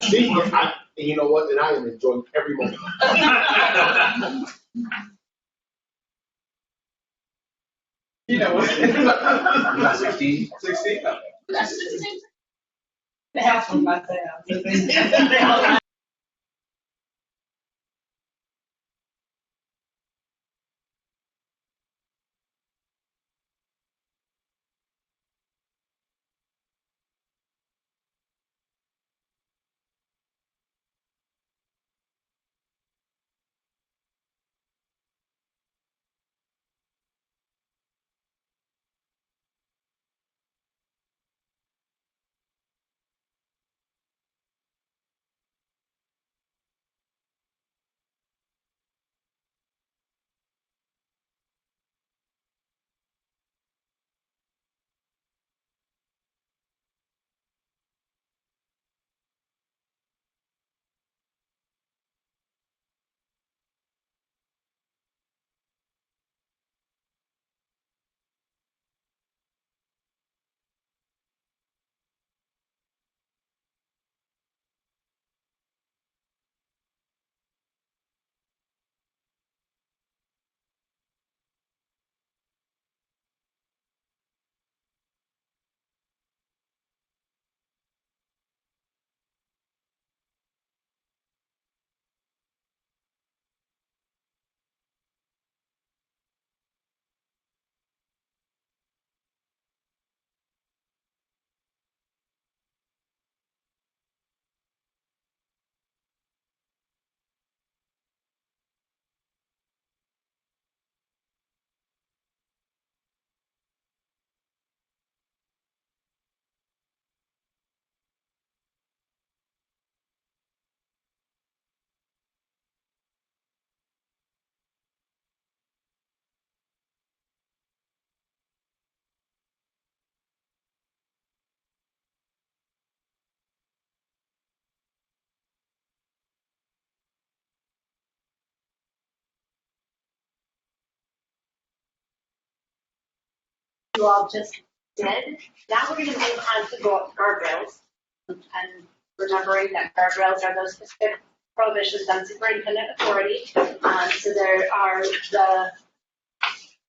See, and you know what? And I am enjoying every moment. You know what? You got 16? 16? That's from myself. You all just did. Now we're going to move on to guardrails. And remembering that guardrails are those specific prohibitions on superintendent authority. So there are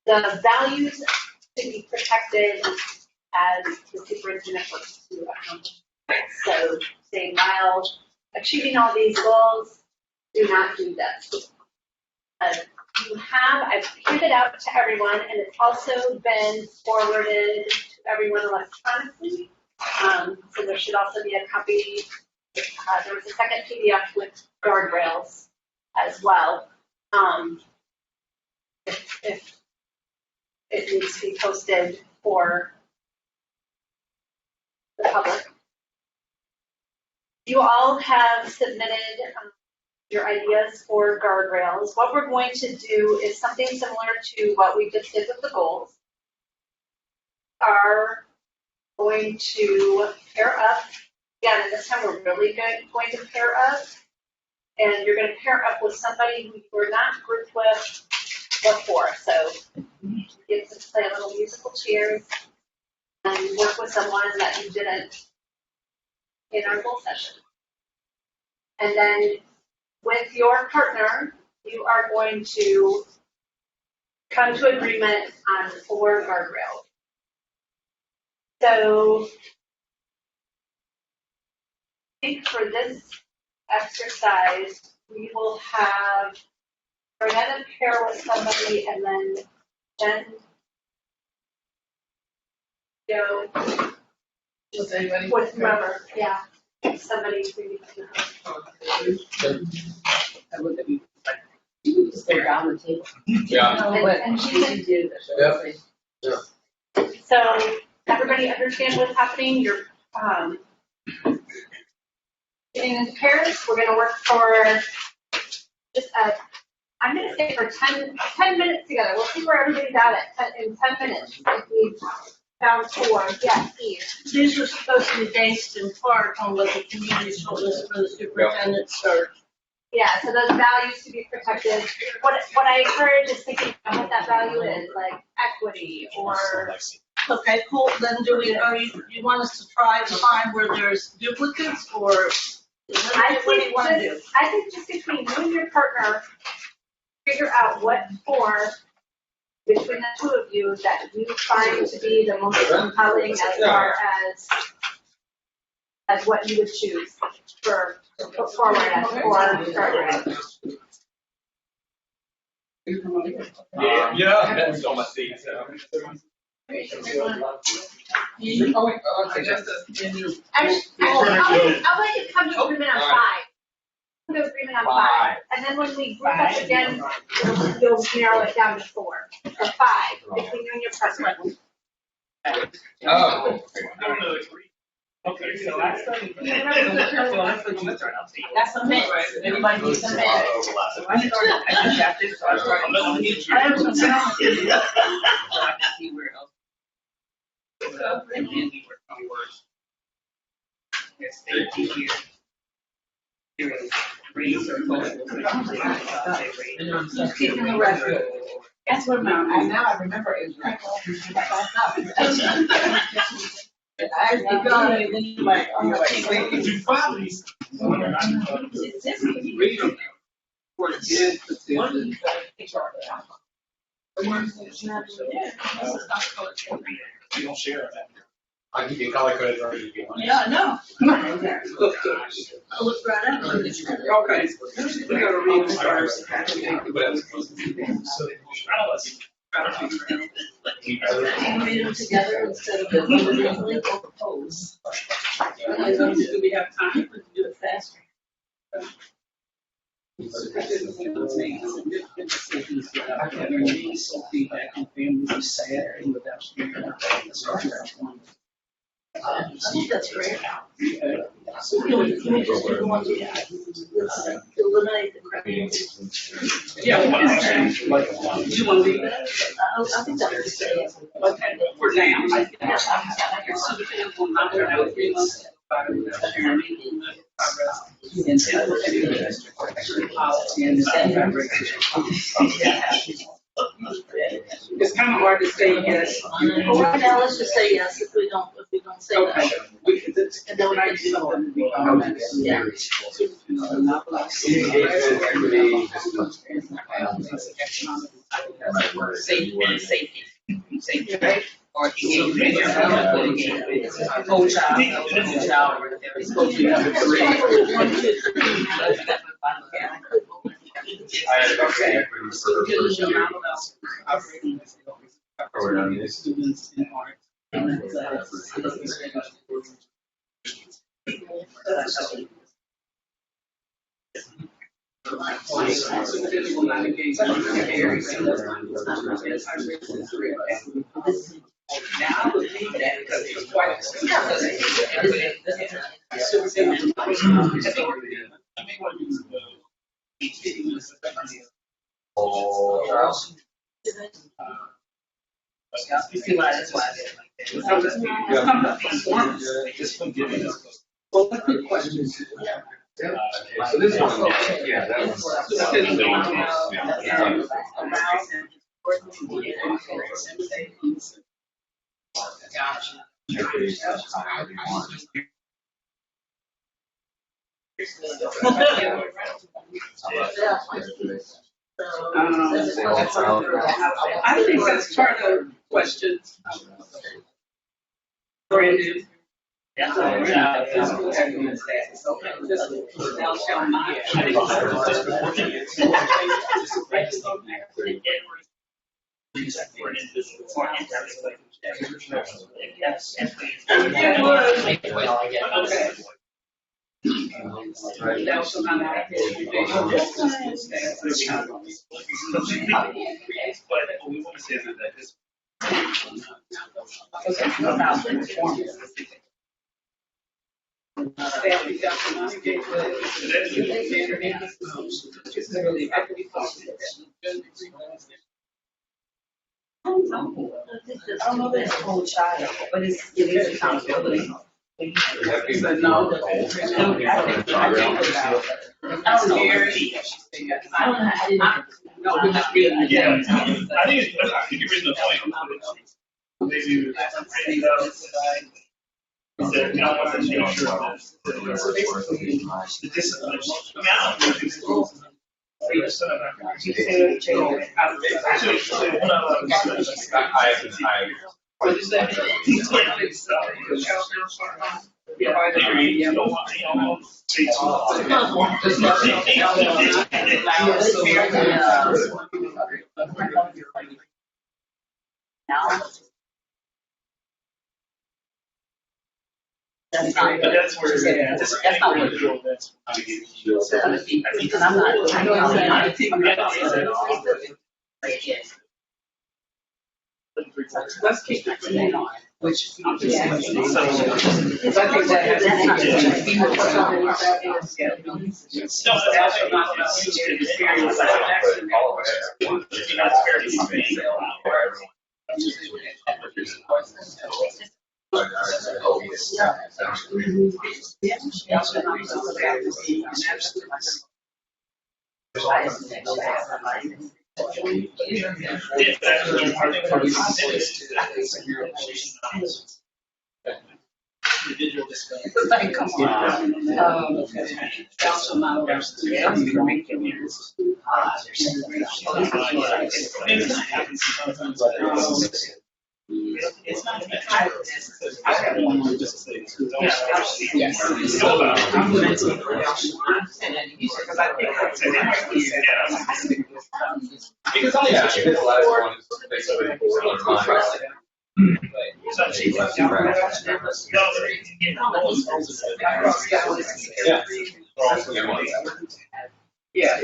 the values to be protected as the superintendent works to accomplish. So say mild achieving all these goals, do not do this. I've handed out to everyone, and it's also been forwarded to everyone electronically. So there should also be a copy. There was a second PDF with guardrails as well. If it needs to be posted for the public. You all have submitted your ideas for guardrails. What we're going to do is something similar to what we just did with the goals. Are going to pair up. Again, and this time we're really going to pair up. And you're going to pair up with somebody who you were not grouped with before. So you get to play a little musical chairs and work with someone that you didn't in our goal session. And then with your partner, you are going to come to agreement on 4 guardrails. So I think for this exercise, we will have Bernetta pair with somebody and then Jen go Was anybody? with whoever, yeah, somebody who I looked at you like, you just go down the table. Yeah. No, but And she she did. Yep. So everybody understand what's happening? You're getting into pairs. We're going to work for just I'm going to say for 10 minutes together. We'll see where everybody's at in 10 minutes. If we found 4, yes, Eve. These are supposed to be based in part on what the community told us for the superintendent search. Yeah, so those values to be protected. What I encourage is thinking about what that value is, like equity or. Okay, cool, then you want us to try to find where there's duplicates or what do you want to do? I think just between you and your partner, figure out what 4 between the 2 of you that you find to be the most compelling as far as what you would choose for put forward as 4 guardrails. Yeah, that's on my seat, so. Actually, I'll let you come to agreement on 5. Come to agreement on 5. And then when we group up again, you'll narrow it down to 4 or 5 between you and your partner. Oh. Okay, so last time. That's a mix. Everybody needs a mix. I started on the see where else. And then we work on words. Yes, thank you here. Here is raise or Just keeping the record. That's what I remember it was right. I got it, then you're like, oh, If you file these. You don't share that. I'll give you color coded version if you want. yeah, no. I looked right at it. Okay, we gotta read this first. So try to figure out. Read them together instead of individually or propose. Do we have time? We can do it faster. I've had really some feedback on families who sad and without speaking up. I think that's great. Eliminate the crap. Yeah, do you want to leave it? I think that was great. Okay, for now. I so the will not have 3 months. And so it's kind of hard to say yes. Well, right now, let's just say yes if we don't say Okay, that. we can, And then we can do something. Yeah. Safety. Safety, right? Or whole child, It's supposed to be number 3. Students in art. Now, I would think that because it's quite. You see why that's why I did it like that. Well, that's a good question. So this one, yeah, that I think that's part of questions. Brandon. That's all we're not, physical excellence status, okay, thou shalt not. Thou shalt not have I don't know that it's a whole child, but it is accountability. He said no. I don't know. I don't know. No, we're just reading. Yeah, I think you're reaching the point. Maybe that you don't want to make sure that the discipline. I mean, I don't think it's That's not, but that's where that's not what because I'm not, I know I'm not. Let's keep it moving on. Which. I think Come on. It's not even I have one just to say this. Because I Yeah.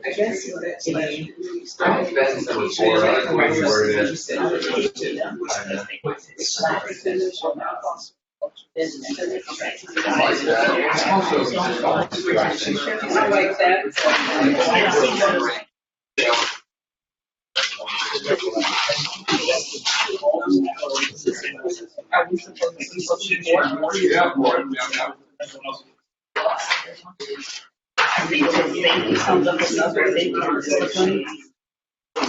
I guess that's like. I've been to before, I don't know where it is. I think the safety comes up with another safety. There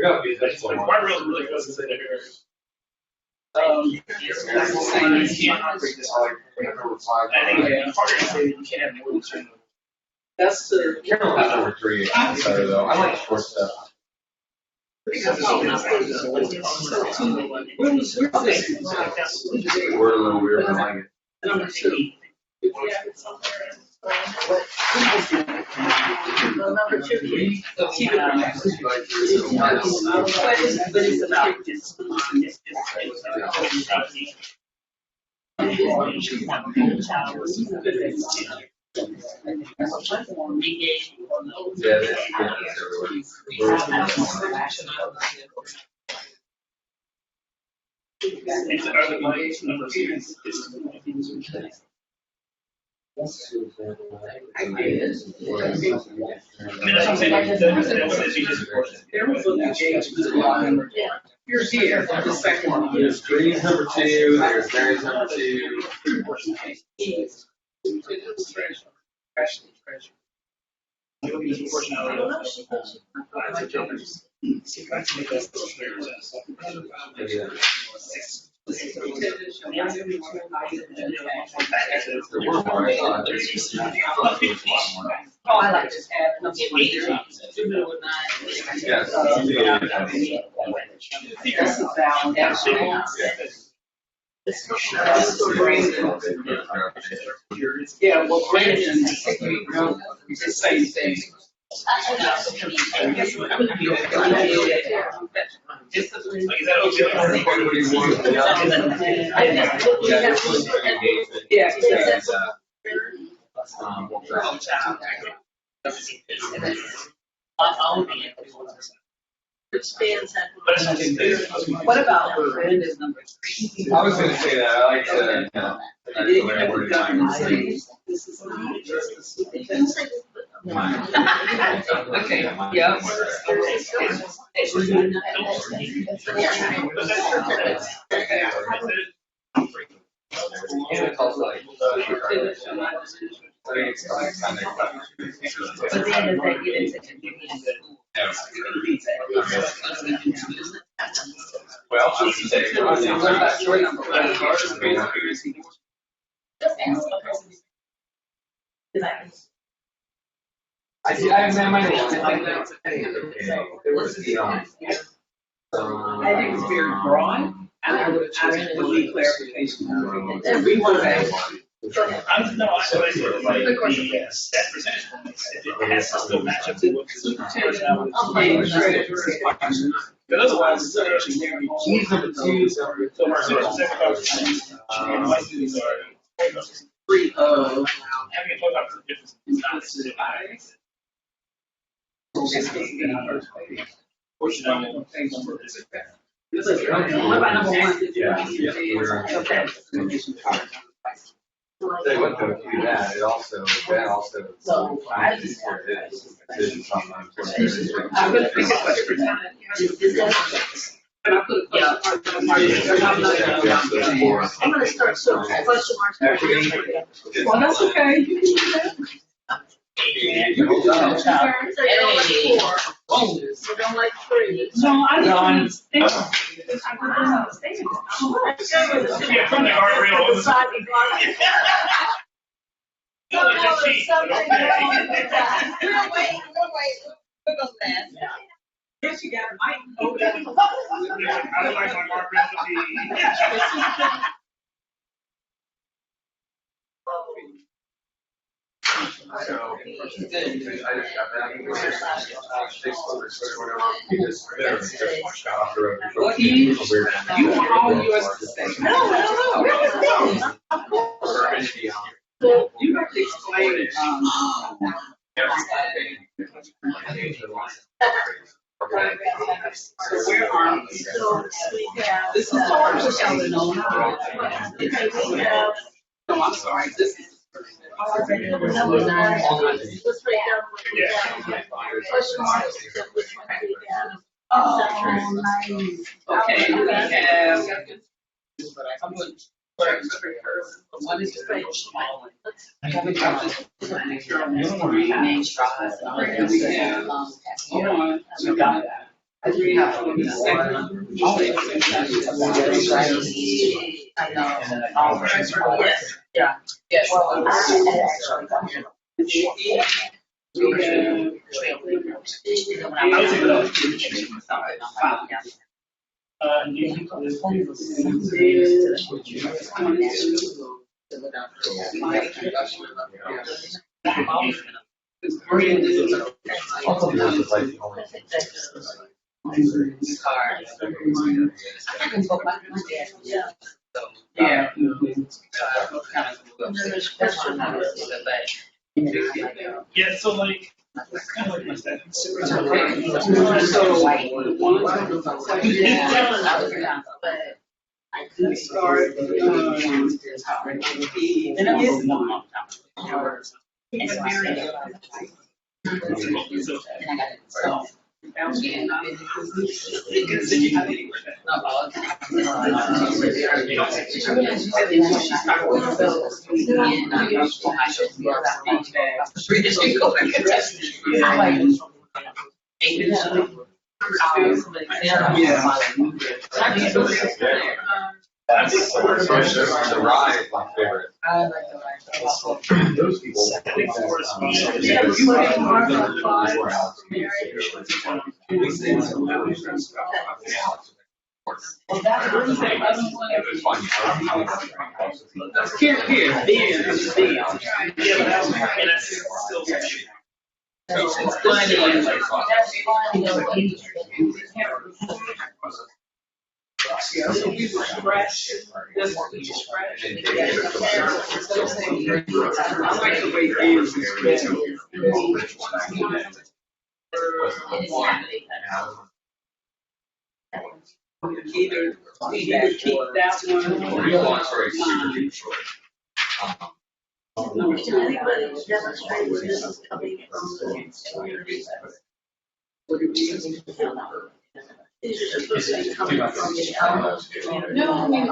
got to be this one. My really doesn't say that here. I think part of it is you can't have more than two. That's the. Carol has number 3 better though. I like short stuff. Where was this? We're a little weird, I like it. Number 2. Well, number 2, Keep it from that. but it's about Yeah, that's It's other lights, number 2 is I did. I mean, that's what I'm saying. That says you just report it. There was a engagement. Here's here, the second one. There's Green's number 2, there's Mary's number 2. Oh, I like to add number 8. Yes. That's the balance. Yeah, well, Brandon, it's the same thing. which stands at. What about Brenda's number 3? I was gonna say that, I like to, This is not just the superintendent. Okay, yeah. and it's also like, But then as they get into community. well, I would say, What about your number? I see, I have my name. There was the, I think it's very broad, and I would need clarification. No, I sort of like the set percentage points, if it has to still match up to what the personality is. But otherwise, it's actually guaranteed. G's number 2, So our social second might do these are. Free of. Having a 25% difference is not necessarily high. Fortunately, things are What about number 1? Okay. Say what though, if you do that, that also. So, I just where it is. Decisions on them. I'm gonna pick a question for time. Can I put a question mark? I'm gonna start showing question marks. Well, that's okay. You can do that. So you don't like 4. You don't like 3. No, I don't. Yeah, from the guardrail. No, there's something wrong with that. We'll wait. We'll go fast. Yes, you got a mic. I don't like my guardrail to be. So, You want all yours to say. No. You have to explain, so where are we? This is hard to show the no. No, I'm sorry, this is. Number 9. Let's break down what we got. Question marks, which one we got. Okay, we have. I'm going What is the range? I haven't got this. Main strides. Hold on, we got that. I know. Yeah. Yes. Yeah. Yeah, so like, it's kind of like my step. I could start. And I did one. And so I said, and I got it. So. That's the ride is my favorite. I like the ride. Those people. Either keep that one. Real long story, super duper short. These are supposed to be coming from the No, I mean,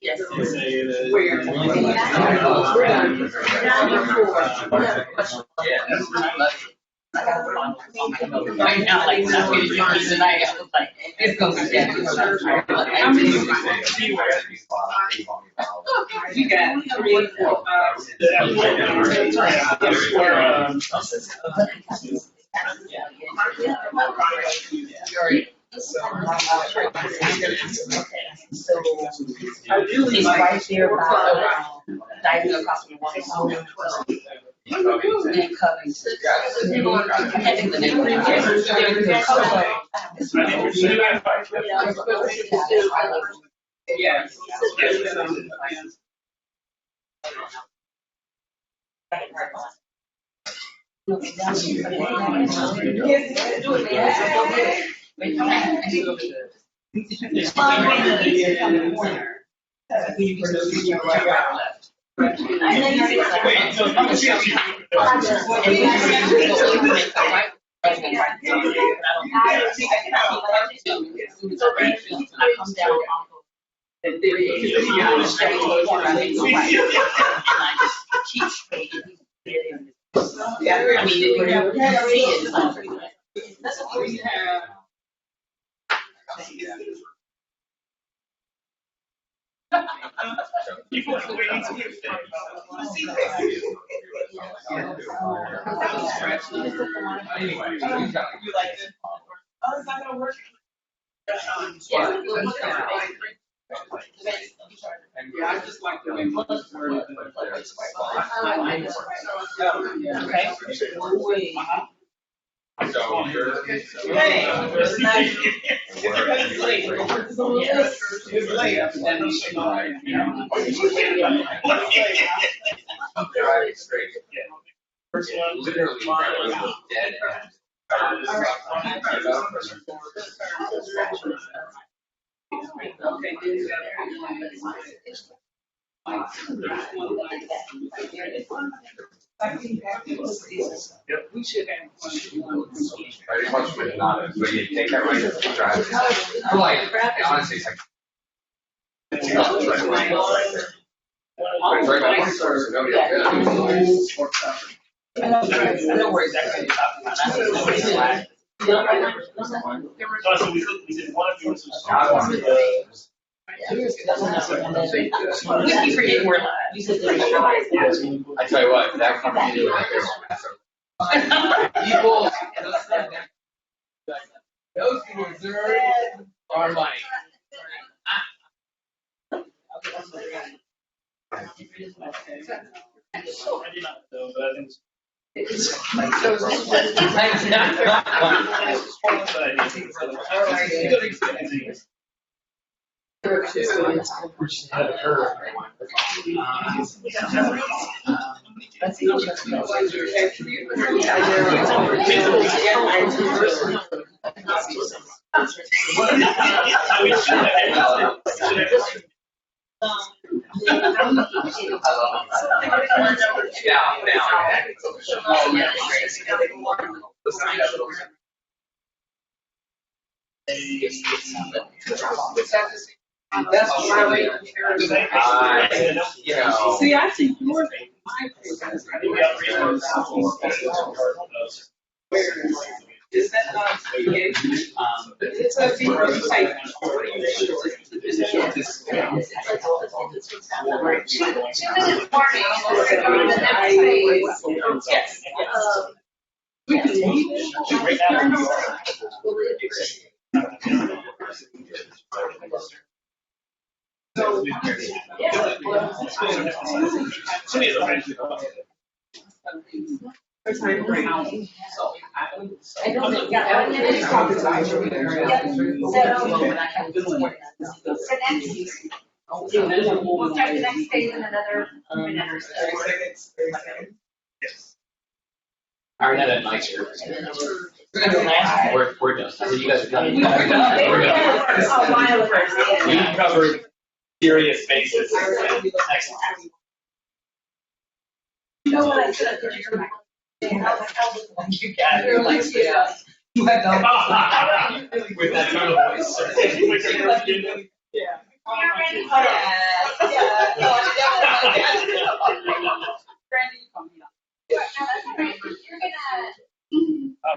Yes. Right now, like, when I finished yours tonight, I was like, it's gonna be dead. You got 3, 4, 5. It's right there by, diving across the water. And covering. Having the Yes. Yeah, I just like the way it's worded. So you're. First one, Literally, that was dead. Yep. We should have. Pretty much with not, but you take that right to drive. I'm like, honestly, it's like. It's right by one source, so nobody else does. I know where exactly you're talking about. So we did one of yours. We create more lives. Yes. I tell you what, that company did like this. People, those who deserve our money. I did not know, but I think it's. That's why we. See, I think yours. Is that not engagement? It's a deeper type. Yes. We can leave it. I know that, yeah, it's confidential. We'll start the next phase in another minute or so. I already had that nice here. We're done. I said you guys are done. A while ago. We covered serious bases. Excellent. You know what I said? You got it. Yeah. With that tone of voice. Yeah. You're ready. Brandy, come here. You're gonna.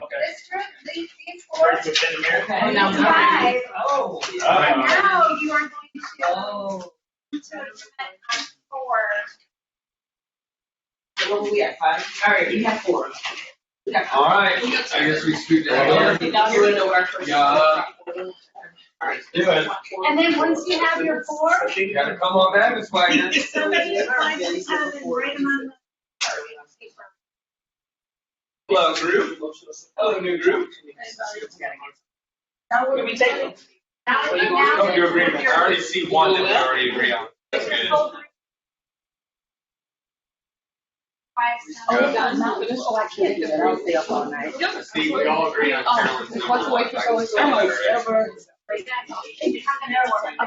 Okay. This group, these four. Right within here. And now five. Oh. And now you are going to. Oh. Four. What were we at, 5? All right, we have 4. All right, I guess we scoot that over. Now we're into our first. Yeah. Do it. And then once you have your four. You gotta come on back, Ms. Wagner. Somebody find this out and write them on the. Hello, group. Hello, new group. Now Can we take them? Come to agreement. I already see one that we already agree on. That's good. Oh, God, not finished, so I can't do it. I'll stay up all night. See, we all agree on Carolyn's number What's the one. way for so ever? I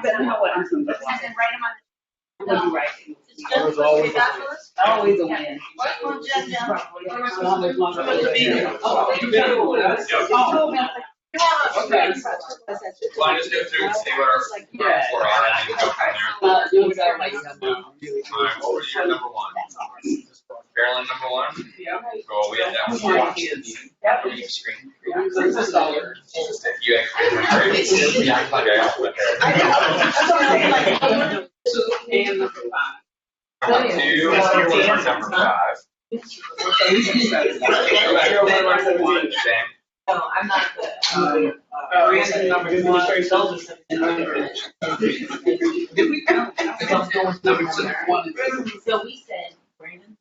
bet I know what I'm doing. And then write them on. We'll be right. Always a win. Well, Jen, down. Okay. Well, I just go through and see what our four are and then go from there. All right, what was your number one? Carolyn, number one? Oh, we had that one. You actually. Yeah, I'm okay, I'll put there. And number 5. Number 2, number 5. Same. No, I'm not the. Brandon, number 1. Did we count? Number 1. So we said, Brandon.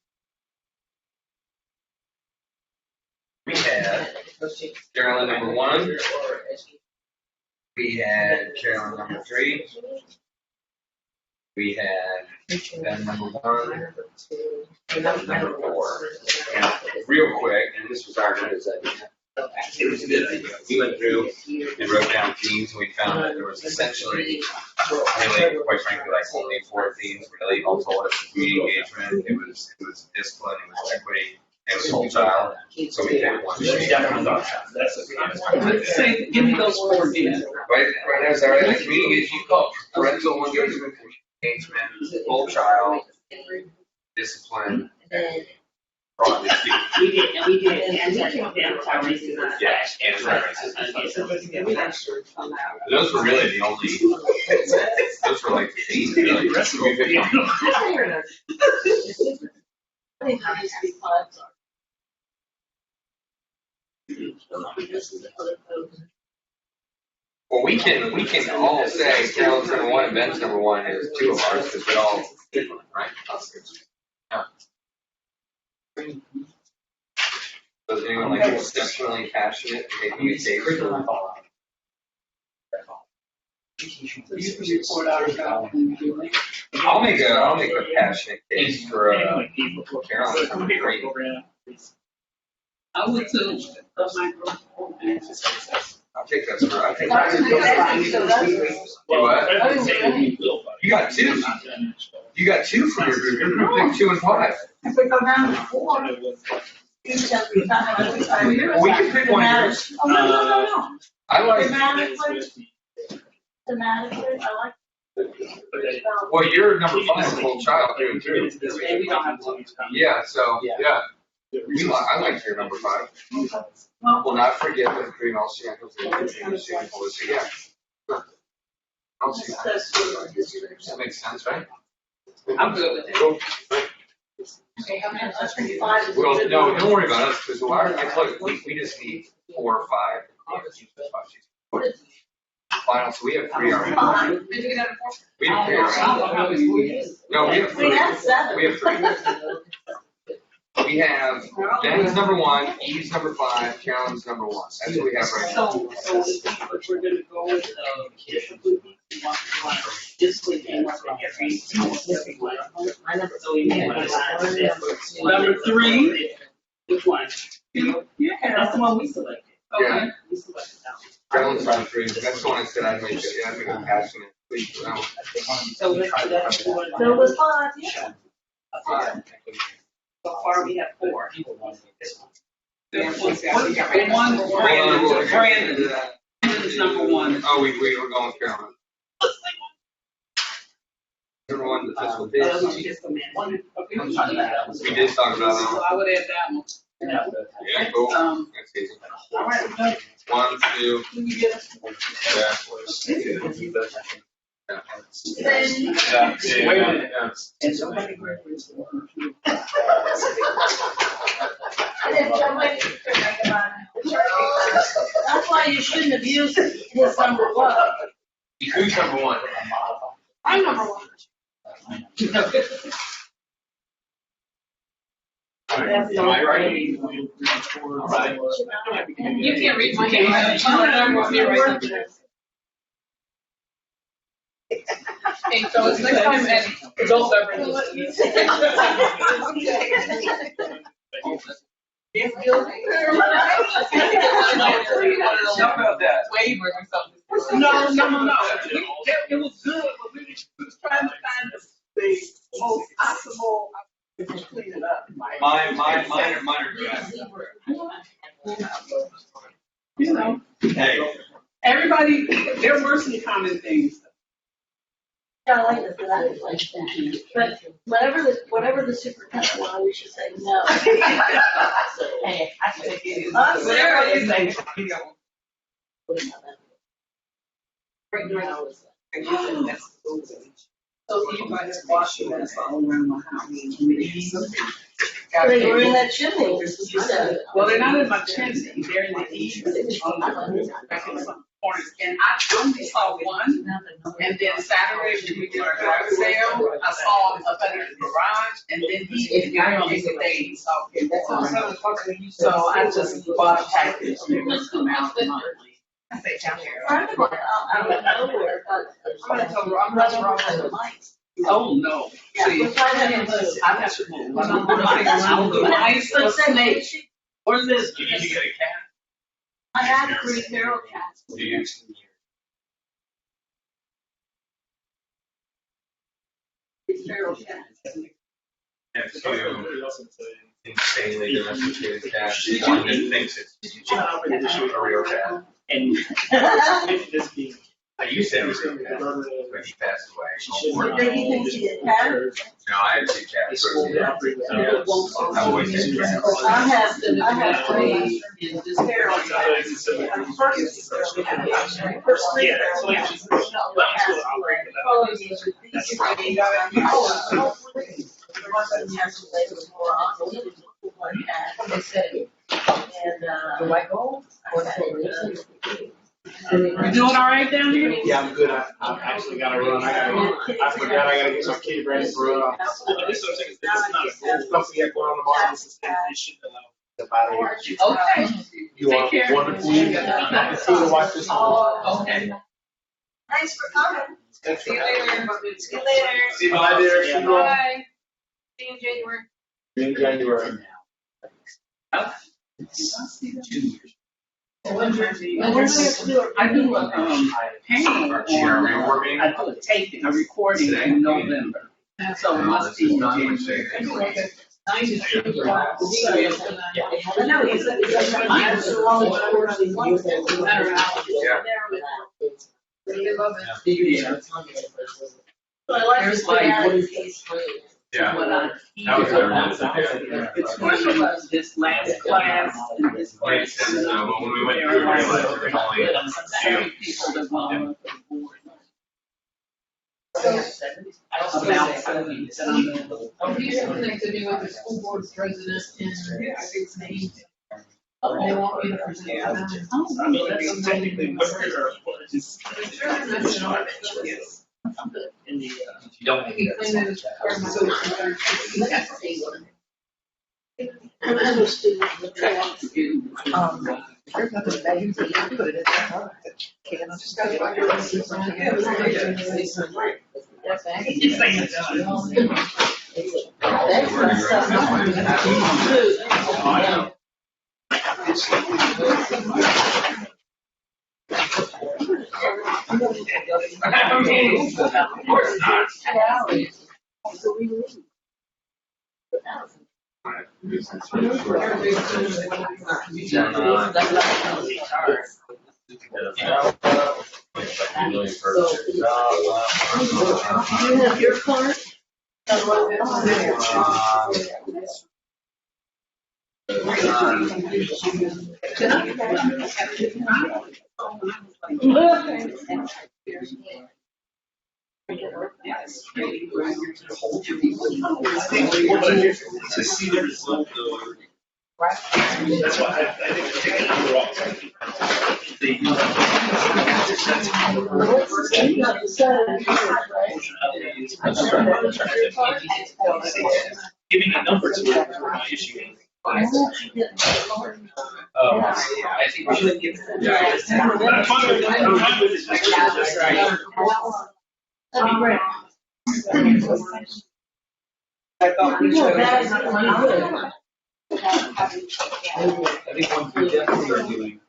We had Carolyn number 1. We had Carolyn number 3. We had Ben number 1. And that was number 4. And real quick, and this was our we went through and wrote down themes, and we found that there was essentially, really, quite frankly, like only 4 themes really all told us: community engagement, it was discipline, it was equity, it was whole child. So we picked one. Say, give me those 4 again. Right now, is that right? Like community engagement, parental engagement, whole child, discipline. We did, and we can anti-racism. Yeah, anti-racism. Those were really the only, those were like the themes, really. The rest of them, I think there needs to be 5. well, we can all say Carolyn's number 1 and Ben's number 1 is 2 of ours, because they're all different, right? Yeah. Does anyone like exceptionally passionate, making a case for? I'll make a passionate case for Carolyn. I would too. I'll take that for. I think. You got 2. You got 2 from your group. Your group picked 2 and 5. If we go down to 4, you tell me We can pick one of yours. Oh, no. I like. Thematically, I like. Well, you're number 5 is whole child through and through. Yeah. So yeah. I like your number 5. Will not forget that cream all samples and yeah. I'll see that. That makes sense, right? I'm good with it. Okay, how many? That's 5. Well, no, don't worry about us, because we just need 4 or 5. Final, so we have 3 already. Did you get out of 4? We have 3 already. No, we have 3. We have 7. We have 3. We have Ben's number 1, Eve's number 5, Carolyn's number 1. That's what we have right now. So what we're gonna go with, this week, number 3, which one? Yeah, that's the one we selected. Okay. We selected that one. Carolyn's number 3, that's the one I said I'd make a passionate plea for that one. So it was 5, yeah. So far, we have 4. Brandon's number 1. Oh, we were going with Carolyn. Number 1, the fiscal base. We did talk about that So one. I would add that one. Yeah, cool. That's easy. All right, 1, 2. can you get us? Wait a minute. And somebody referenced That's why you shouldn't have used his number 1. Who's number 1? I'm number 1. Am I right? You can't read my hand. Okay, so it's next time at adult beverages. Waiver or something. No. It was good, but we was trying to find the most optimal to clean it up. Mine are good. You know, Hey. everybody, there were some common things. I like this, but whatever the superintendent wanted, we should say no. Hey, I can take it. I'm serious. So you guys wash your ass all around my house. They were in that chimney, you said. Well, they're not in my chimney, they're in the eaves, back in some corners, and I only saw one, and then Saturday, when we did our garage sale, I saw him up under the garage, and then he, I don't think they saw him. So I just bought a package, and it come out monthly. I say down here. I'm out of nowhere, but I'm gonna tell her, I'm running around with the mics. Oh, no. See, I have to move. I'm the mice or snakes. Or lizards. You need to get a cat. I have 3 feral cats. Do you? Feral cats. Have two insanely domesticated cats. One that thinks it's a real cat. And this being. I used to have a real cat, but he passed away. Did they even see it, Pat? No, I had 2 cats. I've always had cats. I have 3 in this feral cat. Yeah, so like she's. I'll bring it up. You doing all right down here? Yeah, I'm good. I've actually got to run. I forgot I got to get my kid ready for This is what I'm saying, this is not a goal. stuff we got going on tomorrow. This is it should allow. Okay. You are Take care. wonderful. To watch this. Okay. Thanks for coming. See you later. See you later. See you bye there. Bye. See you in January. In January. I do a panel on, I do a taping, a recording in November. So it must be in January. There's like, Yeah. What I That was between this last class and this Makes class. sense, though, but when we went through, we realized there's only Very people that want to the board. About 70 that I'm in. He's connected me with the school board's president in its name. They want me to present them. I mean, that's technically what we're, just. Yes. In the, you don't. He claimed it was part of my social. I'm a student of the track. There's nothing bad you can put it in there. Can I just go back there and see something? It's saying That's my stuff. You have your card? To see the result though. That's why I think the ticket number off. Giving a number to it for my issue. I think we should give. I'm fine with it. That'd be great. I thought we should. That is I think one we definitely are doing.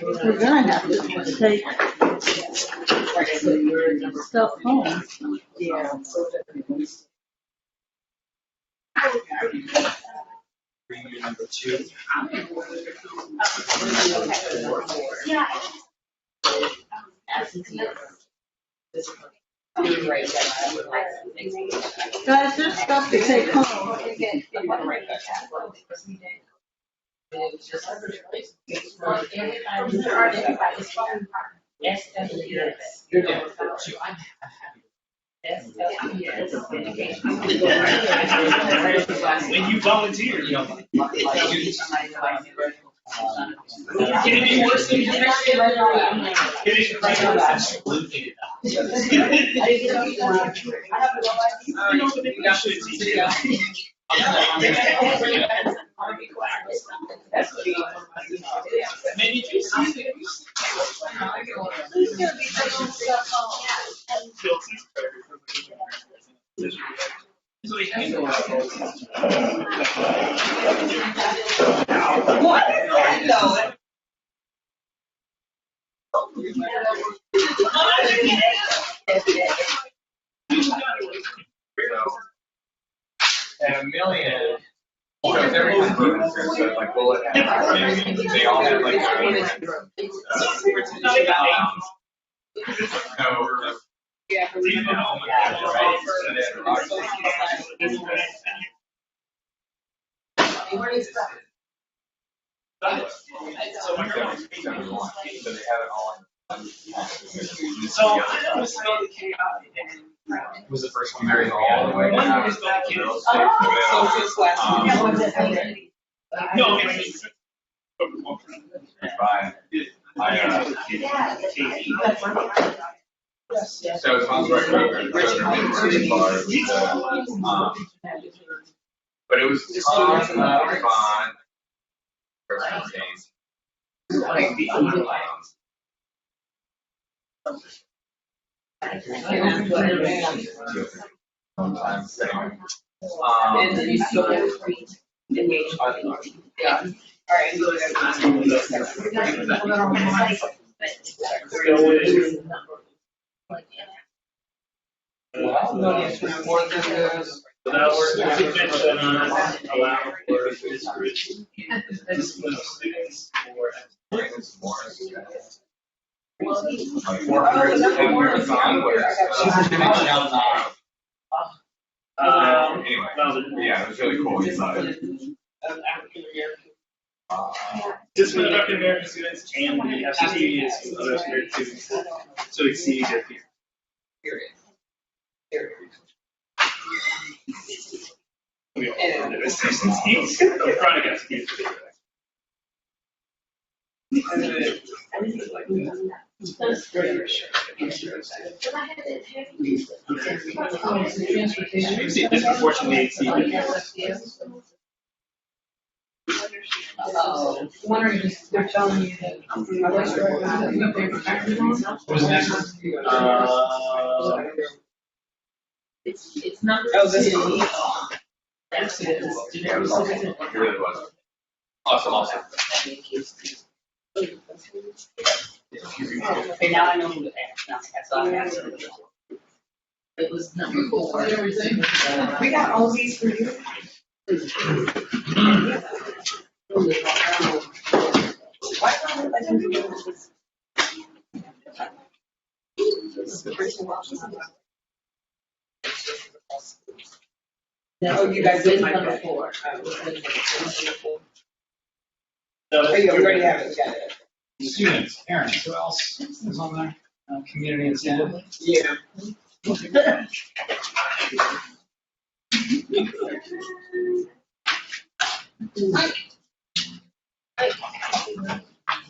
we're gonna have to take stuff home. Yeah. Premium number 2. Guys, there's stuff to take home. When you volunteer, you know. Can it be worse than you Maybe you see it. So we can go out. What? I know it. And a million. So it's every converter, so like bullet and they all have like their own. Yeah. So they have it all. So I was spelled KI. Was the first one very all the way One down? was spelled K. So just last week. No, it's. Bye. So it sounds like but it was tons of fun. Like sometimes. And then you still engage. Yeah. All right. Well, no, it's more than this. So now we're convention allow for discipline of students or. Like 400 and we're on anyway, yeah, it was really cool. Discipline of African American students and the FCT is other American students to exceed their peers. We all know there is substance of chronic abstinence. You see disproportionately exceed. Wondering if they're telling you that. It's number Oh, this two. one. That's it. It really was. Awesome. Okay, now I know who to ask. Now, that's all I have to do. It was number 4. We got all these for you. No, you guys did number 4. So, You already have it, got it. students, parents, who else is on there? Community and staff. Yeah.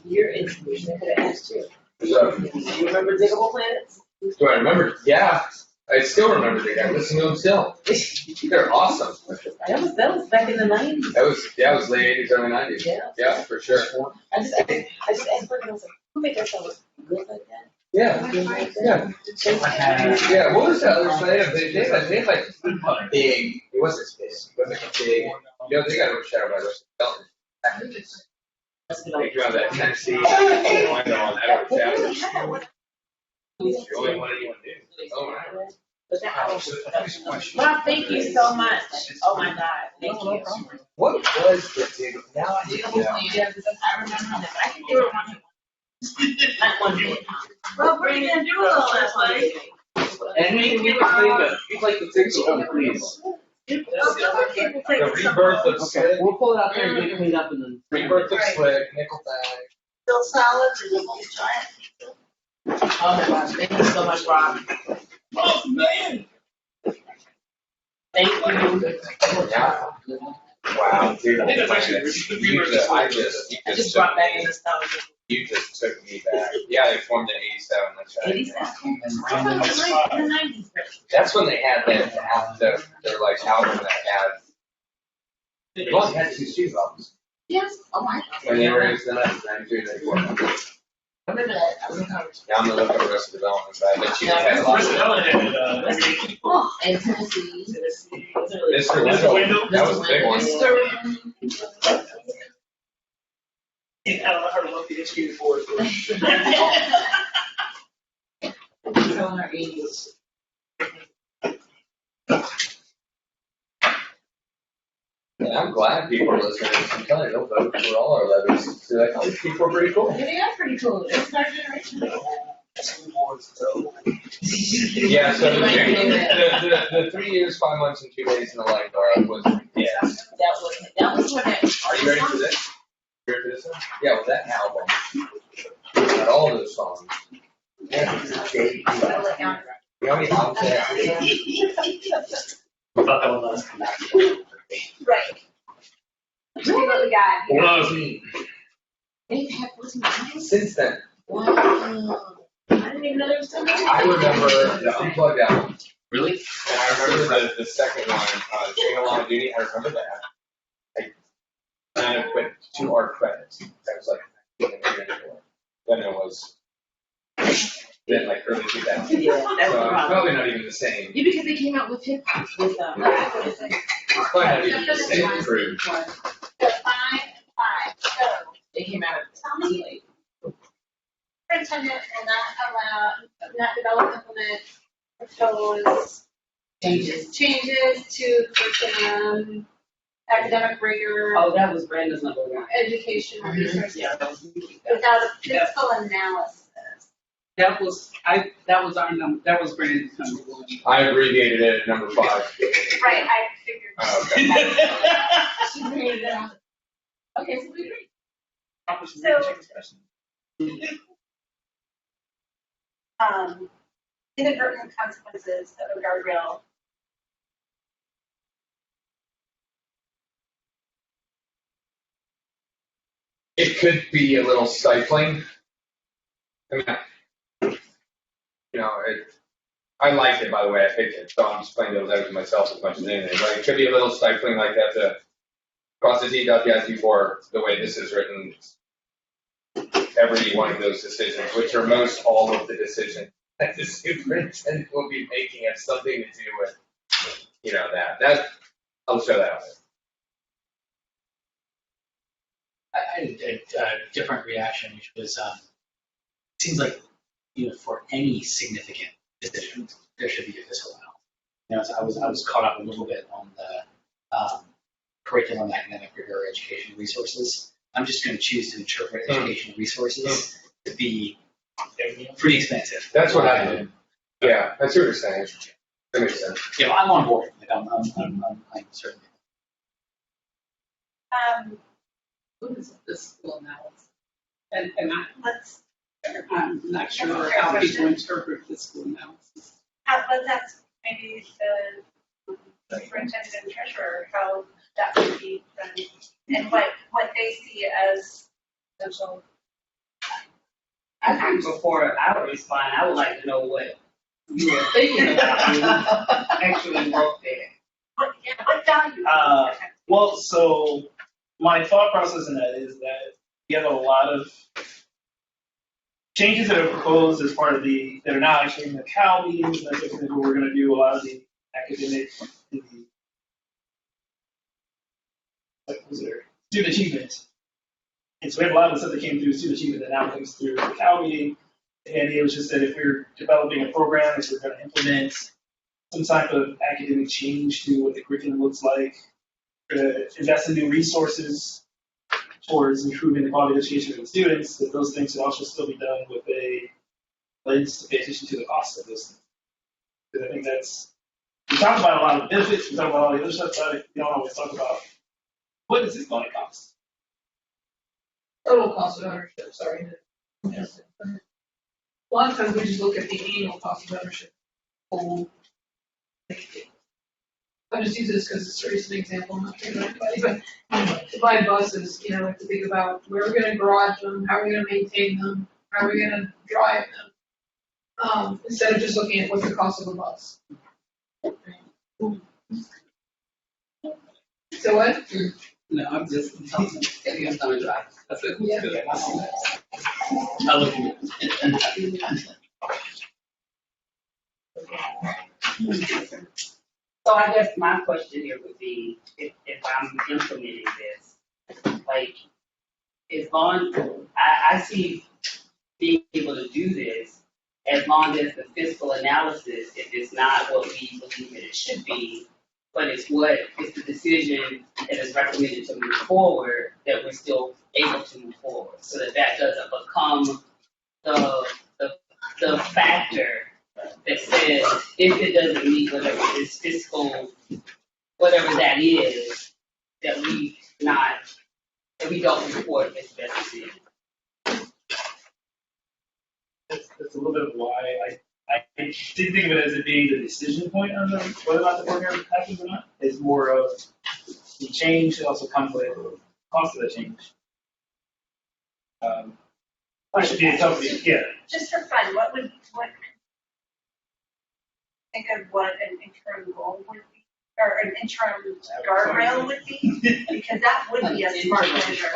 You're in, I could have asked you. You remember Diggable Planets? Do I remember? Yeah, I still remember the guy. Listen to them still. They're awesome. That was back in the 90s. That was late 80s, early 90s. Yeah, for sure. I just asked Brittany, I was like, who made that sound good like that? Yeah. Yeah, what was that other side? They had like a big, it wasn't big, it wasn't a big, they got overshadowed by those developments. They drove that Tennessee, window on that overshadowed. The only one anyone did. Oh, Well, thank you so much. Oh my God, thank you. what was the dig? Now I need to know. I remember this. I can do it one. Not one day. Well, we're gonna do it all that way. Anything we can think of, we'd like to take some, please. The rebirth of Okay, Slick, we'll pull it out there and get it cleaned up and then. rebirth of Slick, Nickelback. Still solid, or you want to try it? Oh my gosh, thank you so much, Rob. Oh, man. Thank you. Yeah. Wow, dude. I think that's actually I just brought back in this town. You just took me back. Yeah, they formed in '87. That's right. 87. I thought it was in the 90s. That's when they had their like album that had. It only had 2 studio albums. Yes. Oh my God. When they were in the 93, 94. I remember that. I was in college. Yeah, I'm gonna look at Arrested Development, but I bet you had a lot of. Arrested Development had, Oh, And Tennessee. Mr. Wendell, that was a big one. I don't know how to look the HQ board. Telling our ages. And I'm glad people are listening. I'm telling you, they'll vote for all our letters. So like, oh, these people are pretty cool. Yeah, they are pretty cool. It's our generation. Yeah, so the 3 years, 5 months, and 2 days in the lifeguard was, yes. That was what it. Are you ready for this? You ready for this one? Yeah, well, that album had all those songs. Yeah, you know how many albums they have? I thought that one was come back. Right. See what we got here. Since then, Wow. I didn't even know there was so many. I remember the Unplugged album. Really? And I remember the second one, Sing Along Duty. I remember that. And it went to our credits. That was like, then it was, then like early 2000s. Yeah, that's So the problem. probably not even the same. Yeah, because they came out with hip hop with Probably not even the same crew. So 5 and 5, so They came out tell me, late. superintendent will not develop, implement, propose changes to curriculum, academic rigor, Oh, that was Brandon's number one. educational resources, Yeah, that without a physical analysis. That was our number, that was Brandon's number one. I abbreviated it at number 5. Right, I figured. Oh, okay. She created it on. Okay, so we agree. Inadvertent consequences of a guardrail. It could be a little stifling. I mean, I liked it, by the way, I picked it, so I'm just playing devil's advocate myself as much as anything, but it could be a little stifling like that to cross the T, dot the I before the way this is written. Every one of those decisions, which are most all of the decisions that the superintendent will be making, have something to do with, that, I'll show that out there. I had a different reaction, which was, it seems like, for any significant decision, there should be a fiscal analysis. I was caught up a little bit on the curriculum, academic rigor, education resources. I'm just going to choose to interpret education resources to be pretty expensive. That's what I did. Yeah, that's what you're saying. That makes sense. Yeah, I'm on board. Like I'm certainly. What is this school analysis? And I'm not sure how people interpret fiscal analysis. But that's maybe the superintendent and treasurer, how that would be done, and what they see as potential. I think before I would respond, I would like to know what you were thinking about when you actually wrote there. What value? Well, so my thought process in that is that we have a lot of changes that are proposed as part of that are now actually in the CAL meetings, and that's something where we're going to do a lot of the academic, student achievement. And so we have a lot of the stuff that came through student achievement that now comes through the CAL meeting. And it was just that if we're developing a program, if we're going to implement some type of academic change to what the curriculum looks like, invest in new resources towards improving the quality of education for the students, that those things should also still be done with a lens to pay attention to the cost of those things. Because I think we talk about a lot of the benefits, we talk about all the other stuff, but we don't always talk about what is this going to cost. Total cost of ownership, sorry. A lot of times we just look at the annual cost of ownership. I just use this because it's a recent example, I'm not picking on anybody, but to buy buses, we have to think about where we're gonna garage them, how are we gonna maintain them, how are we gonna drive them? Instead of just looking at what's the cost of a bus. So what? No, I'm just, getting us on a drive. That's it. Yeah. I look at So I guess my question here would be, if I'm implementing this, like, as long, I see being able to do this, as long as the fiscal analysis, if it's not what we believe that it should be, but it's the decision that is recommended to move forward, that we're still able to move forward, so that doesn't become the factor that says if it doesn't meet whatever this fiscal, whatever that is, that we don't report this best decision. That's a little bit of why I didn't think of it as it being the decision point on whether or not the program happens or not. It's more of the change that also comes with the cost of the change. It should be a company, yeah. Just for fun, think of what an interim goal would be, or an interim guardrail would be? Because that would be a smart measure.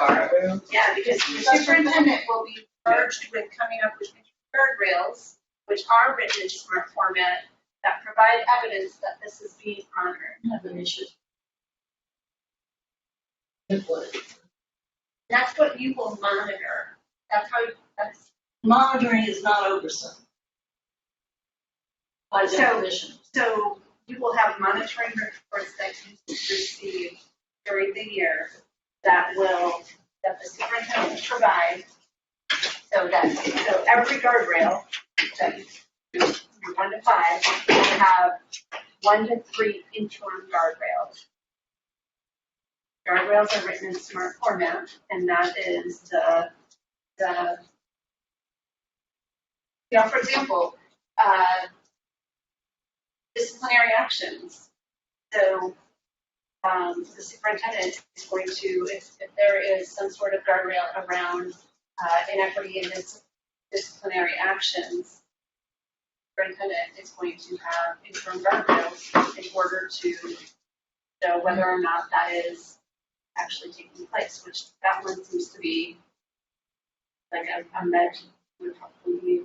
Yeah, because the superintendent will be charged with coming up with guardrails, which are written in smart format, that provide evidence that this is being honored. Have an issue. That's what you will monitor. That's Monitoring is not oversight. By So- definition. So you will have monitoring reports that you receive during the year that the superintendent will provide. So every guardrail, that you 1 to 5, will have 1 to 3 interim guardrails. Guardrails are written in smart format, and that is for example, disciplinary actions. So the superintendent is going to, if there is some sort of guardrail around inequity in disciplinary actions, the superintendent is going to have interim guardrails in order to know whether or not that is actually taking place, which that one seems to be like a med would probably be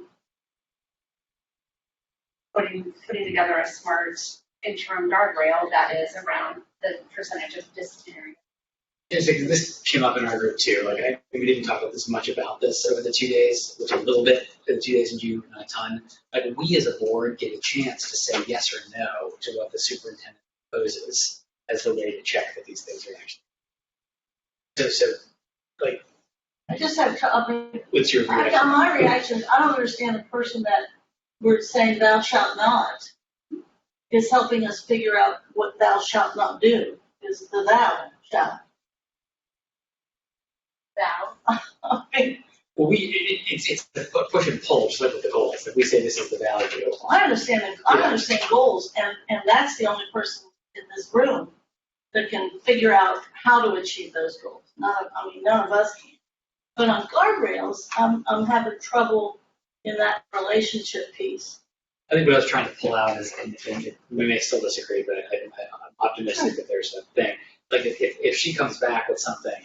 putting together a smart interim guardrail that is around the percentage of disciplinary. This came up in our group too. Like we didn't talk about this much about this over the 2 days, which a little bit, the 2 days in June, not a ton. Like we as a board get a chance to say yes or no to what the superintendent proposes as the way to check that these things are actually. So like. I just have, What's your reaction? my reaction, I don't understand the person that we're saying thou shalt not is helping us figure out what thou shalt not do, is the thou shalt. Thou. Well, it's the push and pull, just like with the goals. If we say this is the value. I understand goals, and that's the only person in this room that can figure out how to achieve those goals. None of us can. But on guardrails, I'm having trouble in that relationship piece. I think what I was trying to pull out is, and we may still disagree, but I'm optimistic that there's a thing. Like if she comes back with something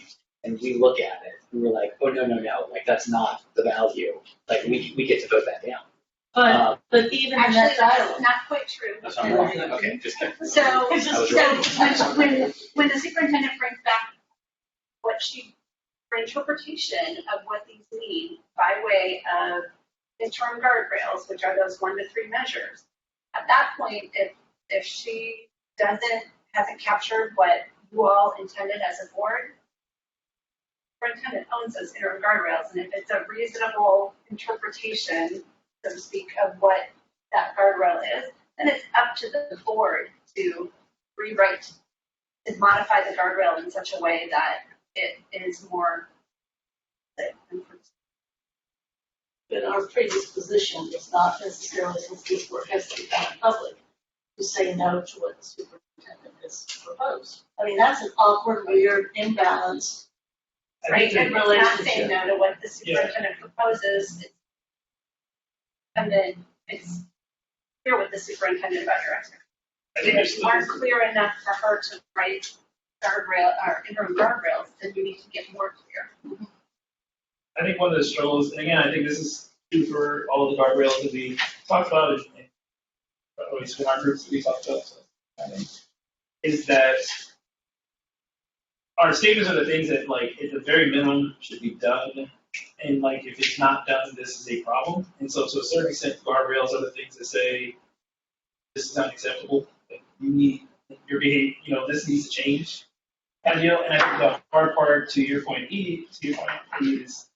and we look at it and we're like, oh no, like that's not the value. Like we get to vote that down. But even actually, in that dialogue, that's not quite true. That's not wrong. Okay, just kidding. So when the superintendent brings back what her interpretation of what these mean by way of interim guardrails, which are those 1 to 3 measures, at that point, if she hasn't captured what you all intended as a board, the superintendent owns those interim guardrails, and if it's a reasonable interpretation, so to speak, of what that guardrail is, then it's up to the board to rewrite and modify the guardrail in such a way that it is more. but our predisposition is not necessarily, since this work has to be done in public, to say no to what the superintendent has proposed. I mean, that's an awkward, weird, imbalance. Right, and it's not saying no to what the superintendent proposes, and then it's clear with the superintendent about your expectations. If you aren't clear enough for her to write guardrail or interim guardrails, then you need to get more clear. I think one of the struggles, and again, I think this is true for all of the guardrails that we talked about, at least in our groups that we talked about. So is that our statements are the things that, like, at the very minimum should be done. And, like, if it's not done, this is a problem. And so, to a certain extent, guardrails are the things that say, this is unacceptable. Like, you need your behavior, this needs to change. And, and I think the hard part, to your point, is,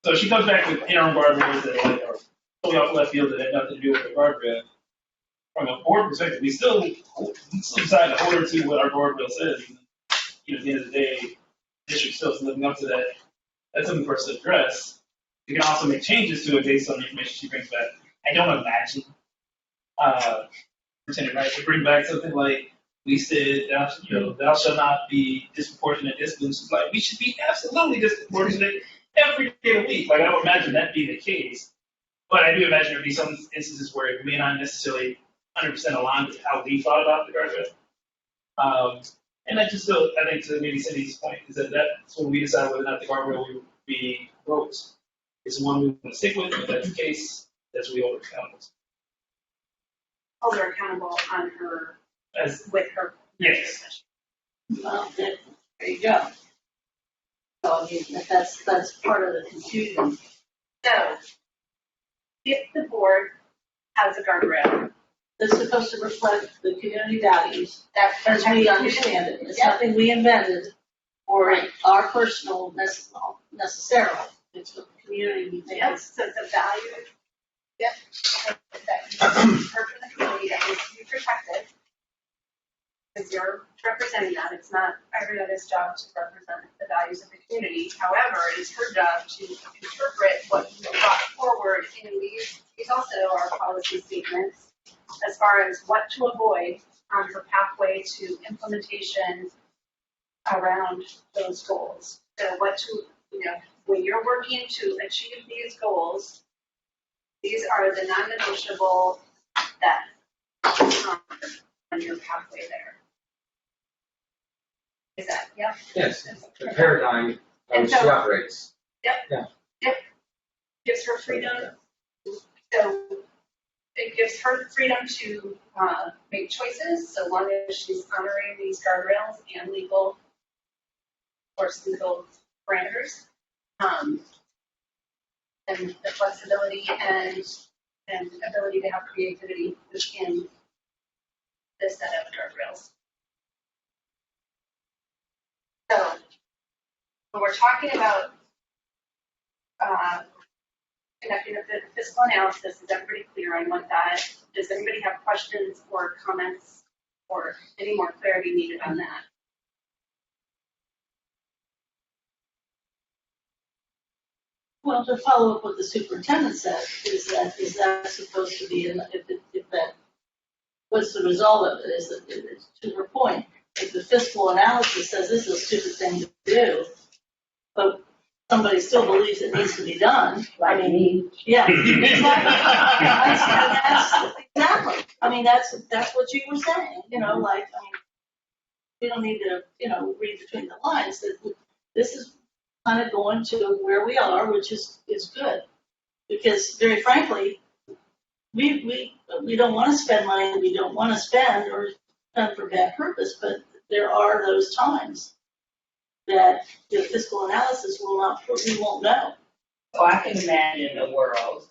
so she comes back with interim guardrails that are totally off left field that have nothing to do with the guardrail. From a board perspective, we still decide to hold her to what our guardrail says. At the end of the day, the district still is living up to that. That's something for us to address. We can also make changes to it based on the information she brings back. I don't imagine Superintendent Wright to bring back something like, we said, thou shalt not be disproportionate discipline. She's like, we should be absolutely disproportionate every day of the week. Like, I would imagine that be the case. But I do imagine there would be some instances where it may not necessarily 100% align with how we thought about the guardrail. And I think to maybe Cindy's point, is that that's when we decide whether or not the guardrail will be broke. It's one we want to stick with, and if that's the case, that's what we hold her accountable. Hold her accountable on her, with her. Yes. Well, there you go. So, I mean, that's part of the confusion. So, if the board has a guardrail, It's supposed to reflect the community values that's as we understand it. It's nothing we invented or our personal necessarily. It's what the community we think. Yep, so the value, yep, that you heard from the community that needs to be protected. Because you're representing that, it's not everybody's job to represent the values of the community. However, it's her job to interpret what you brought forward in these also are policy statements as far as what to avoid on her pathway to implementation around those goals. So what to, when you're working to achieve these goals, these are the non-negotiable that on your pathway there. Is that, yep? Yes, the paradigm on which she operates. Yep. Yeah. Yep. Gives her freedom. So it gives her freedom to make choices so long as she's honoring these guardrails and legal parameters. And the flexibility and ability to have creativity within this set of guardrails. So when we're talking about conducting a fiscal analysis, is everybody clear on what that? Does anybody have questions or comments or any more clarity needed on that? Well, to follow up what the superintendent said, is that supposed to be, if that, what's the result of it, is that, to her point, if the fiscal analysis says this is a stupid thing to do, but somebody still believes it needs to be done. Like me. Yeah, exactly. Exactly. I mean, that's what you were saying, we don't need to, read between the lines, that this is kind of going to where we are, which is good. Because very frankly, we don't want to spend money we don't want to spend or spend for bad purpose, but there are those times that the fiscal analysis we won't know. So I can imagine a world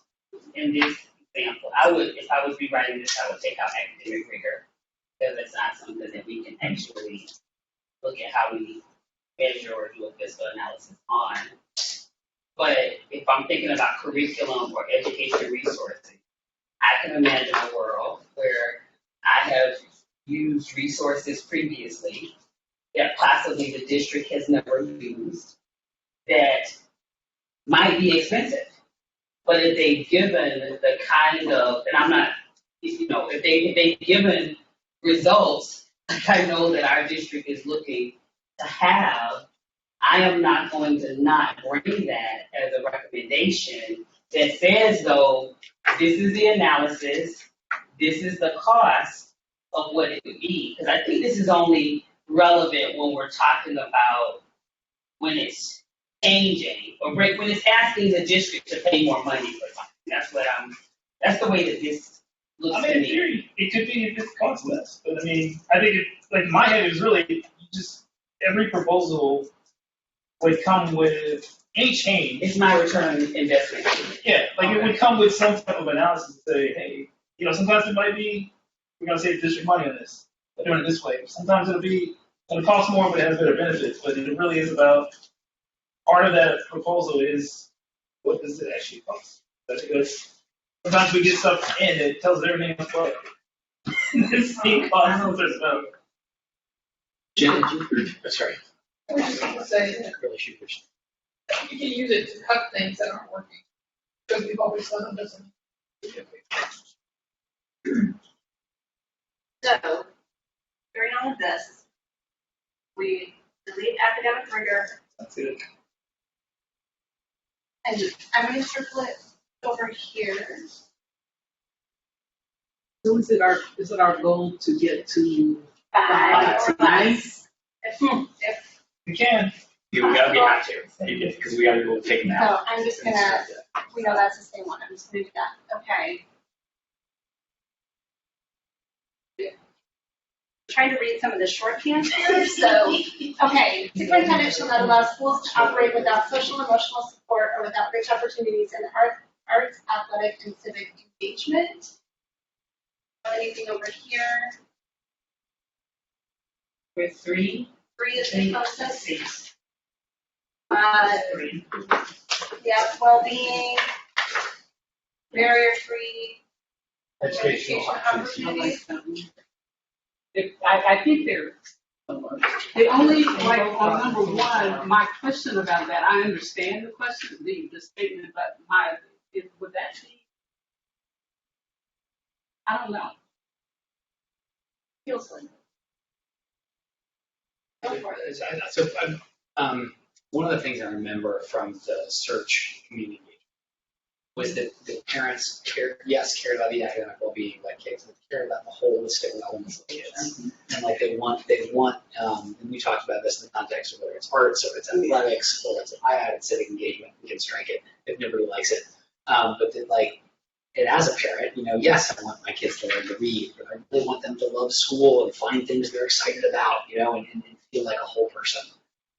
in this example. If I was rewriting this, I would take out academic rigor, because it's not something that we can actually look at how we measure or do a fiscal analysis on. But if I'm thinking about curriculum or education resources, I can imagine a world where I have used resources previously that possibly the district has never used that might be expensive. But if they've given the kind of, and I'm not, if they've given results like I know that our district is looking to have, I am not going to not bring that as a recommendation that says, though, this is the analysis, this is the cost of what it would be. Because I think this is only relevant when we're talking about when it's changing or when it's asking the district to pay more money for something. That's the way that this looks I to mean, in me. theory, it could be if it costs less, but I mean, I think it, like, in my head is really, you just, every proposal would come with any change. It's my return on investment. Yeah, like it would come with some type of analysis to say, hey, sometimes it might be, we're gonna save district money on this, by doing it this way. Sometimes it'll cost more, but it has better benefits, but it really is about, part of that proposal is, what does it actually cost? Because sometimes we get stuff in that tells us everything else but the same costs or stuff. Jen, sorry. I was just gonna say that Really shoot your- you can use it to cut things that aren't working, because we've always done it, doesn't. So, during all of this, we delete academic rigor, That's it. and I'm gonna circle it over here. So is it our goal to get to 5 or tonight? less. If, You can. We have to, because we gotta go take them out. so I'm just gonna, we know that's the same one, I'm just gonna do that, okay. Trying to read some of the shorthand here, so, okay, superintendent shall not allow schools to operate without social and emotional support or without rich opportunities in arts, athletic, and civic engagement. Anything over here? With 3, 3 is the closest. 6, Yeah, well-being, barrier-free, education opportunities. I think they're, the only, like, on number 1, my question about that, I understand the question, the statement, but would that be? I don't know. Feels like. So, one of the things I remember from the search community was that the parents cared about the academic well-being of like kids, and cared about the holistic wellness of kids. And like they want, and we talked about this in the context of whether it's arts or it's athletics or it's added civic engagement, we can strike it if nobody likes it. But that like, and as a parent, yes, I want my kids to learn to read, but I really want them to love school and find things they're excited about, and feel like a whole person.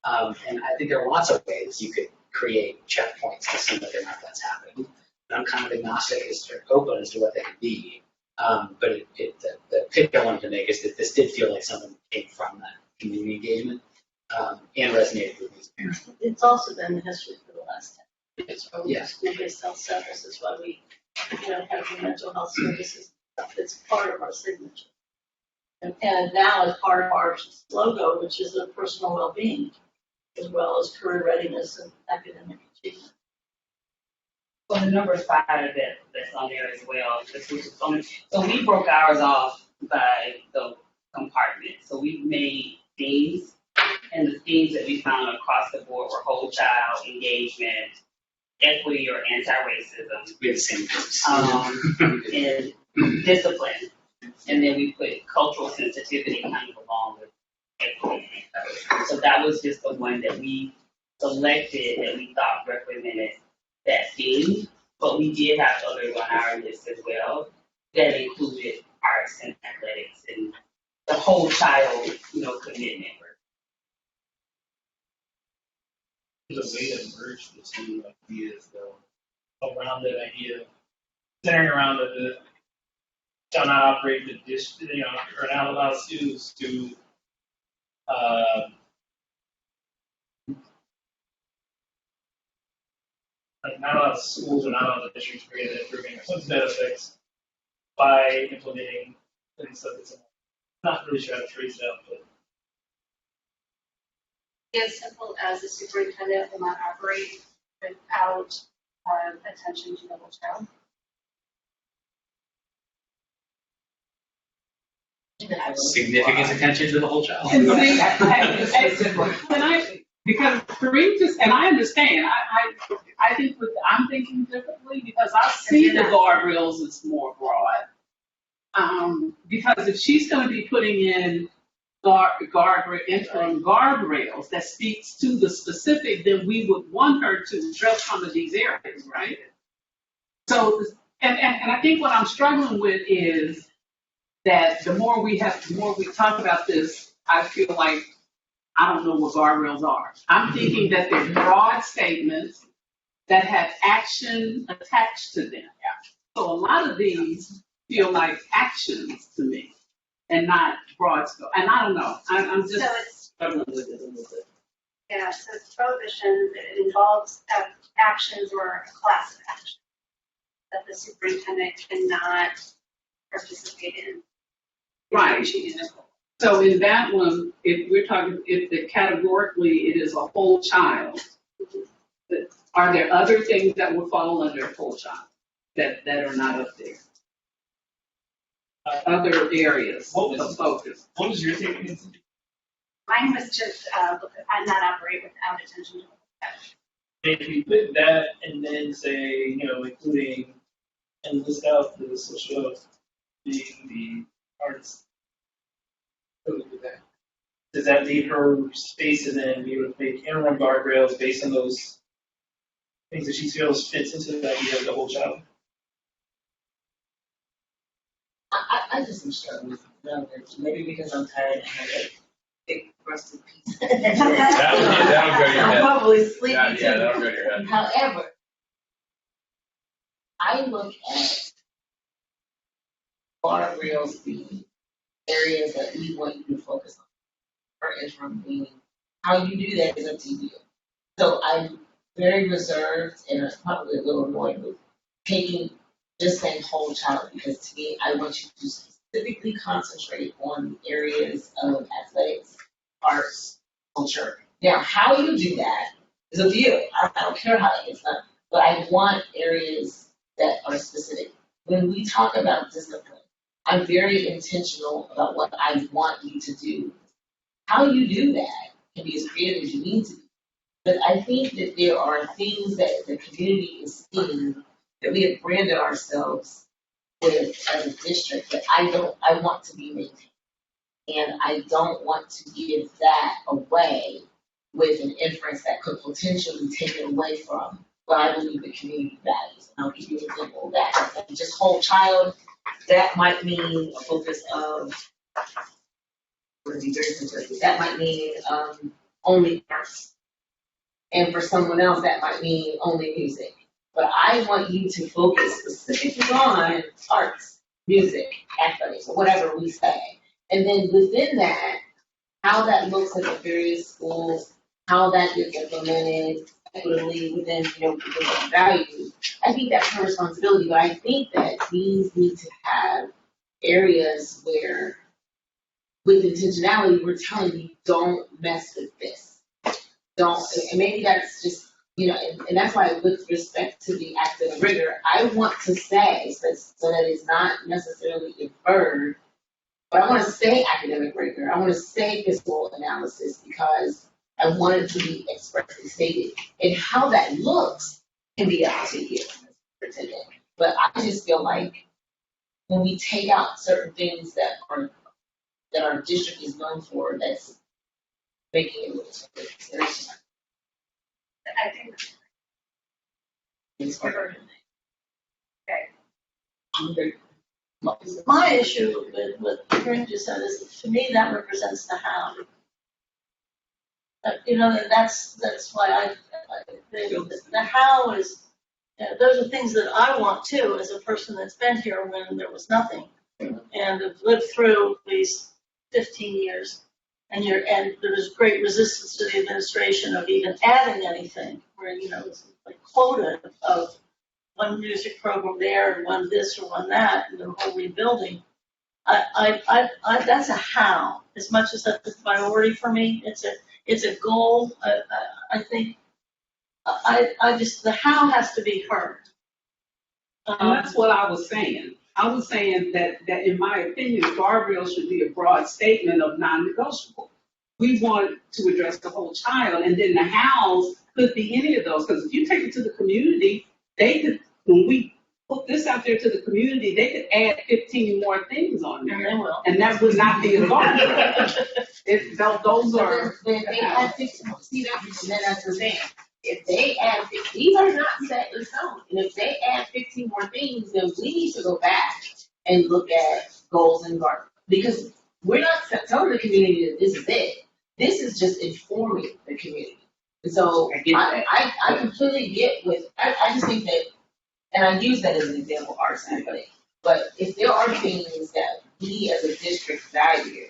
And I think there are lots of ways you could create checkpoints to see whether or not that's happening. And I'm kind of agnostic open as to what they could be. But the pitch I wanted to make is that this did feel like something that came from that community engagement and resonated with these parents. It's also been the history for the last 10 years. Yeah. School-based health centers is why we, have the mental health services stuff. It's part of our signature. And now as part of our logo, which is a personal well-being, as well as career readiness and academic achievement. So the number 5 that's on there as well, so we broke ours off by the compartment. So we made themes, and the themes that we found across the board were whole child, engagement, equity or anti-racism. We had the same groups. And discipline. And then we put cultural sensitivity kind of along with equity. So that was just the one that we selected that we thought represented that theme. But we did have others on our list as well that included arts and athletics and the whole child, commitment. There's a way to merge the two ideas, though, around that idea, centering around the shall not operate the or not allow students to not allow schools or not allow the districts to create improving or something that affects by implementing things that it's not really sure how to phrase it out, but As simple as the superintendent will not operate without attention to the whole child. Significant attention to the whole child. And because Kareem just, and I understand, I think I'm thinking differently because I see the guardrails as more broad. Because if she's going to be putting in interim guardrails that speaks to the specific, then we would want her to address some of these areas, right? So And I think what I'm struggling with is that the more we talk about this, I feel like I don't know what guardrails are. I'm thinking that they're broad statements that have action attached to them. So a lot of these feel like actions to me and not broad scope. And I don't know. I'm just So it's, struggling with it a little bit. yeah, so it's prohibition that involves actions or a class of actions that the superintendent cannot participate in. Right. So in that one, if the categorically it is a whole child, are there other things that would fall under a whole child that are not up there? Other areas of focus. What was your take? Mine was just, I not operate without attention to If you put that and then say, including and list out the social, the arts. Does that leave her space to then be able to make interim guardrails based on those things that she feels fits into the idea of the whole child? I just am struggling with numbers, maybe because I'm tired and have a big breasted piece. That'll go to your I'm head. probably sleepy Yeah, too. that'll go to your head. However, I look at guardrails being areas that we want you to focus on. For interim meaning, how you do that is up to you. So I'm very reserved and probably a little annoyed with just saying whole child, because to me, I want you to specifically concentrate on the areas of athletics, arts, culture. Now, how you do that is up to you. I don't care how it gets done, but I want areas that are specific. When we talk about discipline, I'm very intentional about what I want you to do. How you do that can be as creative as you need to be. But I think that there are things that the community is seeing that we have branded ourselves with as a district that I want to be maintained. And I don't want to give that away with an inference that could potentially take it away from what I believe the community values. And I'll give you an example of that. Just whole child, that might mean a focus of, to be very simplistic, that might mean only arts. And for someone else, that might mean only music. But I want you to focus specifically on arts, music, athletics, or whatever we say. And then within that, how that looks at the various schools, how that gets implemented equitably within, within values. I think that's her responsibility, but I think that we need to have areas where, with intentionality, we're telling you, don't mess with this. Don't, and maybe that's just, and that's why with respect to the academic rigor, I want to say, so that it's not necessarily inferred, but I want to say academic rigor. I want to say fiscal analysis because I want it to be expressly stated. And how that looks can be up to you, pretending. But I just feel like when we take out certain things that our district is known for, that's making it look so I think. Okay. My issue with what Corinne just said is, to me, that represents the how. That's why the how is, those are things that I want too, as a person that's been here when there was nothing. And have lived through these 15 years. And there was great resistance to the administration of even adding anything, where, it's like quota of one music program there and one this or one that, and the whole rebuilding. That's a how. As much as that's a priority for me, it's a goal. I think the how has to be heard. And that's what I was saying. I was saying that in my opinion, guardrails should be a broad statement of non-negotiable. We want to address the whole child, and then the hows could be any of those. Because if you take it to the community, they could, when we put this out there to the community, they could add 15 more things on there. And that would not be a guardrail. Those are. They have 15, see, that's the thing. if they add, these are not set in stone. And if they add 15 more things, then we need to go back and look at goals and guardrails. Because we're not telling the community that this is it. This is just informing the community. And so I completely get I just think that, and I use that as an example, arts athletic. But if there are things that we as a district value,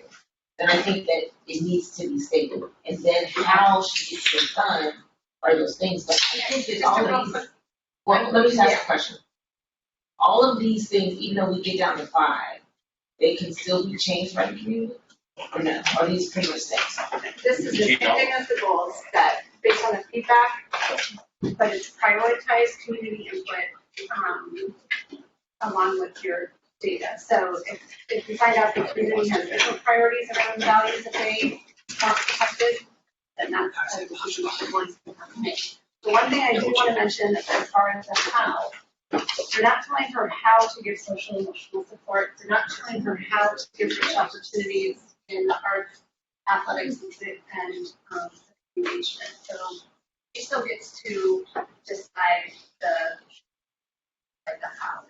then I think that it needs to be stated. And then how she gets it done are those things. But I think that all of these, well, let me just ask a question. All of these things, even though we get down to 5, they can still be changed by the community? Or no? Are these pretty much things? This is the same thing as the goals that based on the feedback, but it's prioritized community input along with your data. So if you find out the community has different priorities around values that they want protected, then that's a decision that the board's going to make. The one thing I do want to mention as far as the how, they're not telling her how to give social and emotional support. They're not telling her how to give rich opportunities in the arts, athletics, and engagement. So she still gets to decide the how.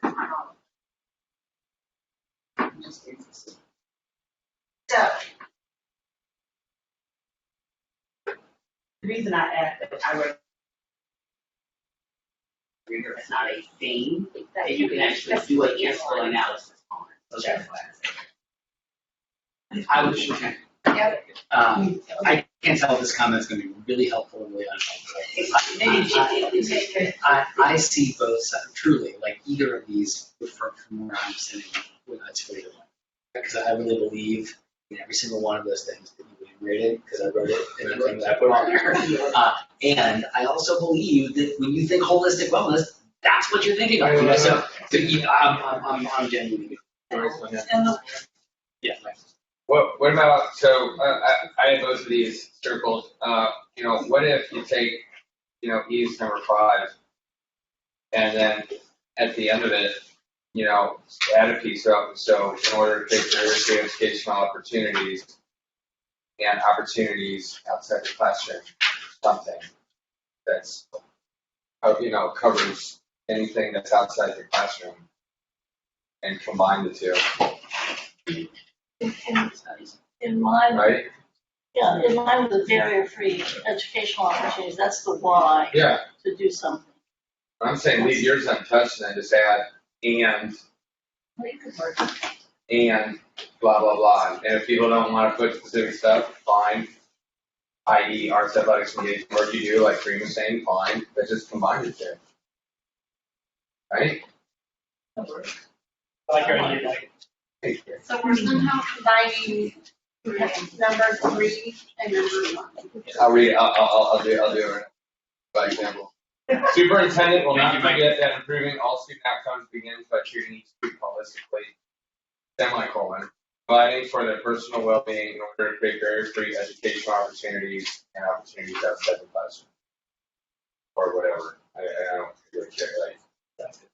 So The reason I asked that I wrote it's not a thing that you can actually do a useful analysis on. So that's why I said. I was okay. Yep. I can't tell if this comment's going to be really helpful or really unhelpful. I see both sides, truly, like either of these from where I'm sitting with a Twitter one. Because I really believe in every single one of those things that you enumerated, because I wrote it in the thing that I put on there. And I also believe that when you think holistic wellness, that's what you're thinking of. You know? So I'm genuinely. Yeah. What about, so I have both of these circled. What if you take, ease number 5, and then at the end of it, add a piece up. So in order to take various educational opportunities and opportunities outside the classroom, something that's, covers anything that's outside the classroom and combine the two. In line, Right? yeah, in line with the barrier-free educational opportunities, that's the why Yeah. to do something. I'm saying leave yours untouched and then just add and blah, blah, blah. And if people don't want to put specific stuff, fine. I.e. arts, athletics, engagement work you do, like Kareem was saying, fine. But just combine it there. Right? Like your idea, So we're somehow combining number 3 and number 1. I'll read it. I'll do it by example. Superintendent will not forget that improving all student outcomes begins by treating each student holistically, semicolon, providing for their personal well-being in order to create barrier-free educational opportunities and opportunities outside the classroom. Or whatever. I don't really care.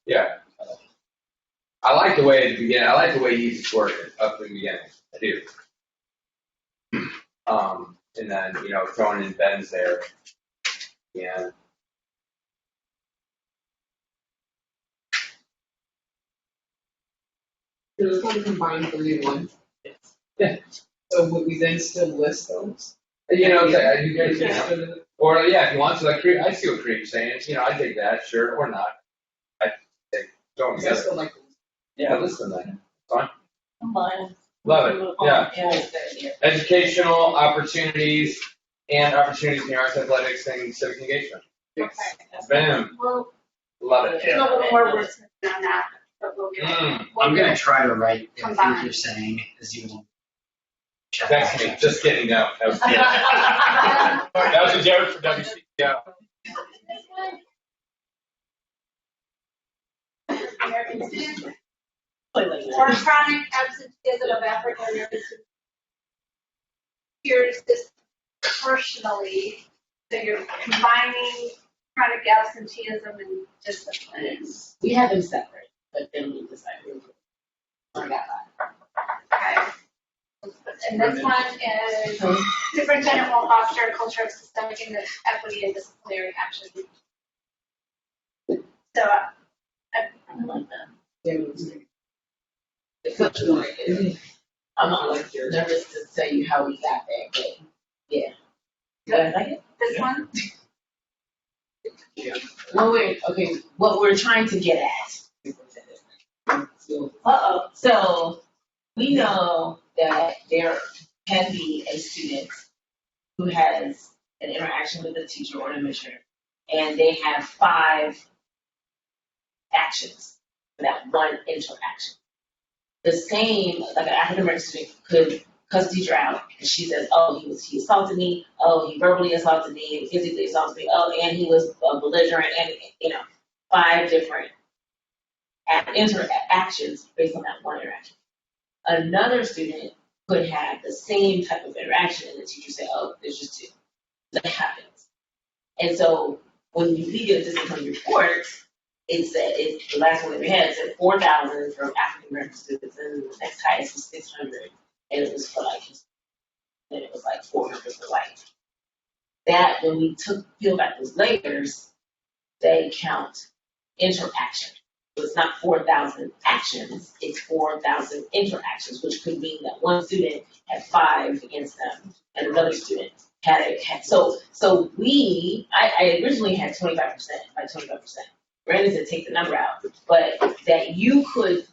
Yeah. I like the way at the beginning. I like the way he just worded it up in the beginning. I do. And then, throwing in Ben's there. Yeah. So it's going to combine 3 in 1. Yeah. So would we then still list those? Or if you want to, like, I see what Kareem's saying. I take that, sure, or not. I take going together. Still like Yeah, listen then. Fine. Combine. Love it. Yeah. Educational opportunities and opportunities in the arts, athletics, and civic engagement. Okay. Bam. Well, Love it. a little more words on that, but we'll get I'm going to try to write everything Combine. you're saying as you want. Text me. Just kidding. No. That was a joke for WC. Yeah. Or chronic absenteeism of African American students. Here's this proportionally, so you're combining chronic absenteeism and discipline. We have them separate, but then we decide. I got that. Okay. And this one is superintendent will foster a culture of systemic equity and disciplinary action. So I like that. It's such a one. I'm not like nervous to tell you how we got there, but yeah. Did I like it? this one, What we're trying to get at. So we know that there can be a student who has an interaction with a teacher or an administrator, and they have 5 actions for that one interaction. The same, like an African American student could cuss the teacher out, and she says, "Oh, he assaulted me. Oh, he verbally assaulted me, physically assaulted me. Oh, and he was belligerent." And 5 different interactions based on that one interaction. Another student could have the same type of interaction, and the teacher say, "Oh, there's just 2." That happens. And so when we get a disciplinary report, it's the last one that we had said 4,000 from African American students, and the next highest was 600, and it was for and it was 400 for white. That when we peel back those layers, they count interaction. So it's not 4,000 actions, it's 4,000 interactions, which could mean that one student had 5 against them, and another student had. So I originally had 25%, by 25%. Brandon said take the number out, but that you could,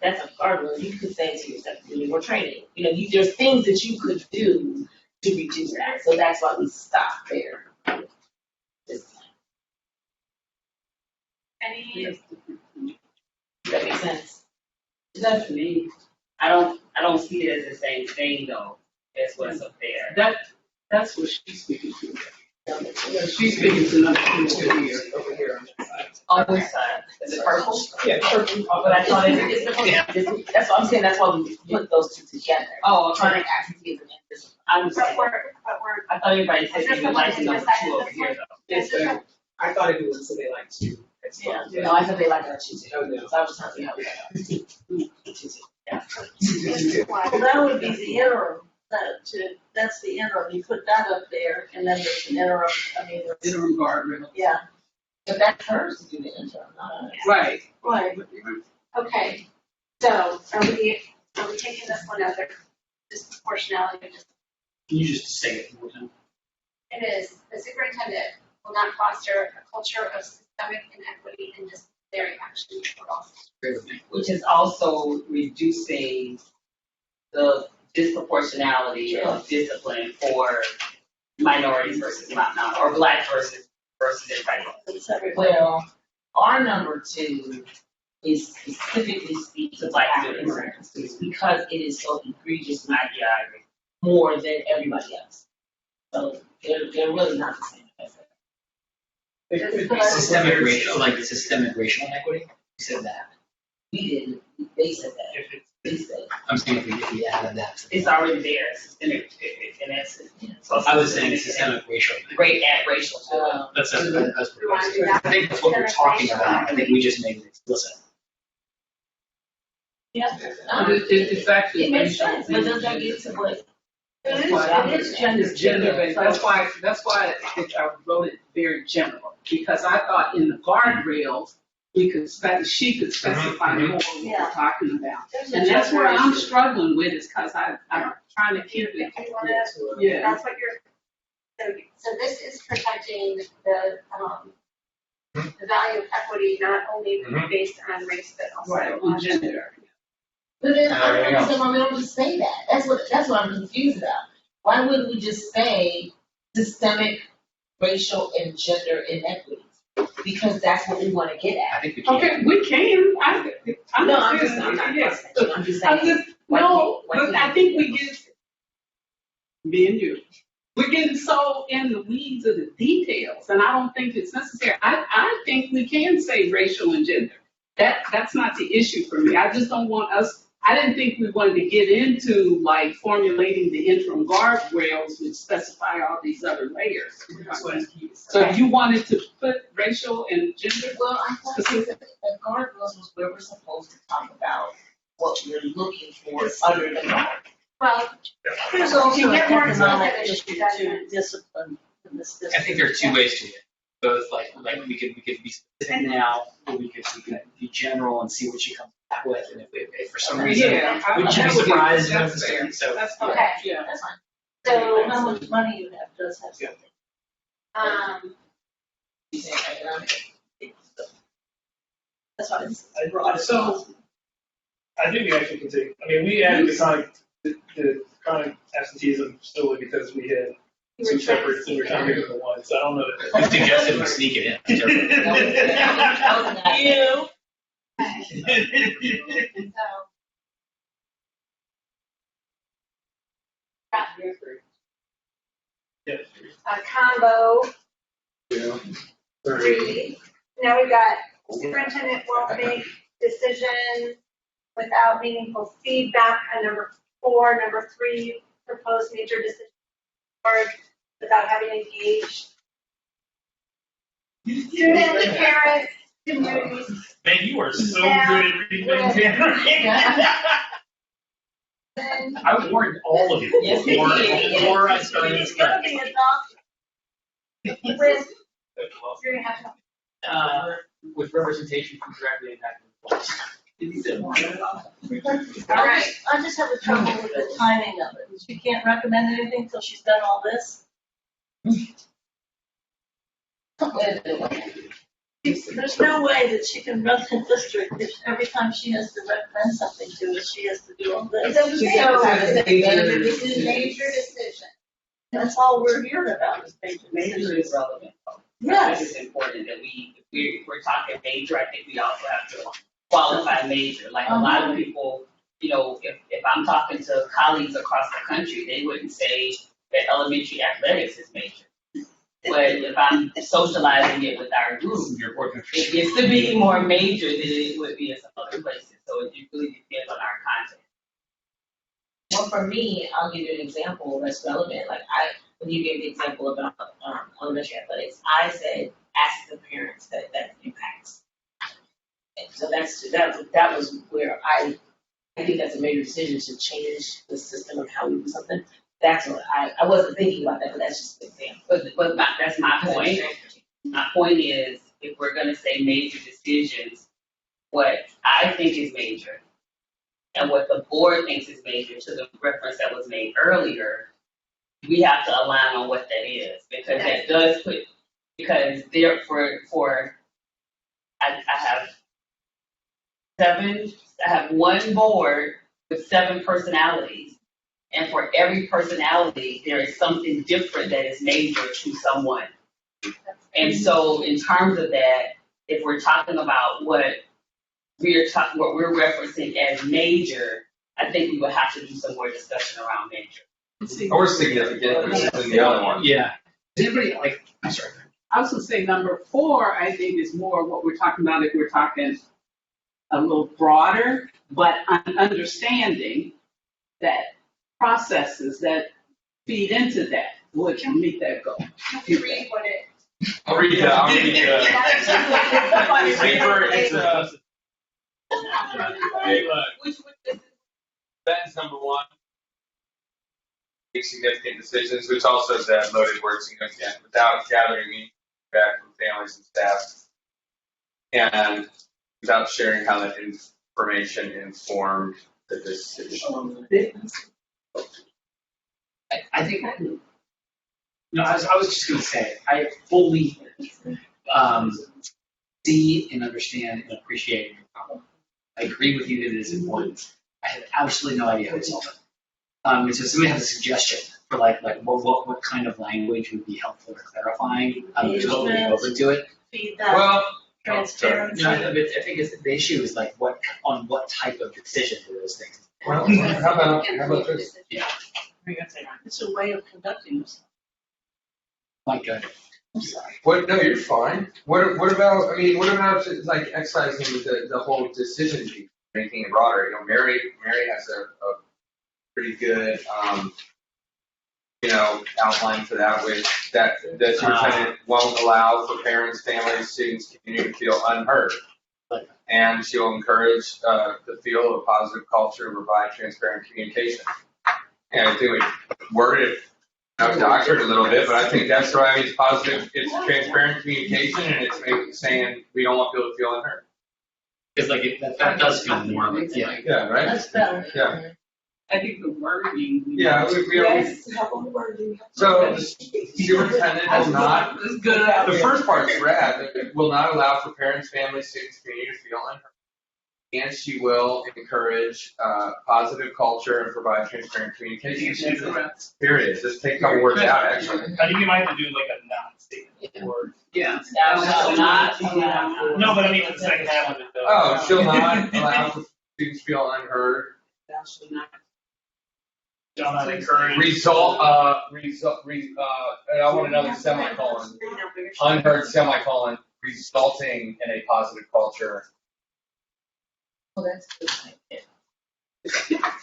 that's a guardrail, you could say to yourself, doing more training. There's things that you could do to reduce that. So that's why we stopped there. This time. any, Does that make sense? That's me. I don't see it as the same thing though, as what's up there. That's what she's speaking to. Yeah, she's speaking to another people over here on that side. On which side? Is it purple? Yeah, purple. But I thought that's what I'm saying, that's why we put those 2 together. Oh, okay. Trying to actually give them this. I'm but saying, we're, I thought everybody said they would like to know the 2 over here though. Yes, sir. I thought it was something like 2. Yeah. No, I thought they like our 2 too. So I was trying to see how we got our 2. Yeah. Well, that would be the interim, that's the interim, you put that up there, and then there's an interim, Interim guardrail. yeah, But that's hers to do the interim, not ours. Right. right. okay, so are we taking this one out there? Disproportionality, Can you just say it one more time? it is, the superintendent will not foster a culture of systemic inequity and disciplinary action for all. Which is also reducing the disproportionality of discipline for minorities versus not, or black versus everybody else. Well, our number 2 is specifically speaks to black African American students because it is so egregious and more than everybody else. So they're really not the same. Systemic racial, like systemic racial inequity? You said that. We didn't. They said that. They said. I'm saying if we added that. It's already there, systemic, and that's. I was saying systemic racial. Great at racial. That's what I think that's what we're talking about. I think we just made it explicit. Yeah. It's actually. It makes sense, but does that get to what? It is gender. It's gender-based. That's why I wrote it very general, because I thought in the guardrails, she could specify more what we're talking about. And that's where I'm struggling with, is because I'm trying to keep it. Yeah. That's what so this is protecting the value of equity, not only based on race, but also on gender. But then I don't understand why we don't just say that. That's what I'm confused about. Why wouldn't we just say systemic racial and gender inequities? Because that's what we want to get at. I think we can. Okay, we can. I'm not just saying. No, but I think we get, me and you, we're getting so in the weeds of the details, and I don't think it's necessary. I think we can say racial and gender. That's not the issue for me. I just don't want us. I didn't think we wanted to get into like formulating the interim guardrails which specify all these other layers. So you wanted to put racial and gender? Well, I thought the guardrails was where we're supposed to talk about what we're looking for under the guard. Well, There's also you an get more economic specific issue if she to doesn't. discipline in this I district. think there are two ways to it. Both like we could be specific now, or we could be general and see what she comes back with, and if for some reason, would you be surprised if That's necessary? So That's fine, Okay. yeah. That's fine. So, But how much money you have does have something. You say economic. That's why it's broad. So, I think we actually can take, I mean, we added the chronic absenteeism solely because we had two separate, so we're trying to make it the one, so I don't know that. You suggested we sneak it in. You. so. Got Yeah. a combo, Yeah. 3. Now we've got superintendent will make decisions without meaningful feedback on number 4. Number 3, proposed major decision board without having engaged students, parents, communities. Man, you are so Yeah. good at reading things in. Then I warned all of you Yes, before I started this It's gonna class. be adopted. with, you're gonna have to. With representation from directly impacting employees. All right. I just have a trouble with the timing of it. She can't recommend anything till she's done all this. There's no way that she can run the district if every time she has to recommend something to us, she has to do all It this. doesn't say This is major decision. That's all we're hearing about is major Major decisions. is relevant. I Yes. think it's important that if we're talking major, I think we also have to qualify major. Like a lot of people, if I'm talking to colleagues across the country, they wouldn't say that elementary athletics is major. But if I'm socializing it with our group, it gets to be more major than it would be in some other places. So it really depends on our context. Well, for me, I'll give you an example that's relevant. Like when you gave the example about elementary athletics, I said, ask the parents that impacts. And so that was where I think that's a major decision to change the system of how we do something. That's what I wasn't thinking about that, but that's just an example. But that's my point. My point is, if we're gonna say major decisions, what I think is major and what the board thinks is major, to the reference that was made earlier, we have to align on what that is, because that does because there I have one board with 7 personalities. And for every personality, there is something different that is major to someone. And so in terms of that, if we're talking about what we're referencing as major, I think we would have to do some more discussion around major. Or significant, which is in the other one. Yeah. Does anybody I'm sorry. I was gonna say number 4, I think is more what we're talking about if we're talking a little broader, but understanding that processes that feed into that would meet that goal. Read what it. I'll read that. Paper, it's hey, look. Sentence number 1. Make significant decisions, which also is that loaded word significant, without gathering meaningful feedback from families and staff, and without sharing how that information informed the decision. I think, I was just going to say, I fully see and understand and appreciate your problem. I agree with you that it is important. I have absolutely no idea how to solve it. And so somebody has a suggestion for what kind of language would be helpful or clarifying. I'm totally open to it. Feedback, Well, transparency. I think the issue is what type of decision do those things. Well, how about this? Yeah. It's a way of conducting yourself. Like, I'm sorry. What? No, you're fine. What about? I mean, what about like excising the whole decision piece, making it broader? Mary has a pretty good outline for that, which that the superintendent won't allow for parents, families, students, community to feel unheard, and she'll encourage the feel of a positive culture and provide transparent communication. Yeah, I think we worded it, doctored a little bit, but I think that's right. I mean, it's positive, it's transparent communication, and it's saying we don't want people to feel unheard. Because like that does feel more, yeah. Yeah, right? That's better. Yeah. I think the wording. Yeah, so the superintendent does not, It's good. the first part is rad, it will not allow for parents, families, students, community to feel unheard. And she will encourage positive culture and provide transparent communication. Period. Just take a couple words out, actually. I think you might have to do like a non-statement or. Yeah. No, but I mean the second half of it though. Oh, she'll not allow for students to feel unheard. Shall not encourage. I want another semicolon. Unheard semicolon, resulting in a positive culture. Oh, that's good.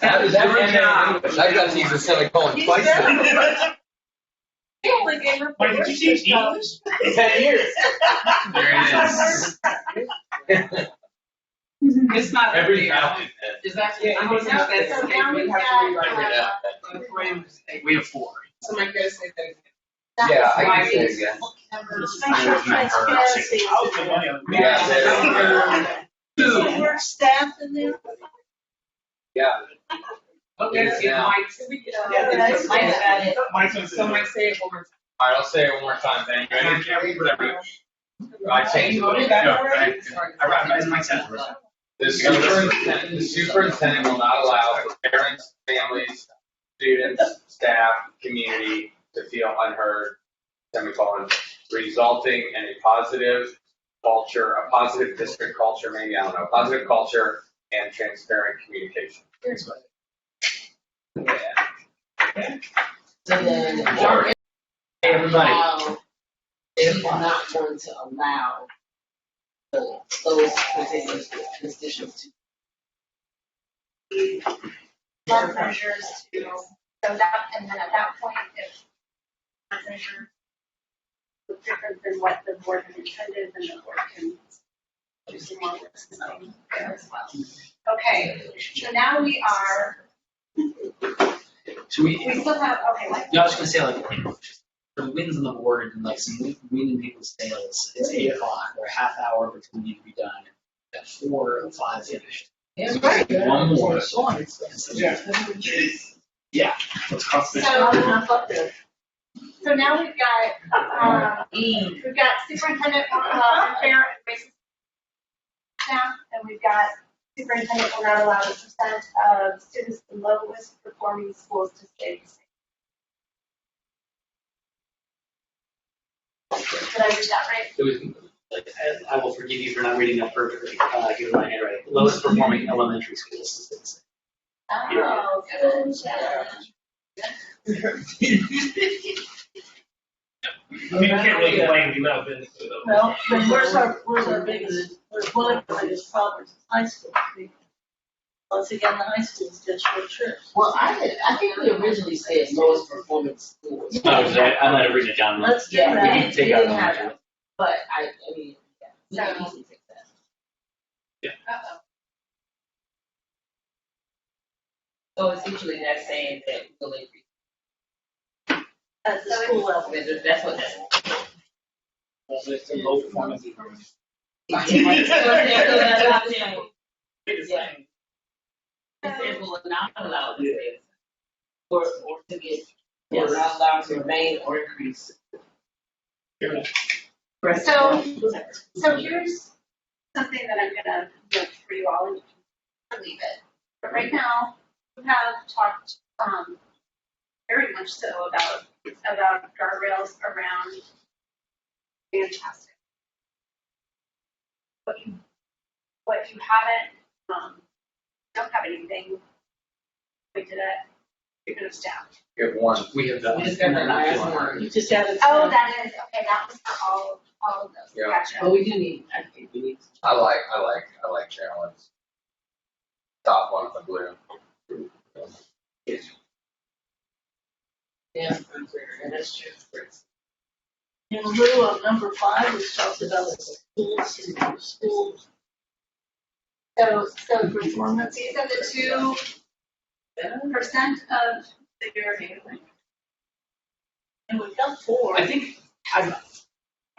I got to use a semicolon twice. Wait, did you teach English? 10 years. There it is. It's not Every now. Is that? I was So now we've got, We have 4. somebody gotta say that. Yeah, I can say it again. Transparency. I'll put money on it. Yeah, Teamwork, staff in there. yeah. Okay, Yeah. Mike's gonna say So it. Mike, say it one more time. All right, I'll say it one more time, then. I can't read whatever. I changed it. I read my sentence. The superintendent will not allow for parents, families, students, staff, community to feel unheard, semicolon, resulting in a positive culture, a positive district culture, maybe, I don't know, positive culture and transparent communication. So then, Hey, everybody. if we're not going to allow those particular constituents to. Love measures to, so that, and then at that point, if that measure is different than what the board had intended, then the board can do some more work system there as well. Okay, so now we are, Should we still have, okay, what? Yeah, I was gonna say like for the wins on the board and like some winning people's sales, it's 8 o'clock or a half hour between need to be done. At 4 or 5 finished. Yeah, right. One more. Yeah, let's cross this. So now we've got, superintendent, fair and racist staff, and we've got superintendent will not allow the percent of students in lowest performing schools to stay the same. Did I read that right? It was like, I will forgive you for not reading that perfectly, given my handwriting. Lowest performing elementary schools. Oh, good. I mean, you can't really complain, we love it. Well, then where's our biggest, one of the biggest problems, high school. Once again, the high schools get short trips. Well, I think we originally said lowest performance schools. Oh, I might have written it down. Let's do Yeah, that. we didn't Take out the have one. it, but I mean, yeah, we can easily fix that. So essentially that's saying that we'll increase. At the school level. That's what that's. It's a low performance. It says will not allow this, or to get, or not allowed to remain or increase. So here's something that I'm gonna look for you all and you can leave it. But right now, we have talked, very much so about guardrails around fantastic. What if you haven't, don't have anything, we did it, you're gonna staff. You have one. We have that. We just got that last one. You just added. Oh, that is, okay, that was for all of those, Yeah. gotcha. But we do need, I think we need. I like challenge. Top one with the blue. Yeah, that's true. In lieu of number 5, which talks about schools. So performance, these are the 2% of And we've got 4. I think I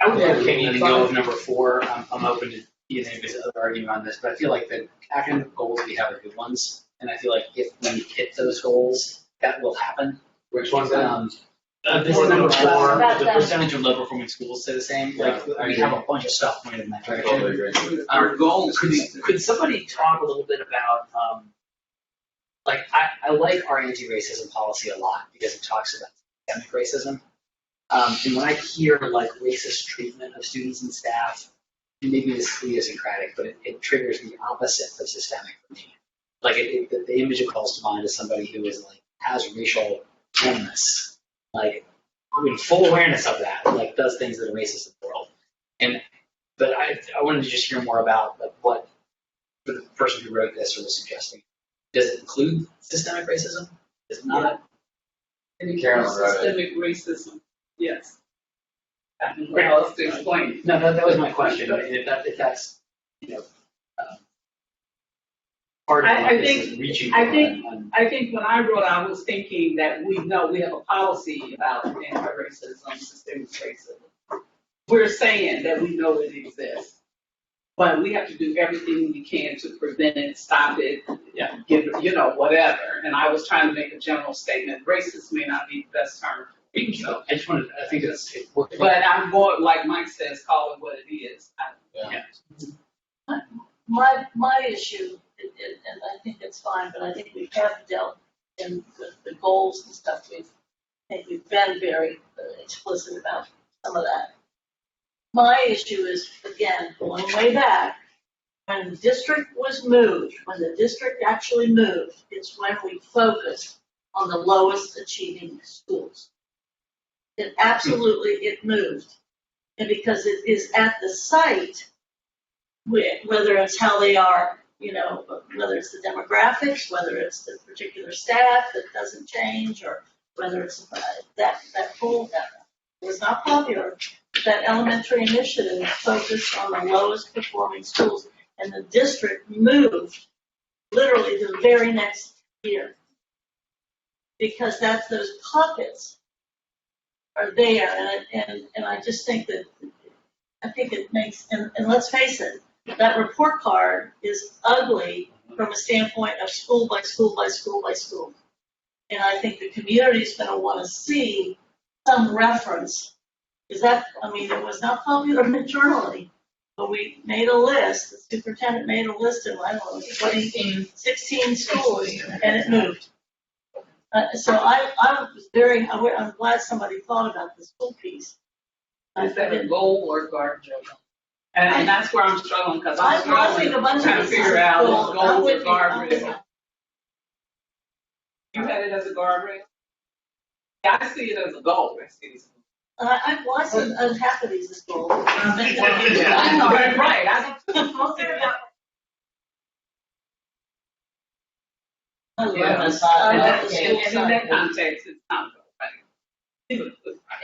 would be okay letting go of number 4. I'm open to anybody's other argument on this, but I feel like the academic goals we have are good ones, and I feel like if we hit those goals, that will happen. Which one's that? This is number 4. About The that. percentage of low performing schools stay the same. Like Yeah, I we agree. have a bunch of stuff pointed in that I direction. totally agree. Our goals. Could somebody talk a little bit about, like, I like our anti-racism policy a lot because it talks about systemic racism. And when I hear like racist treatment of students and staff, and maybe this is idiosyncratic, but it triggers the opposite of systemic for me. Like the image it calls to mind is somebody who is like has racial animus, like in full awareness of that, like does things that are racist in the world. But I wanted to just hear more about like what, for the person who wrote this or was suggesting, does it include systemic racism? Is it not? Carolyn wrote it. Systemic racism, yes. I don't know what else to explain. No, that was my question. I mean, if that's, you know, part of I this think- is reaching. I think- for I think when I wrote, I was thinking that we know we have a policy about anti-racism, systemic racism. We're saying that we know it exists, but we have to do everything we can to prevent it, stop it, give, whatever. And I was trying to make a general statement. Racist may not be the best term. So, I just wanted, I think it works. but I'm going, like Mike says, call it what it is. My issue, and I think it's fine, but I think we have dealt in with the goals and stuff. I think we've been very explicit about some of that. My issue is, again, going way back, when the district was moved, when the district actually moved, it's when we focused on the lowest achieving schools. It absolutely, it moved. And because it is at the site, whether it's how they are, whether it's the demographics, whether it's the particular staff that doesn't change, or whether it's that whole, that was not popular, that elementary initiative focused on the lowest performing schools, and the district moved literally the very next year. Because that's those pockets are there, and I just think that, I think it makes, and let's face it, that report card is ugly from a standpoint of school by school by school by school. And I think the community's gonna wanna see some reference. Is that, it was not popular internally, but we made a list, the superintendent made a list of, I don't know, 16 schools, and it moved. So I was I'm glad somebody thought about the school piece. Is that a goal or guard job? And that's where I'm struggling, because I I'm struggling think a bunch of trying to this figure is out goal. what I'm goals with or you. I'm with guardrails. You had it as a guardrail? Yeah, I see it as a goal. I see it as a goal. I wasn't unhappy with this goal. I know, right, I love Yeah. this. I love the And school in side. that context, it's not right.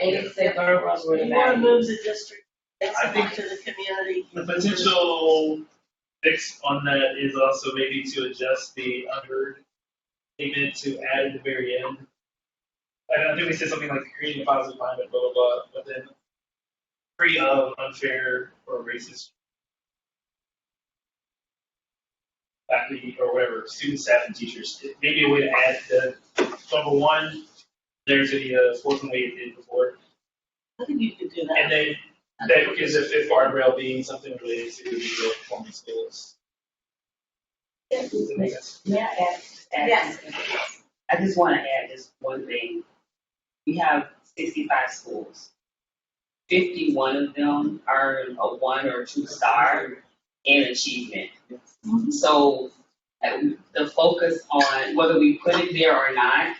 And it's the guardrails were the You wanna values. move the district, take I some think- to the community. The potential fix on that is also maybe to adjust the under statement to add at the very end. I think we said something like creating a positive climate, blah, blah, blah, but then free of unfair or racist faculty or whatever, students, staff, and teachers. Maybe a way to add the number 1 there to the 4th way it did before. I think you could do that. And then that gives a 5th guardrail being something related to the performing skills. May I add? Yes. I just want to add just one thing. We have 65 schools. 51 of them earn a 1 or 2 star in achievement. So the focus on whether we put it there or not,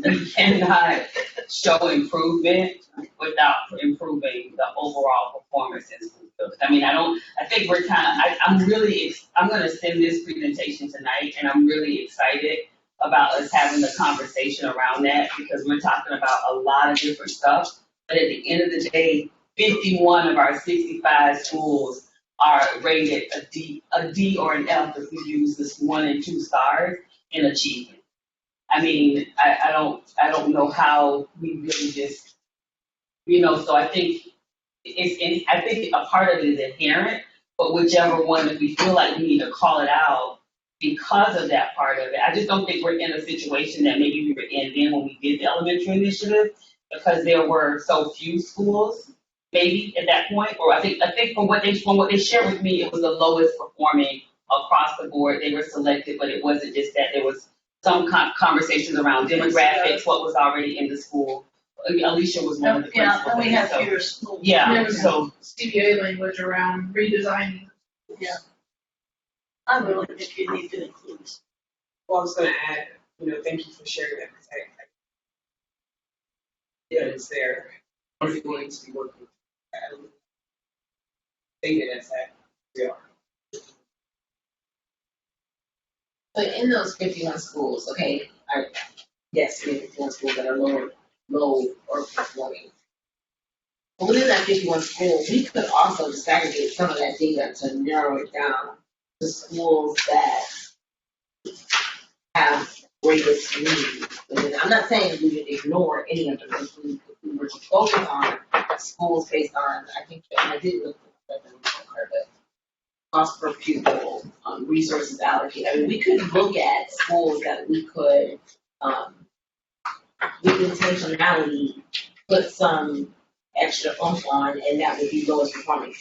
we cannot show improvement without improving the overall performance in school buildings. I think we're I'm going to send this presentation tonight, and I'm really excited about us having the conversation around that, because we're talking about a lot of different stuff. But at the end of the day, 51 of our 65 schools are rated a D or an F if we use this 1 and 2 stars in achievement. I mean, I don't know how we really just, so I think I think a part of it is inherent, but whichever one, if we feel like we need to call it out because of that part of it, I just don't think we're in a situation that maybe we were in then when we did the elementary initiative, because there were so few schools, maybe at that point, or I think from what they shared with me, it was the lowest performing across the board. They were selected, but it wasn't just that. There was some conversations around demographics, what was already in the school. Alicia was one of the Yeah, principals. and we have so- fewer schools. Yeah, There was so, CBA language around redesigning. Yeah. I really think you need to include this. Well, I was gonna add, thank you for sharing that, because yeah, it's there. Are we going to be working with that? Think it as that, we are. But in those 51 schools, okay, yes, we have 51 schools that are low or performing. But within that 51 schools, we could also disaggregate some of that data to narrow it down to schools that have greatest need. And I'm not saying we would ignore any of them. If we were to focus on schools based on, I think, and I did look at the cost per pupil, resources allocated. I mean, we could look at schools that we could, with intentionality, put some extra oomph on, and that would be lowest performing,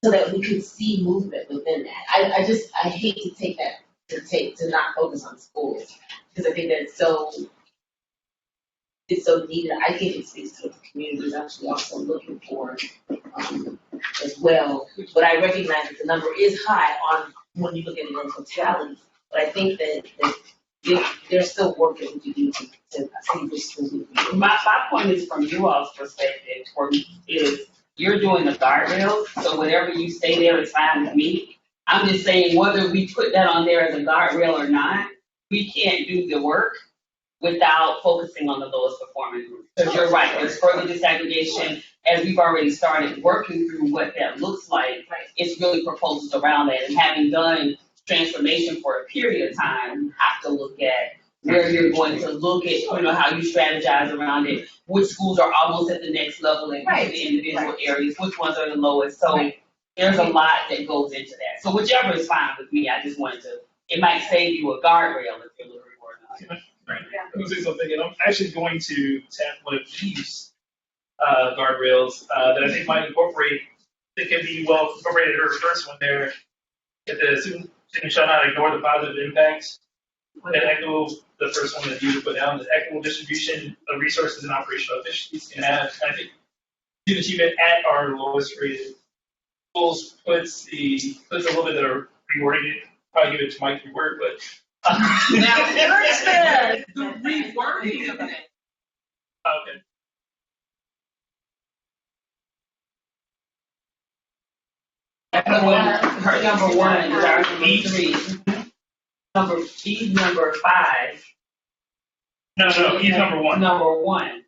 so that we could see movement within that. I hate to take that, to not focus on schools, because I think that it's so needed. I think it speaks to what the community is actually also looking for, as well. But I recognize that the number is high on when you look at it in totality. But I think that there's still work that we can do to see which schools we can do. my point is from you all's perspective, is you're doing the guardrails, so whatever you say there is fine with me. I'm just saying whether we put that on there as a guardrail or not, we can't do the work without focusing on the lowest performing group. Because you're right, there's further disaggregation, as we've already started working through what that looks like. It's really proposals around that, and having done transformation for a period of time, you have to look at where you're going to look at, how you strategize around it, which schools are almost at the next level in the individual areas, which ones are the lowest. So there's a lot that goes into that. So whichever is fine with me, I just wanted to, it might save you a guardrail if you're looking for it. Right. I'm gonna say something, and I'm actually going to tap one of these guardrails that I think might incorporate, that can be well incorporated in her first one there, that the student shall not ignore the positive impacts that echo the first one that you put down, the equitable distribution of resources and operational efficiencies can have. I think student achievement at our lowest rated schools puts a little bit of rewording it, probably give it to Mike to reword, but Now, the rewording of it. okay. Her number one is our number 3. She's number 5. No, he's number 1. Number 1.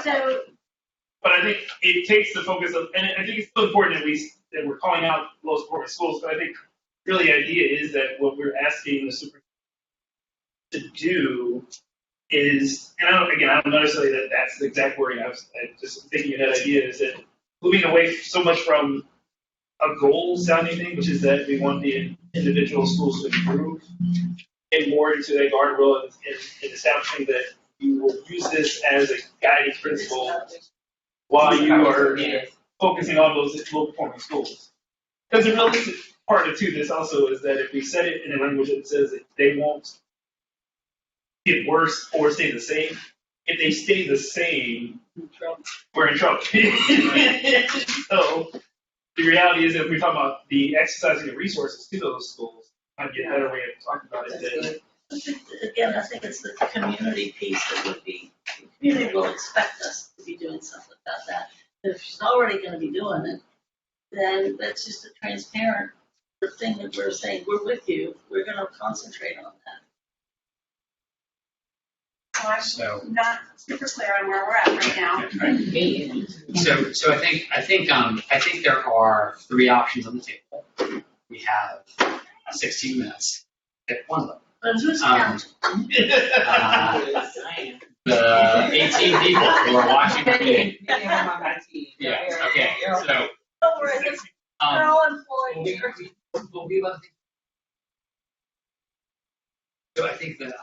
So, But I think it takes the focus of, and I think it's still important that we're calling out lowest performing schools, but I think really the idea is that what we're asking the superintendent to do is, and I don't necessarily that that's the exact wording, I just thinking of that idea, is that moving away so much from a goal sounding thing, which is that we want the individual schools to improve, and more into a guardrail and establishing that you will use this as a guiding principle while you are focusing on those low performing schools. Because the realistic part of this also is that if we set it in a language that says that they won't get worse or stay the same, if they stay the same, we're in trouble. So the reality is that if we're talking about the exercising of resources to those schools, might be a better way of talking about it. Again, I think it's the community piece that would be, the community will expect us to be doing something about that. If she's already gonna be doing it, then that's just a transparent thing that we're saying, we're with you, we're gonna concentrate on that. So I'm not super clear on where we're at right now. So I think there are 3 options on the table. We have 16 minutes. Pick one of them. But who's Um, counting? The 18 people who are watching the meeting. Yeah, Yeah, okay, so, Don't worry, they're all employees. so I think that,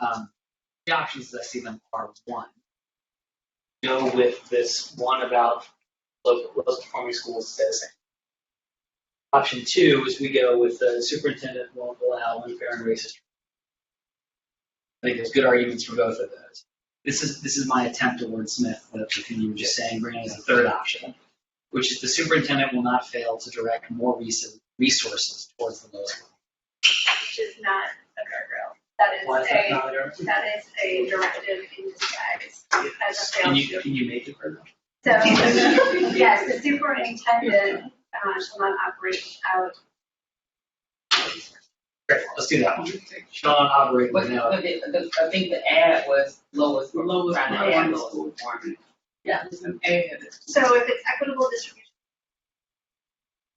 the options as I see them are one, go with this one about lowest performing schools stay the same. Option two is we go with the superintendent won't allow unfair and racist. I think there's good arguments for both of those. This is my attempt to wordsmith the thing you were just saying, bringing as a third option, which is the superintendent will not fail to direct more resources towards the lowest level. Which is not a guardrail. That Why is that not a guardrail? that is a directive in disguise as a Can fail. you make it further? So, yes, the superintendent shall not operate without. Great, let's do that one. Shall not operate But without. I think the ad was lowest performing. Yeah. So if it's equitable distribution.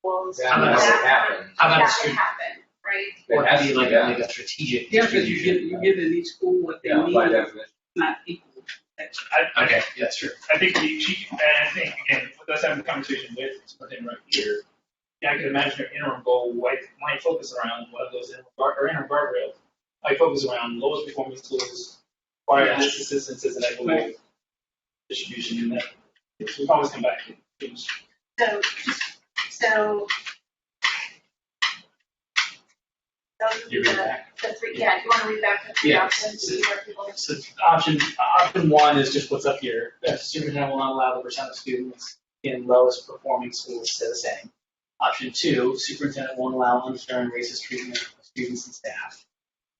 Well, How about it happen? How about that a would happen, right? Or have you like a strategic? Yeah, because you give in each school what they Yeah, need, by definition. not equal. Okay, yeah, that's true. I think and I think, again, with us having a conversation with something right here, I can imagine an interim goal might focus around one of those interim guardrails. Might focus around lowest performing schools, require this assistance as an equitable distribution in that. We always come back to things. So. Those would be You read the back? three, yeah, do you want to read back the three Yeah. options? See where people- So option one is just what's up here. That superintendent will not allow the percent of students in lowest performing schools to stay the same. Option two, superintendent won't allow unfair and racist treatment of students and staff.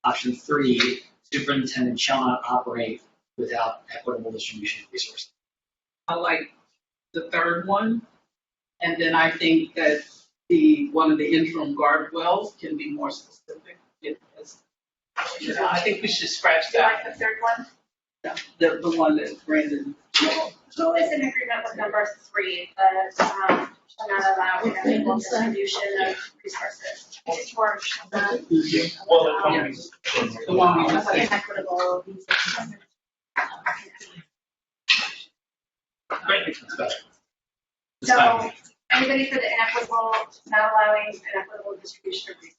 Option three, superintendent shall not operate without equitable distribution of resources. I like the third one, and then I think that one of the interim guardrails can be more specific. I think we should scratch Do you that. like the third one? The one that Brandon. Who is in agreement with number three, the, shall not allow inequitable distribution of resources? It's for, Well, The one we just said. inequitable. Great, that's better. That's So, fine. anybody for the inequitable, not allowing inequitable distribution of resources?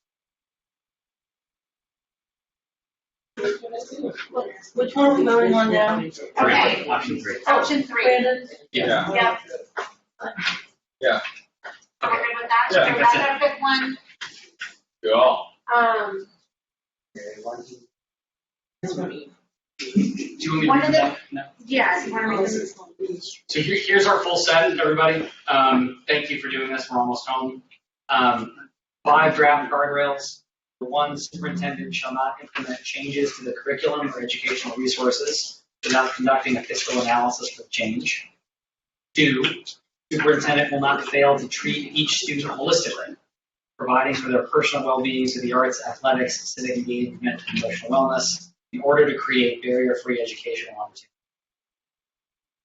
Which one are we voting on now? Okay. Option three. Option three. Brandon? Yeah. Yep. Yeah. Am I good with that? Yeah, So that's that's our fifth one. Cool. Do you want me to One read of the- that? No. Yeah, you want to read this? So here's our full set, everybody. Thank you for doing this. We're almost home. 5 draft guardrails. The one, superintendent shall not implement changes to the curriculum or educational resources without conducting a fiscal analysis for change. 2, superintendent will not fail to treat each student holistically, providing for their personal well-being to the arts, athletics, civic engagement, and emotional wellness in order to create barrier-free educational opportunities.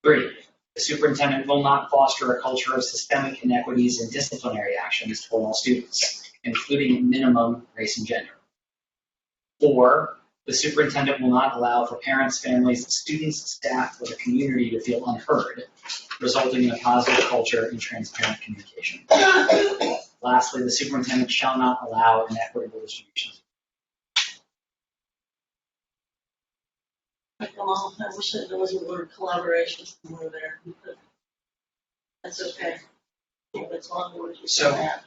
3, the superintendent will not foster a culture of systemic inequities and disciplinary actions toward all students, including minimum race and gender. 4, the superintendent will not allow for parents, families, students, staff, or the community to feel unheard, resulting in a positive culture and transparent communication. Lastly, the superintendent shall not allow inequitable distribution. I wish that there was a word collaboration somewhere there. But that's okay. That's all the words you So- have.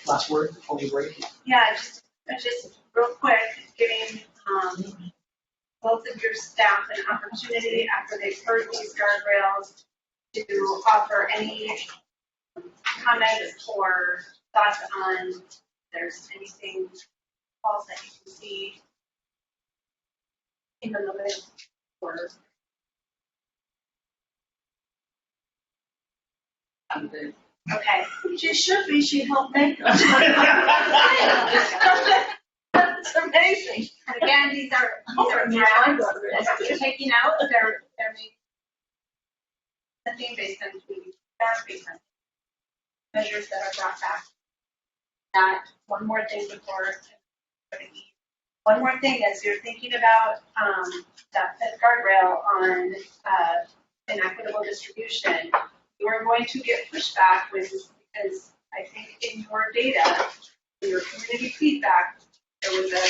Last word before we break. Yeah, just real quick, giving both of your staff an opportunity after they've heard these guardrails to offer any comments or thoughts on if there's anything else that you can see in the moment or. I'm good. Okay. She should be, she helped make them. That's amazing. And again, these are drafts that you're taking out, they're something based on community feedback, based on measures that are brought back. One more thing before one more thing, as you're thinking about that fifth guardrail on inequitable distribution, you are going to get pushback because I think in your data, in your community feedback, there was a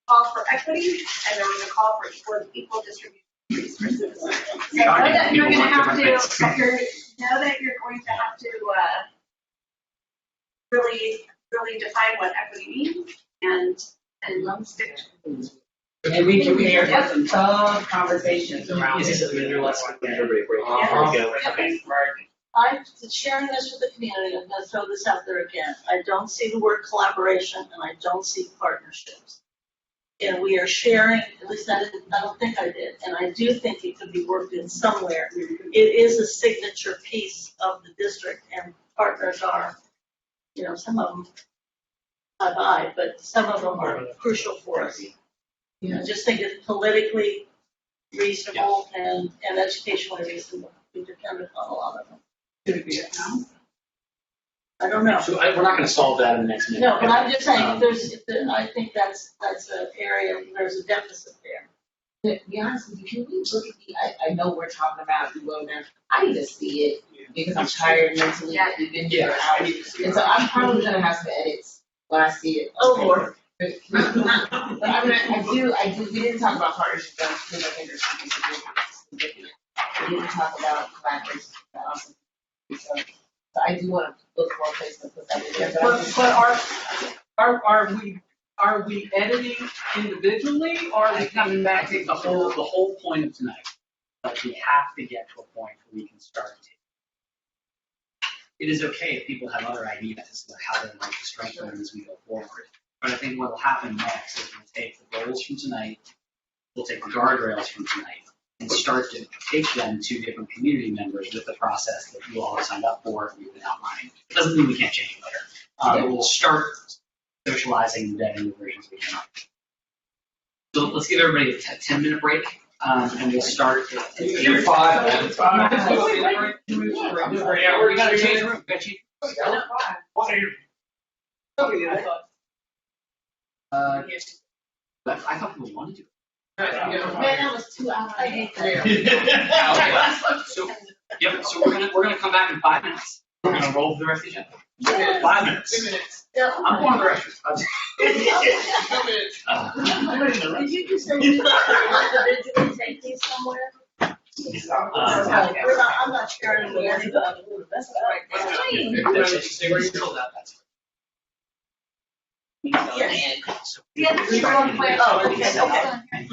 call for equity and there was a call for equal distribution of resources. So know that you're going to have to, really define what equity means and stick to it. And we can have some tough conversations around Is this. this a minute or less? Everybody break. I'm sharing this with the community. I'm going to throw this out there again. I don't see the word collaboration and I don't see partnerships. And we are sharing, at least I don't think I did, and I do think it could be worked in somewhere. It is a signature piece of the district and partners are, some of them bye-bye, but some of them are crucial for us. I just think it's politically reasonable and educationally reasonable. We depend on a lot of them. Could it be a town? I don't know. So we're not going to solve that in the next minute. No, but I'm just saying, I think that's an area, there's a deficit there. To be honest with you, can we look at I know we're talking about the wilderness. I need to see it because I'm tired mentally. We've been here hours. And so I'm probably gonna have some edits when I see it. Oh, Lord. But I mean, I do, we didn't talk about partnerships, because I think there's some significant. We didn't talk about collaboration. So I do want to look for a place to put that in there. But are we editing individually or are we coming back I to think the whole point of tonight, like we have to get to a point where we can start to. It is okay if people have other ideas as to how they'd like to strengthen them as we go forward. But I think what will happen next is we'll take the goals from tonight, we'll take the guardrails from tonight, and start to take them to different community members with the process that you all have signed up for and we've been outlining. It doesn't mean we can't change it later. But we'll start socializing and vetting the versions we can. So let's give everybody a 10-minute break, and we'll start. You're 5, man. 5. Yeah, we gotta change the room. I thought people wanted to. Man, that was 2 hours. I hate that. Okay. So we're gonna come back in 5 minutes. We're gonna roll through the rest of the agenda. 5 minutes. 2 minutes. I'm going to the restroom. 2 minutes. Did you just say you individually take these somewhere? I'm not sharing with anybody. That's Yes. Oh, okay.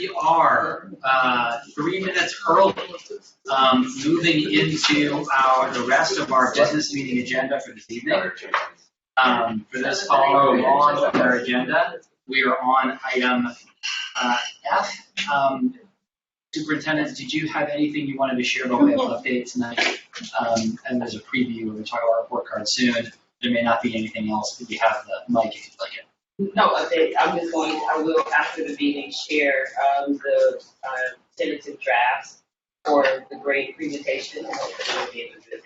we are 3 minutes early, moving into the rest of our business meeting agenda for this evening. For those following along with our agenda, we are on item F. Superintendent, did you have anything you wanted to share by way of update tonight? And there's a preview, we'll talk about our report card soon. There may not be anything else, but you have the mic if you'd like it. No update. I will after the meeting share the tentative drafts for the grade presentation and hopefully we'll be able to do it.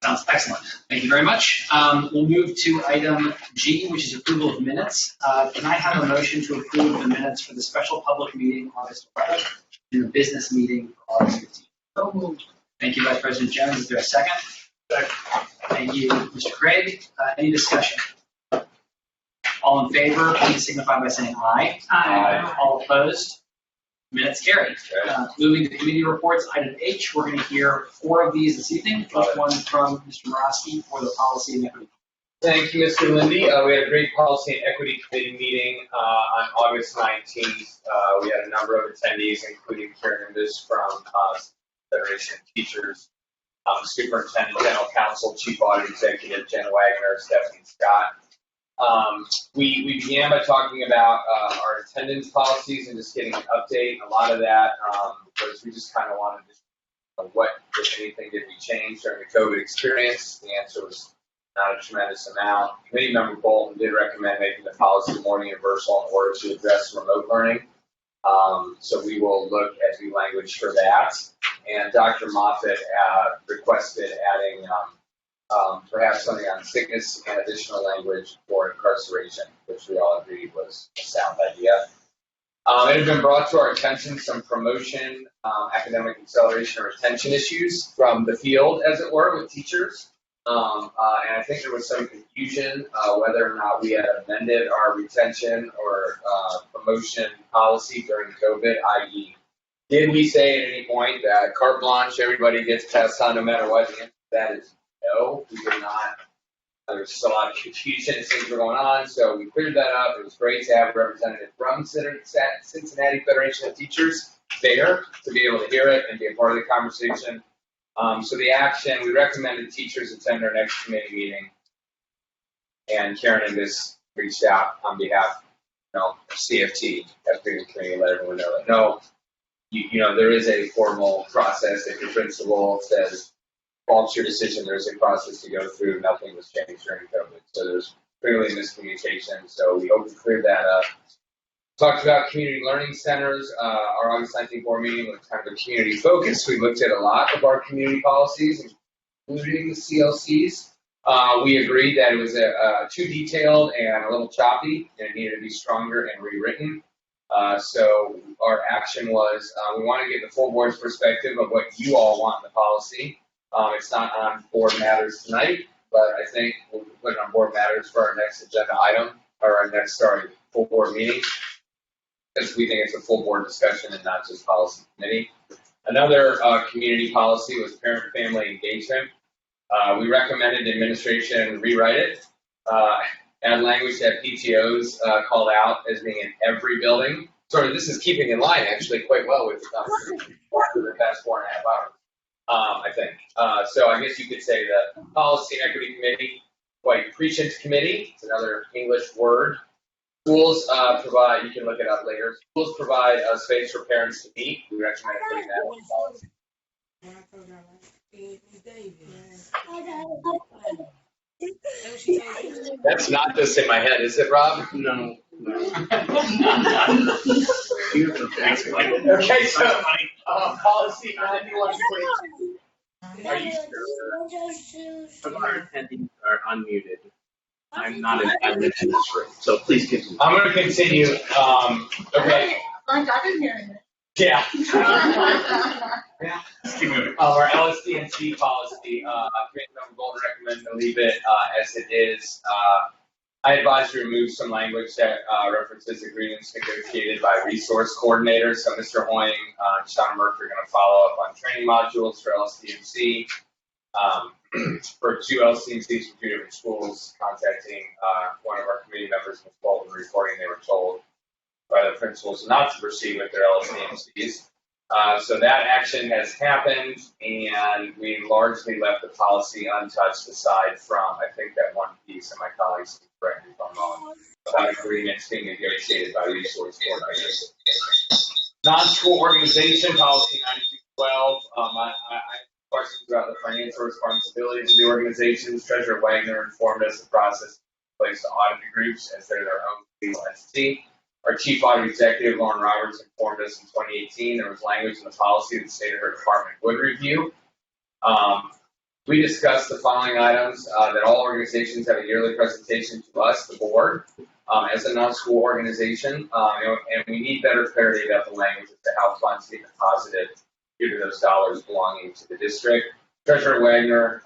Sounds excellent. Thank you very much. We'll move to item G, which is approval of minutes. Can I have a motion to approve the minutes for the special public meeting August 11th and the business meeting for August 15th? So moved. Thank you, Vice President Jones. Is there a second? Second. Thank you, Mr. Craig. Any discussion? All in favor, please signify by saying aye. Aye. All opposed? Minutes carried. Moving to committee reports, item H, we're going to hear 4 of these this evening. First one from Mr. Morosky for the policy and equity. Thank you, Mr. Lindy. We had a great policy and equity committee meeting on August 19th. We had a number of attendees, including Karen Imbus from Federation of Teachers, Superintendent, General Counsel, Chief Audit Executive Jen Wagner, Stephanie Scott. We began by talking about our attendance policies and just getting an update. A lot of that was we just kind of wanted to know what, if anything, did we change during the COVID experience. The answer was not a tremendous amount. Committee member Bolton did recommend making the policy more universal in order to address remote learning. So we will look at the language for that. And Dr. Moffitt requested adding perhaps something on sickness and additional language for incarceration, which we all agreed was a sound idea. It had been brought to our attention some promotion, academic acceleration, or retention issues from the field, as it were, with teachers. And I think there was some confusion whether or not we had amended our retention or promotion policy during COVID, i.e., did we say at any point that carte blanche, everybody gets passed on no matter what? The answer to that is no, we did not. There was just a lot of confusion as things were going on, so we cleared that up. It was great to have a representative from Cincinnati Federation of Teachers there to be able to hear it and be a part of the conversation. So the action, we recommended teachers attend our next committee meeting, and Karen Imbus reached out on behalf of CFT, FP committee, let everyone know that no, there is a formal process. If your principal says, faults your decision, there's a process to go through. Nothing was changed during COVID. So there's clearly miscommunication. So we hope to clear that up. Talked about community learning centers. Our August 19th board meeting was kind of a community focus. We looked at a lot of our community policies, including the CLCs. We agreed that it was too detailed and a little choppy, and it needed to be stronger and rewritten. So our action was we want to get the full board's perspective of what you all want in the policy. It's not on board matters tonight, but I think we'll put it on board matters for our next agenda item, or our next, full board meeting, because we think it's a full board discussion and not just policy committee. Another community policy was parent-family engagement. We recommended administration rewrite it, add language that PTOs called out as being in every building. This is keeping in line actually quite well with the conversation for the past 4.5 hours. I think. So I guess you could say the Policy and Equity Committee, quite prescient committee, it's another English word. Schools provide, you can look it up later, schools provide a space for parents to meet. We recommend putting that in policy. That's not just in my head, is it, Rob? No. Okay, so policy 91.2. Are you sure? Some of our attendees are unmuted. I'm not in attendance in this room, so please continue. I'm going to continue. Okay. Like I didn't hear it. Yeah. Let's keep moving. Our LSD&C policy, Committee Member Golden recommended to leave it as it is. I advise to remove some language that references agreements negotiated by resource coordinators. So Mr. Hoying and Sean Murphy are going to follow up on training modules for LSD&C. For 2 LSD&Cs from 2 different schools, contacting one of our committee members, Ms. Bolton, reporting they were told by the principals not to proceed with their LSDMCs. So that action has happened, and we largely left the policy untouched aside from, I think, that one piece, and my colleagues can correct me if I'm wrong, about agreements being negotiated by resource coordinators. Non-school organization policy 9212. I questions about the financial responsibilities of the organizations. Treasurer Wagner informed us the process placed to audit groups as they're their own legal entity. Our chief audit executive, Lauren Roberts, informed us in 2018 there was language in the policy that the state of her department would review. We discussed the following items, that all organizations have a yearly presentation to us, the board, as a non-school organization, and we need better clarity about the language as to how funds get deposited due to those dollars belonging to the district. Treasurer Wagner,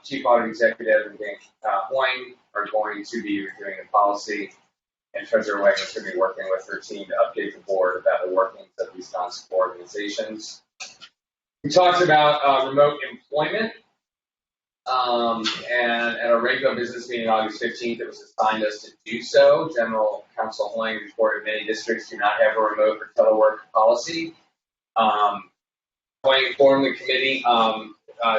Chief Audit Executive, and Dan Hoying are going to be reviewing the policy, and Treasurer Wagner is going to be working with her team to update the board about the workings of these non-school organizations. We talked about remote employment. And at our regular business meeting August 15th, it was assigned us to do so. General Counsel Hoying reported many districts do not have a remote or telework policy. Hoying informed the committee,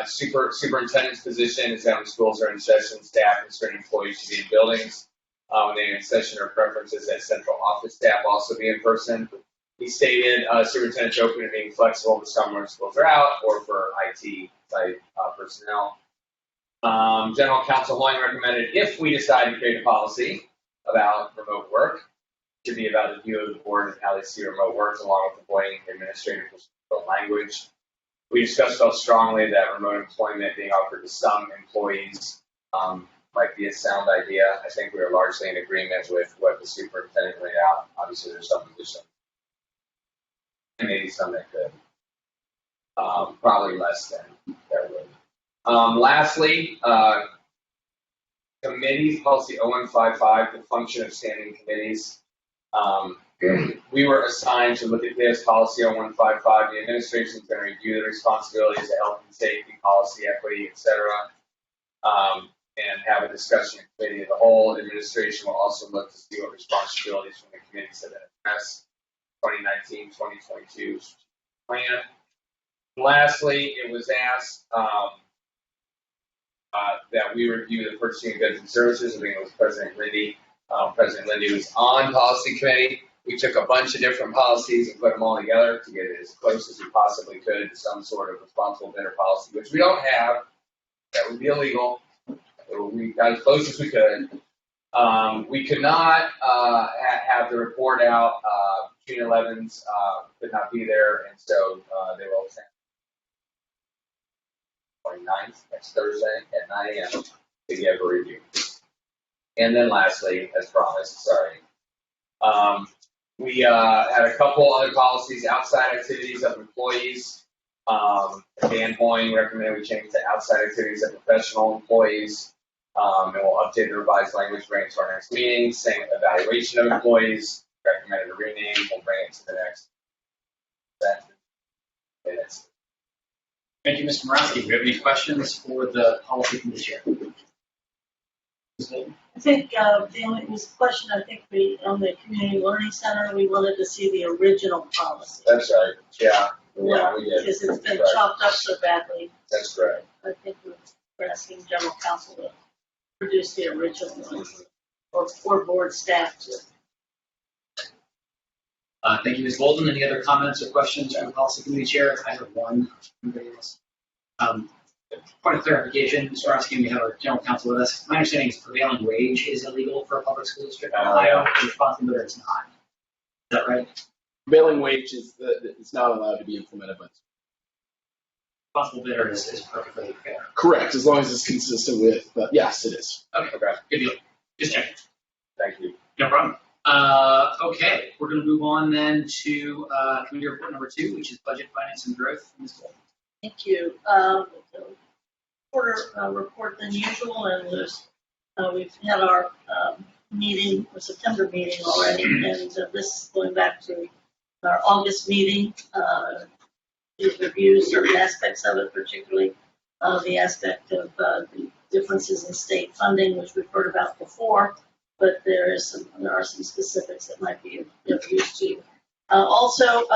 superintendent's position is that when schools are in session, staff and certain employees should be in buildings. When they're in session, our preference is that central office staff also be in person. He stated superintendent's open to being flexible to summer when schools are out or for IT type personnel. General Counsel Hoying recommended if we decide to create a policy about remote work, it should be about the view of the board and how they see remote work along with avoiding administrative language. We discussed both strongly that remote employment being offered to some employees might be a sound idea. I think we are largely in agreement with what the superintendent laid out. Obviously, there's some positions, and maybe some that could. Probably less than that would. Lastly, committees, policy 0155, the function of standing committees. We were assigned to look at this policy 0155. The administration is going to review the responsibilities of health and safety, policy, equity, etc., and have a discussion in committee of the whole. The administration will also look to see what responsibilities from the committees have been addressed. 2019-2022 plan. And lastly, it was asked that we review the purchasing of goods and services. I think it was President Lindy. President Lindy was on policy committee. We took a bunch of different policies and put them all together to get it as close as we possibly could to some sort of responsible bidder policy, which we don't have. That would be illegal. We got as close as we could. We could not have the report out. Gina Levins could not be there, and so they will send 29th, next Thursday at 9 a.m. to give a review. And then lastly, as promised, we had a couple other policies, outside activities of employees. Dan Hoying recommended we change to outside activities of professional employees. And we'll update the revised language, bring it to our next meeting. Same evaluation of employees, recommended a rename, we'll bring it to the next minutes. Thank you, Mr. Morosky. Do you have any questions for the policy committee chair? I think the only question, I think on the community learning center, we wanted to see the original policy. That's right. Yeah, we did. Because it's been chopped up so badly. That's correct. I think we're asking general counsel to produce the original one, or board staff to. Thank you, Ms. Golden. Any other comments or questions from the policy committee chair? I have one. Anybody else? Point of clarification, Mr. Morosky, we have our general counsel with us. My understanding is prevailing wage is illegal for a public school district in Ohio. The responsible bidder is not. Is that right? Prevailing wage is not allowed to be implemented by the school. Responsible bidder is perfectly fair. Correct, as long as it's consistent with, yes, it is. Okay, good deal. Just checking. Thank you. No problem. Okay, we're going to move on then to committee report number 2, which is budget, finance, and growth. Ms. Golden. Thank you. Shorter report than usual, and we've had our meeting, our September meeting already, and this going back to our August meeting. We've reviewed certain aspects of it, particularly the aspect of the differences in state funding, which we've heard about before. but there are some specifics that might be of use to you. Also,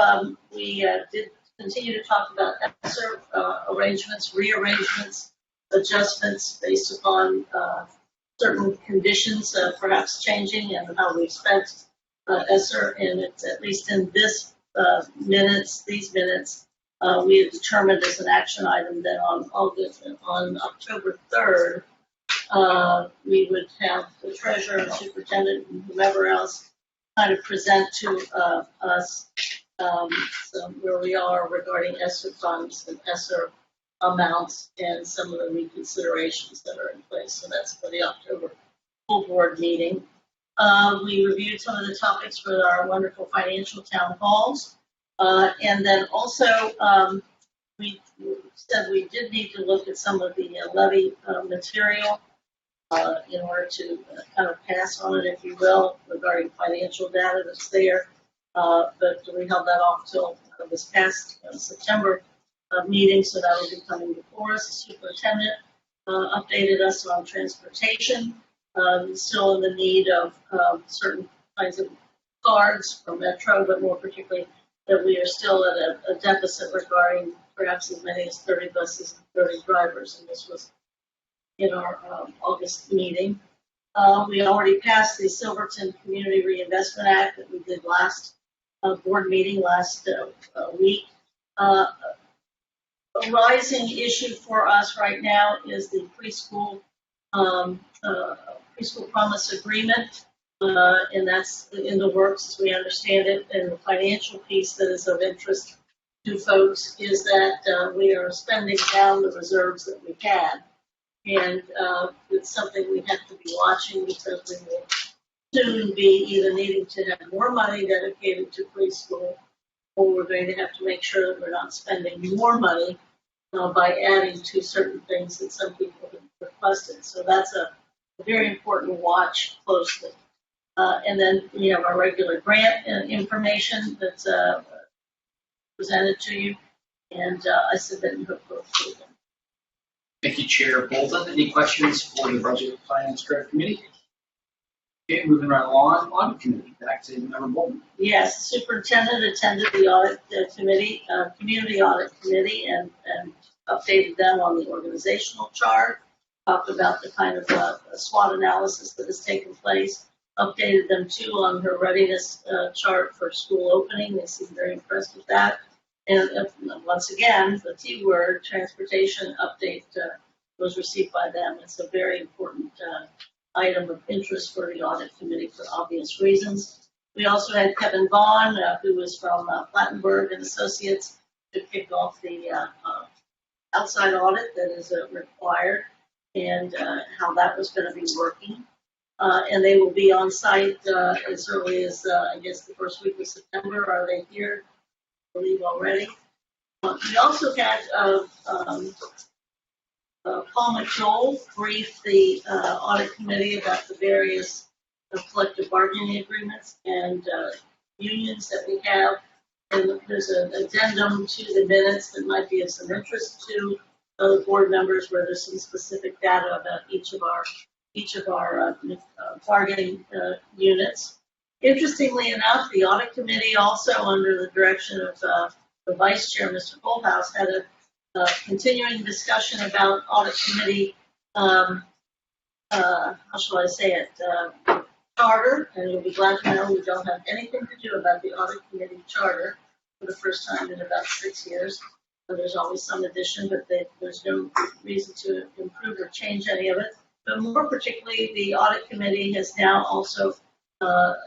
we did continue to talk about ESSER arrangements, rearrangements, adjustments based upon certain conditions perhaps changing and how we've spent ESSER, and it's at least in these minutes, we have determined as an action item that on October 3rd, we would have the treasurer and superintendent and whomever else kind of present to us where we are regarding ESSER funds and ESSER amounts and some of the reconsiderations that are in place. So that's for the October full board meeting. We reviewed some of the topics for our wonderful financial town halls. And then also, we said we did need to look at some of the levy material in order to kind of pass on it, if you will, regarding financial data that's there. But we held that off till this past September meeting, so that will be coming before us. The superintendent updated us on transportation. Still in the need of certain kinds of cards for Metro, but more particularly that we are still at a deficit regarding perhaps as many as 30 buses and 30 drivers, and this was in our August meeting. We already passed the Silverton Community Reinvestment Act that we did last board meeting last week. A rising issue for us right now is the preschool promise agreement, and that's in the works as we understand it. And the financial piece that is of interest to folks is that we are spending down the reserves that we had, and it's something we have to be watching because we will soon be either needing to have more money dedicated to preschool, or we're going to have to make sure that we're not spending more money by adding to certain things that some people have requested. So that's a very important watch closely. And then we have our regular grant information that's presented to you, and I submit and hope for approval. Thank you, Chair Bolton. Any questions for the Budget Finance Grant Committee? Okay, moving right along, Audit Committee, back to Member Bolton. Yes, the superintendent attended the audit committee, community audit committee, and updated them on the organizational chart, talked about the kind of SWOT analysis that has taken place, updated them too on her readiness chart for school opening. They seem very impressed with that. And once again, the T word, transportation update, was received by them. It's a very important item of interest for the audit committee for obvious reasons. We also had Kevin Vaughn, who was from Plattenberg and Associates, to kick off the outside audit that is required, and how that was going to be working. And they will be on site as early as, I guess, the first week of September. Are they here? I believe already. We also had Paul McJoel brief the audit committee about the various collective bargaining agreements and unions that we have. And there's an addendum to the minutes that might be of some interest to other board members, where there's some specific data about each of our bargaining units. Interestingly enough, the audit committee also, under the direction of the vice chair, Mr. Goldhouse, had a continuing discussion about audit committee, how shall I say it, charter, and you'll be glad to know we don't have anything to do about the audit committee charter for the first time in about 6 years. So there's always some addition, but there's no reason to improve or change any of it. But more particularly, the audit committee has now also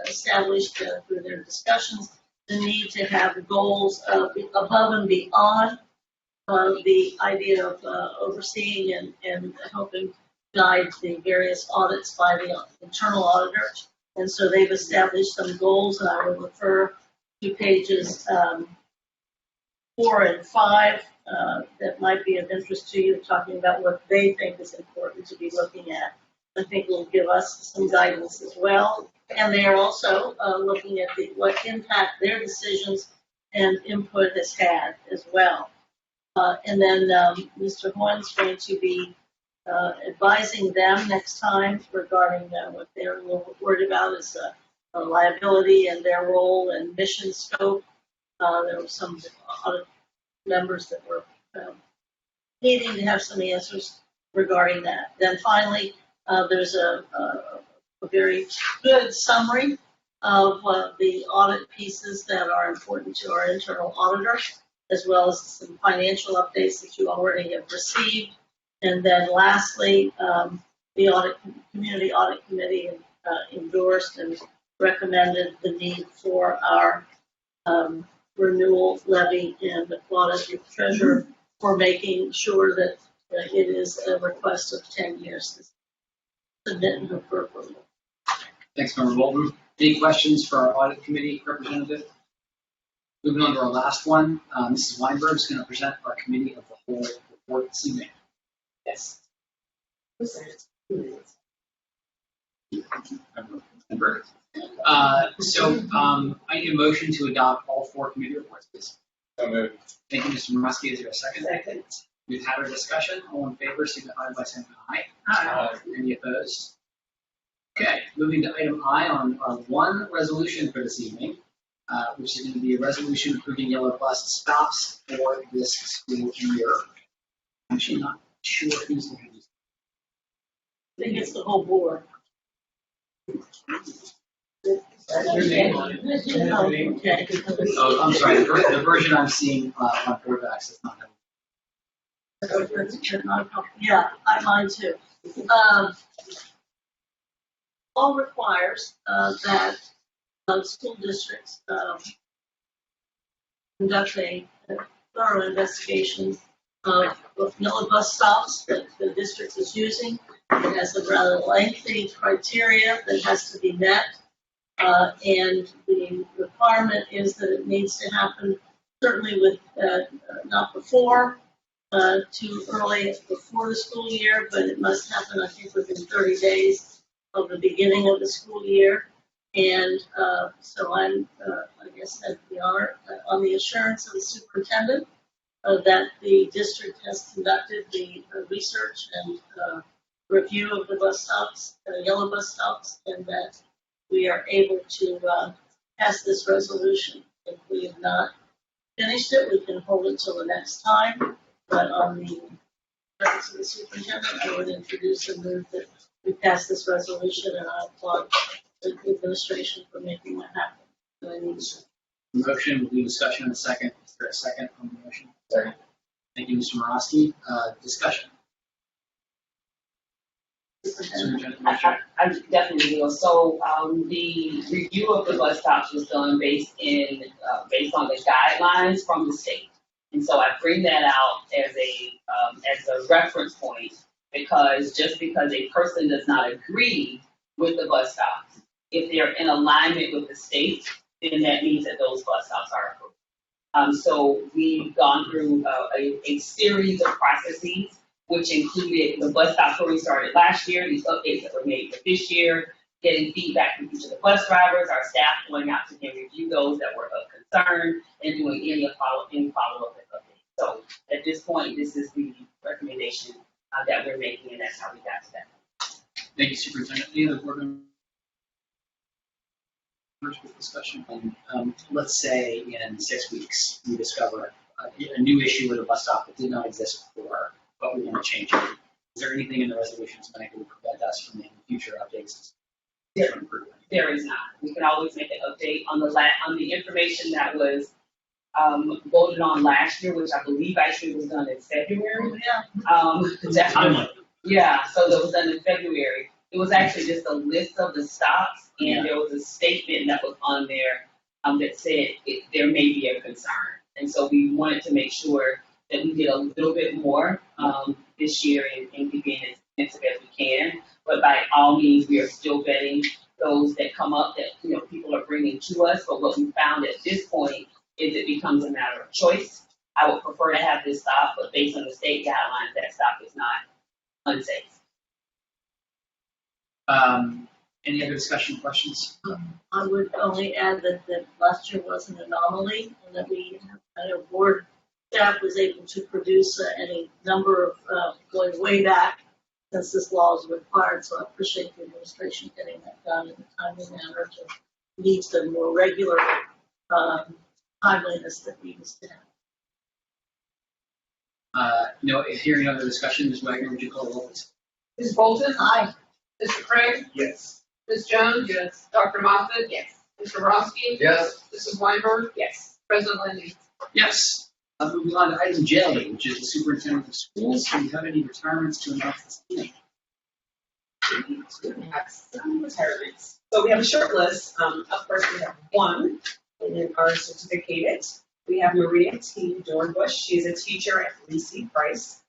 established through their discussions the need to have goals above and beyond the idea of overseeing and helping guide the various audits by the internal auditor. And so they've established some goals, and I will refer to pages 4 and 5 that might be of interest to you, talking about what they think is important to be looking at. I think will give us some guidance as well. And they are also looking at what impact their decisions and input has had as well. And then Mr. Horn's going to be advising them next time regarding what they're a little worried about is liability and their role and mission scope. There were some audit members that were needing to have some answers regarding that. Then finally, there's a very good summary of the audit pieces that are important to our internal auditor, as well as some financial updates that you already have received. And then lastly, the Community Audit Committee endorsed and recommended the need for our renewal levy and applauded the treasurer for making sure that it is a request of 10 years to submit her for approval. Thanks, Member Bolton. Any questions for our audit committee representative? Moving on to our last one, Mrs. Weinberg is going to present our committee of the whole report this evening. Yes. I need a motion to adopt all 4 committee reports, please. So moved. Thank you, Mr. Morosky. Is there a second? Second. We've had our discussion. All in favor, signify by saying aye. Aye. Any opposed? Okay, moving to item I on one resolution for this evening, which is going to be a resolution approving yellow bus stops for this school year. I'm actually not sure who's going to do this. I think it's the whole board. Okay. Oh, I'm sorry. The version I'm seeing on board docs is not. Yeah, mine too. Law requires that school districts conduct a thorough investigation of yellow bus stops that the district is using. It has a rather lengthy criteria that has to be met. And the requirement is that it needs to happen certainly with not before, too early before the school year, but it must happen, I think, within 30 days of the beginning of the school year. And so I'm, I guess, had the honor on the assurance of the superintendent that the district has conducted the research and review of the bus stops, yellow bus stops, and that we are able to pass this resolution. If we have not finished it, we can hold it till the next time. But on the terms of the superintendent, I would introduce and move that we pass this resolution, and I applaud the administration for making that happen. And I need to. Motion will be discussion in a second. Is there a second on the motion? Second. Thank you, Mr. Morosky. Discussion. I definitely will. So the review of the bus stops was done based on the guidelines from the state. And so I bring that out as a reference point because just because a person does not agree with the bus stops, if they're in alignment with the state, then that means that those bus stops are approved. So we've gone through a series of processes, which included the bus stops where we started last year, these updates that were made for this year, getting feedback from each of the bus drivers, our staff going out to review those that were of concern, and doing any follow-up and updates. So at this point, this is the recommendation that we're making, and that's how we got to that. Thank you, Superintendent. Any other board members with discussion? Let's say in 6 weeks we discover a new issue with a bus stop that did not exist before, but we want to change it. Is there anything in the resolutions that would prevent us from making future updates? There is not. We can always make an update on the information that was voted on last year, which I believe actually was done in February. Timely. Yeah, so that was done in February. It was actually just a list of the stops, and there was a statement that was on there that said there may be a concern. And so we wanted to make sure that we did a little bit more this year and be being as extensive as we can. But by all means, we are still vetting those that come up that people are bringing to us. But what we found at this point is it becomes a matter of choice. I would prefer to have this stop, but based on the state guidelines, that stop is not unsafe. Any other discussion questions? I would only add that last year was an anomaly, and that board staff was able to produce any number of, going way back, since this law is required, so I appreciate the administration getting that done in a timely manner to meet the more regular timeliness that we used to have. No, hearing other discussion, Ms. Wagner, would you call the roll, please? Ms. Bolton? Aye. Mr. Craig? Yes. Ms. Jones? Yes. Dr. Moffitt? Yes. Mr. Roski? Yes. Mrs. Weinberg? Yes. President Lindy? Yes. Moving on to item J, which is the superintendent of schools. Do you have any retirements to announce this evening? We have some retirements. So we have a short list. Up first, we have one, and then our certificated. We have Maria T. Dornbush. She is a teacher at Lacey Price.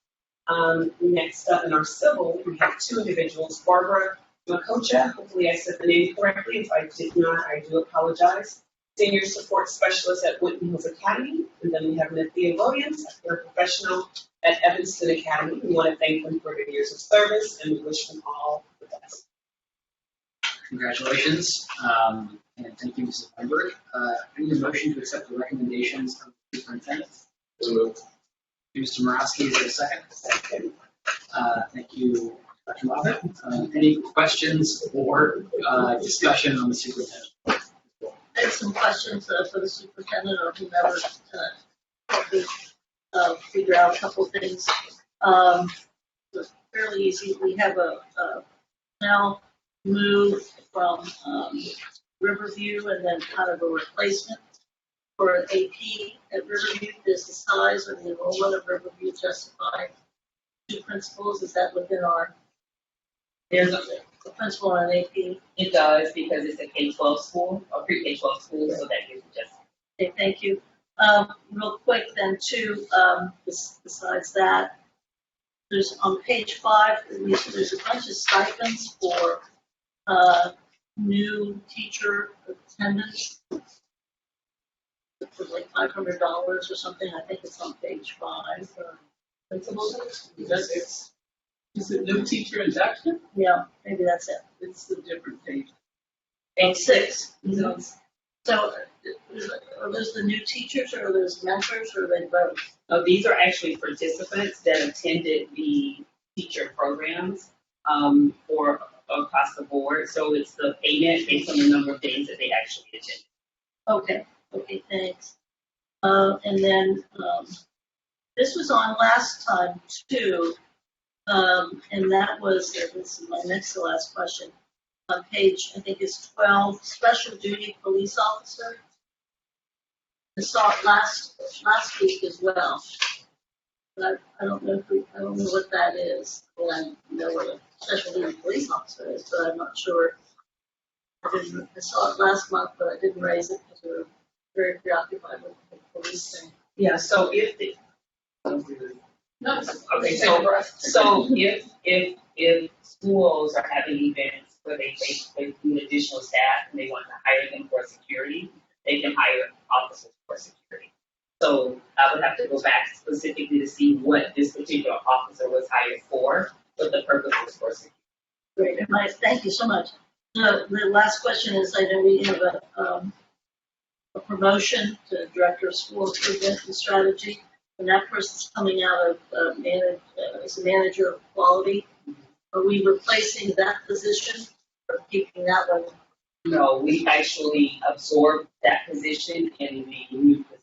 Next up in our civil, we have two individuals, Barbara Makocha. Hopefully I said the name correctly. If I did not, I do apologize. Senior Support Specialist at Winton Hills Academy. And then we have Nathia Williams, a paraprofessional at Evanston Academy. We want to thank them for their years of service and we wish them all the best. Congratulations, and thank you, Mrs. Weinberg. I need a motion to accept the recommendations of the superintendent. So moved. Mr. Morosky, is there a second? Second. Thank you, Dr. Moffitt. Any questions or discussion on the superintendent? I have some questions for the superintendent or whomever help me figure out a couple things. It's fairly easy. We have a now move from Riverview and then kind of a replacement for an AP at Riverview. Does the size or the enrollment of Riverview justify two principals? Is that within our? There's The principal and an AP? It does, because it's a K-12 school, or pre-K-12 school, so that gives it just. Okay, thank you. Real quick then too, besides that, there's on page 5, there's a bunch of stipends for new teacher attendance. It was like $500 or something. I think it's on page 5. Principals? Is it new teacher induction? Yeah, maybe that's it. It's a different page. Page 6. So are those the new teachers or are those mentors or are they both? These are actually participants that attended the teacher programs for across the board. So it's the payment based on the number of days that they actually attended. Okay, thanks. And then this was on last time too, and that was, this is my next to last question, on page, I think it's 12, special duty police officer. I saw it last week as well. But I don't know what that is. Well, I know what a special duty police officer is, but I'm not sure. I saw it last month, but I didn't raise it because we were very preoccupied with the police thing. Yeah, so if the, No. okay, so if schools are having events where they need additional staff and they want to hire them for security, they can hire officers for security. So I would have to go back specifically to see what this particular officer was hired for, what the purpose was for security. Great, nice, thank you so much. The last question is, I know we have a promotion to Director of School Improvement and Strategy, and that person's coming out of as a manager of quality. Are we replacing that position or keeping that one? No, we actually absorbed that position in the new position.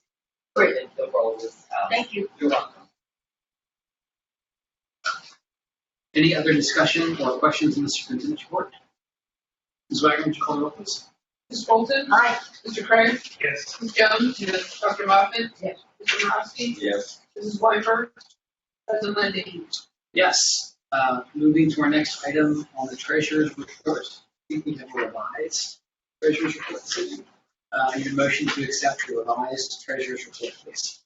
Great. The role was. Thank you. You're welcome. Any other discussion or questions in the superintendent's report? Ms. Wagner, would you call the roll, please? Ms. Bolton? Aye. Mr. Craig? Yes. Ms. Jones? Yes. Dr. Moffitt? Yes. Mr. Morosky? Yes. Mrs. Weinberg? President Lindy? Yes. Moving to our next item on the treasurer's report. I think we have a revised treasurer's report this evening. I need a motion to accept the revised treasurer's report, please.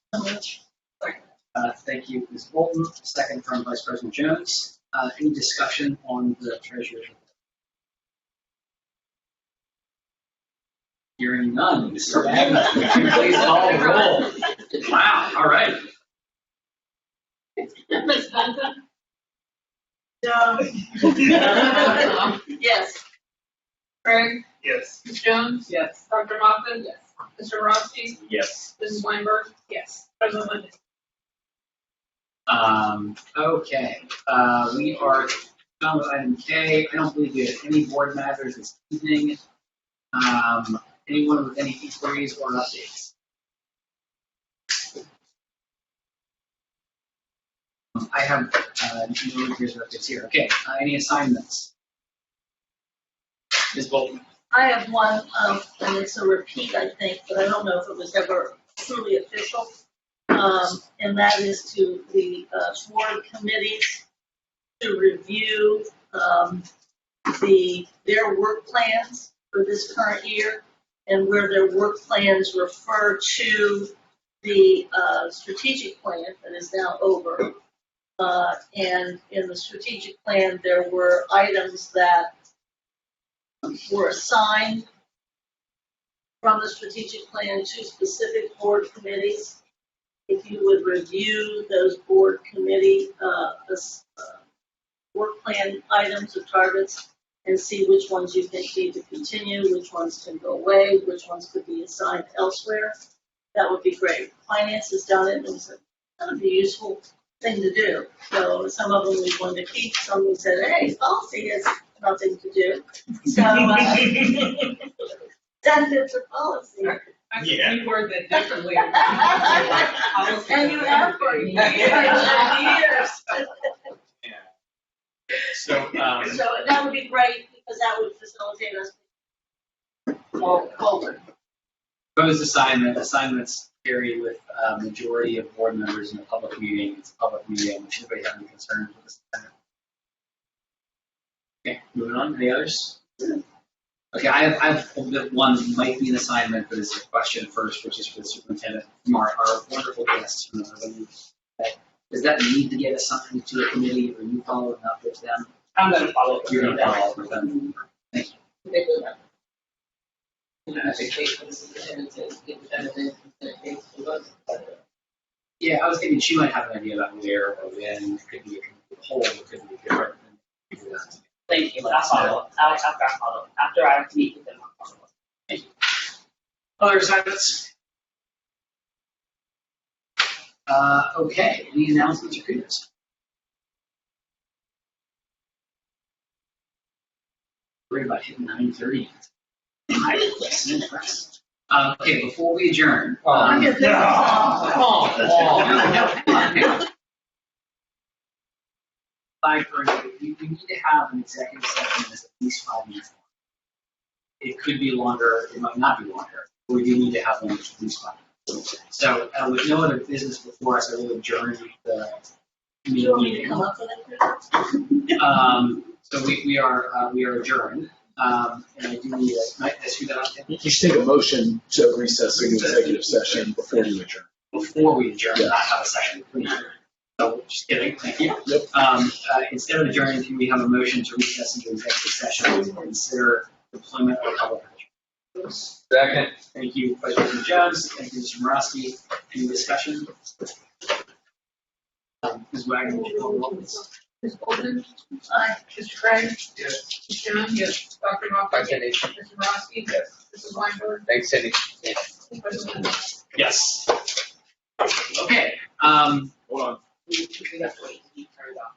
Thank you, Ms. Bolton. Second from Vice President Jones. Any discussion on the treasurer's report? Hearing none. Mr. Wagner, please call the roll. Wow, all right. Ms. Bolton? Yes. Craig? Yes. Ms. Jones? Yes. Dr. Moffitt? Yes. Mr. Morosky? Yes. Mrs. Weinberg? Yes. President Lindy? Okay. We are Done with item K. I don't believe we have any board matters this evening. Anyone with any inquiries or updates? I have no inquiries or updates here. Okay, any assignments? Ms. Bolton? I have one, and it's a repeat, I think, but I don't know if it was ever truly official. And that is to the board committees to review their work plans for this current year, and where their work plans refer to the strategic plan that is now over. And in the strategic plan, there were items that were assigned from the strategic plan to specific board committees. If you would review those board committee work plan items or targets and see which ones you think need to continue, which ones can go away, which ones could be assigned elsewhere, that would be great. Finance has done it, and it's kind of a useful thing to do. So some of them we wanted to keep, some we said, hey, policy has nothing to do. So send it to policy. Yeah. We word that differently. And you have for years. So, So that would be great, because that would facilitate us forward. Proposed assignments carry with a majority of board members in a public meeting. It's a public meeting. Should anybody have any concerns with this assignment? Okay, moving on. Any others? Okay, I have one might be an assignment, but it's a question first, which is for the superintendent from our wonderful guests from the Urban League. Does that need to get assigned to a committee, or are you following up with them? I'm gonna follow up. You're going to follow up with them. Thank you. They do that. I think they for the superintendent to get the benefit and things to us. Yeah, I was thinking she might have an idea about where or when. It could be a whole, it could be different. Thank you, I'll follow up. I'll follow up. After I meet with them, I'll follow up. Thank you. Other assignments? Okay, any announcements or kudos? Worried about hitting 9:30. I'm impressed. Okay, before we adjourn. We need to have an executive session that's at least 5 minutes long. It could be longer, it might not be longer. We do need to have one that's at least 5 minutes. So with no other business before us, I will adjourn the Do you want me to meeting. come up with it? So we are adjourned. And I do need can I screw that out? Tim? You should take a motion to recess in executive session before you adjourn. Before we adjourn, Yes. not have a second. So, just kidding, thank you. Yep. Instead of adjourning, can we have a motion to recess into executive session to consider deployment of public option? Second. Thank you, Vice President Jones. Thank you, Mr. Morosky. Any discussion? Ms. Wagner, would you call the roll, please? Ms. Bolden? Aye. Mr. Craig? Yes. Ms. Jones? Yes. Dr. Hoffman? Bye, Cindy. Mr. Morosky? Yes. Mrs. Weinberg? Thanks, Cindy. Mr. President? Yes. Okay. Hold on. We have to wait to be turned off.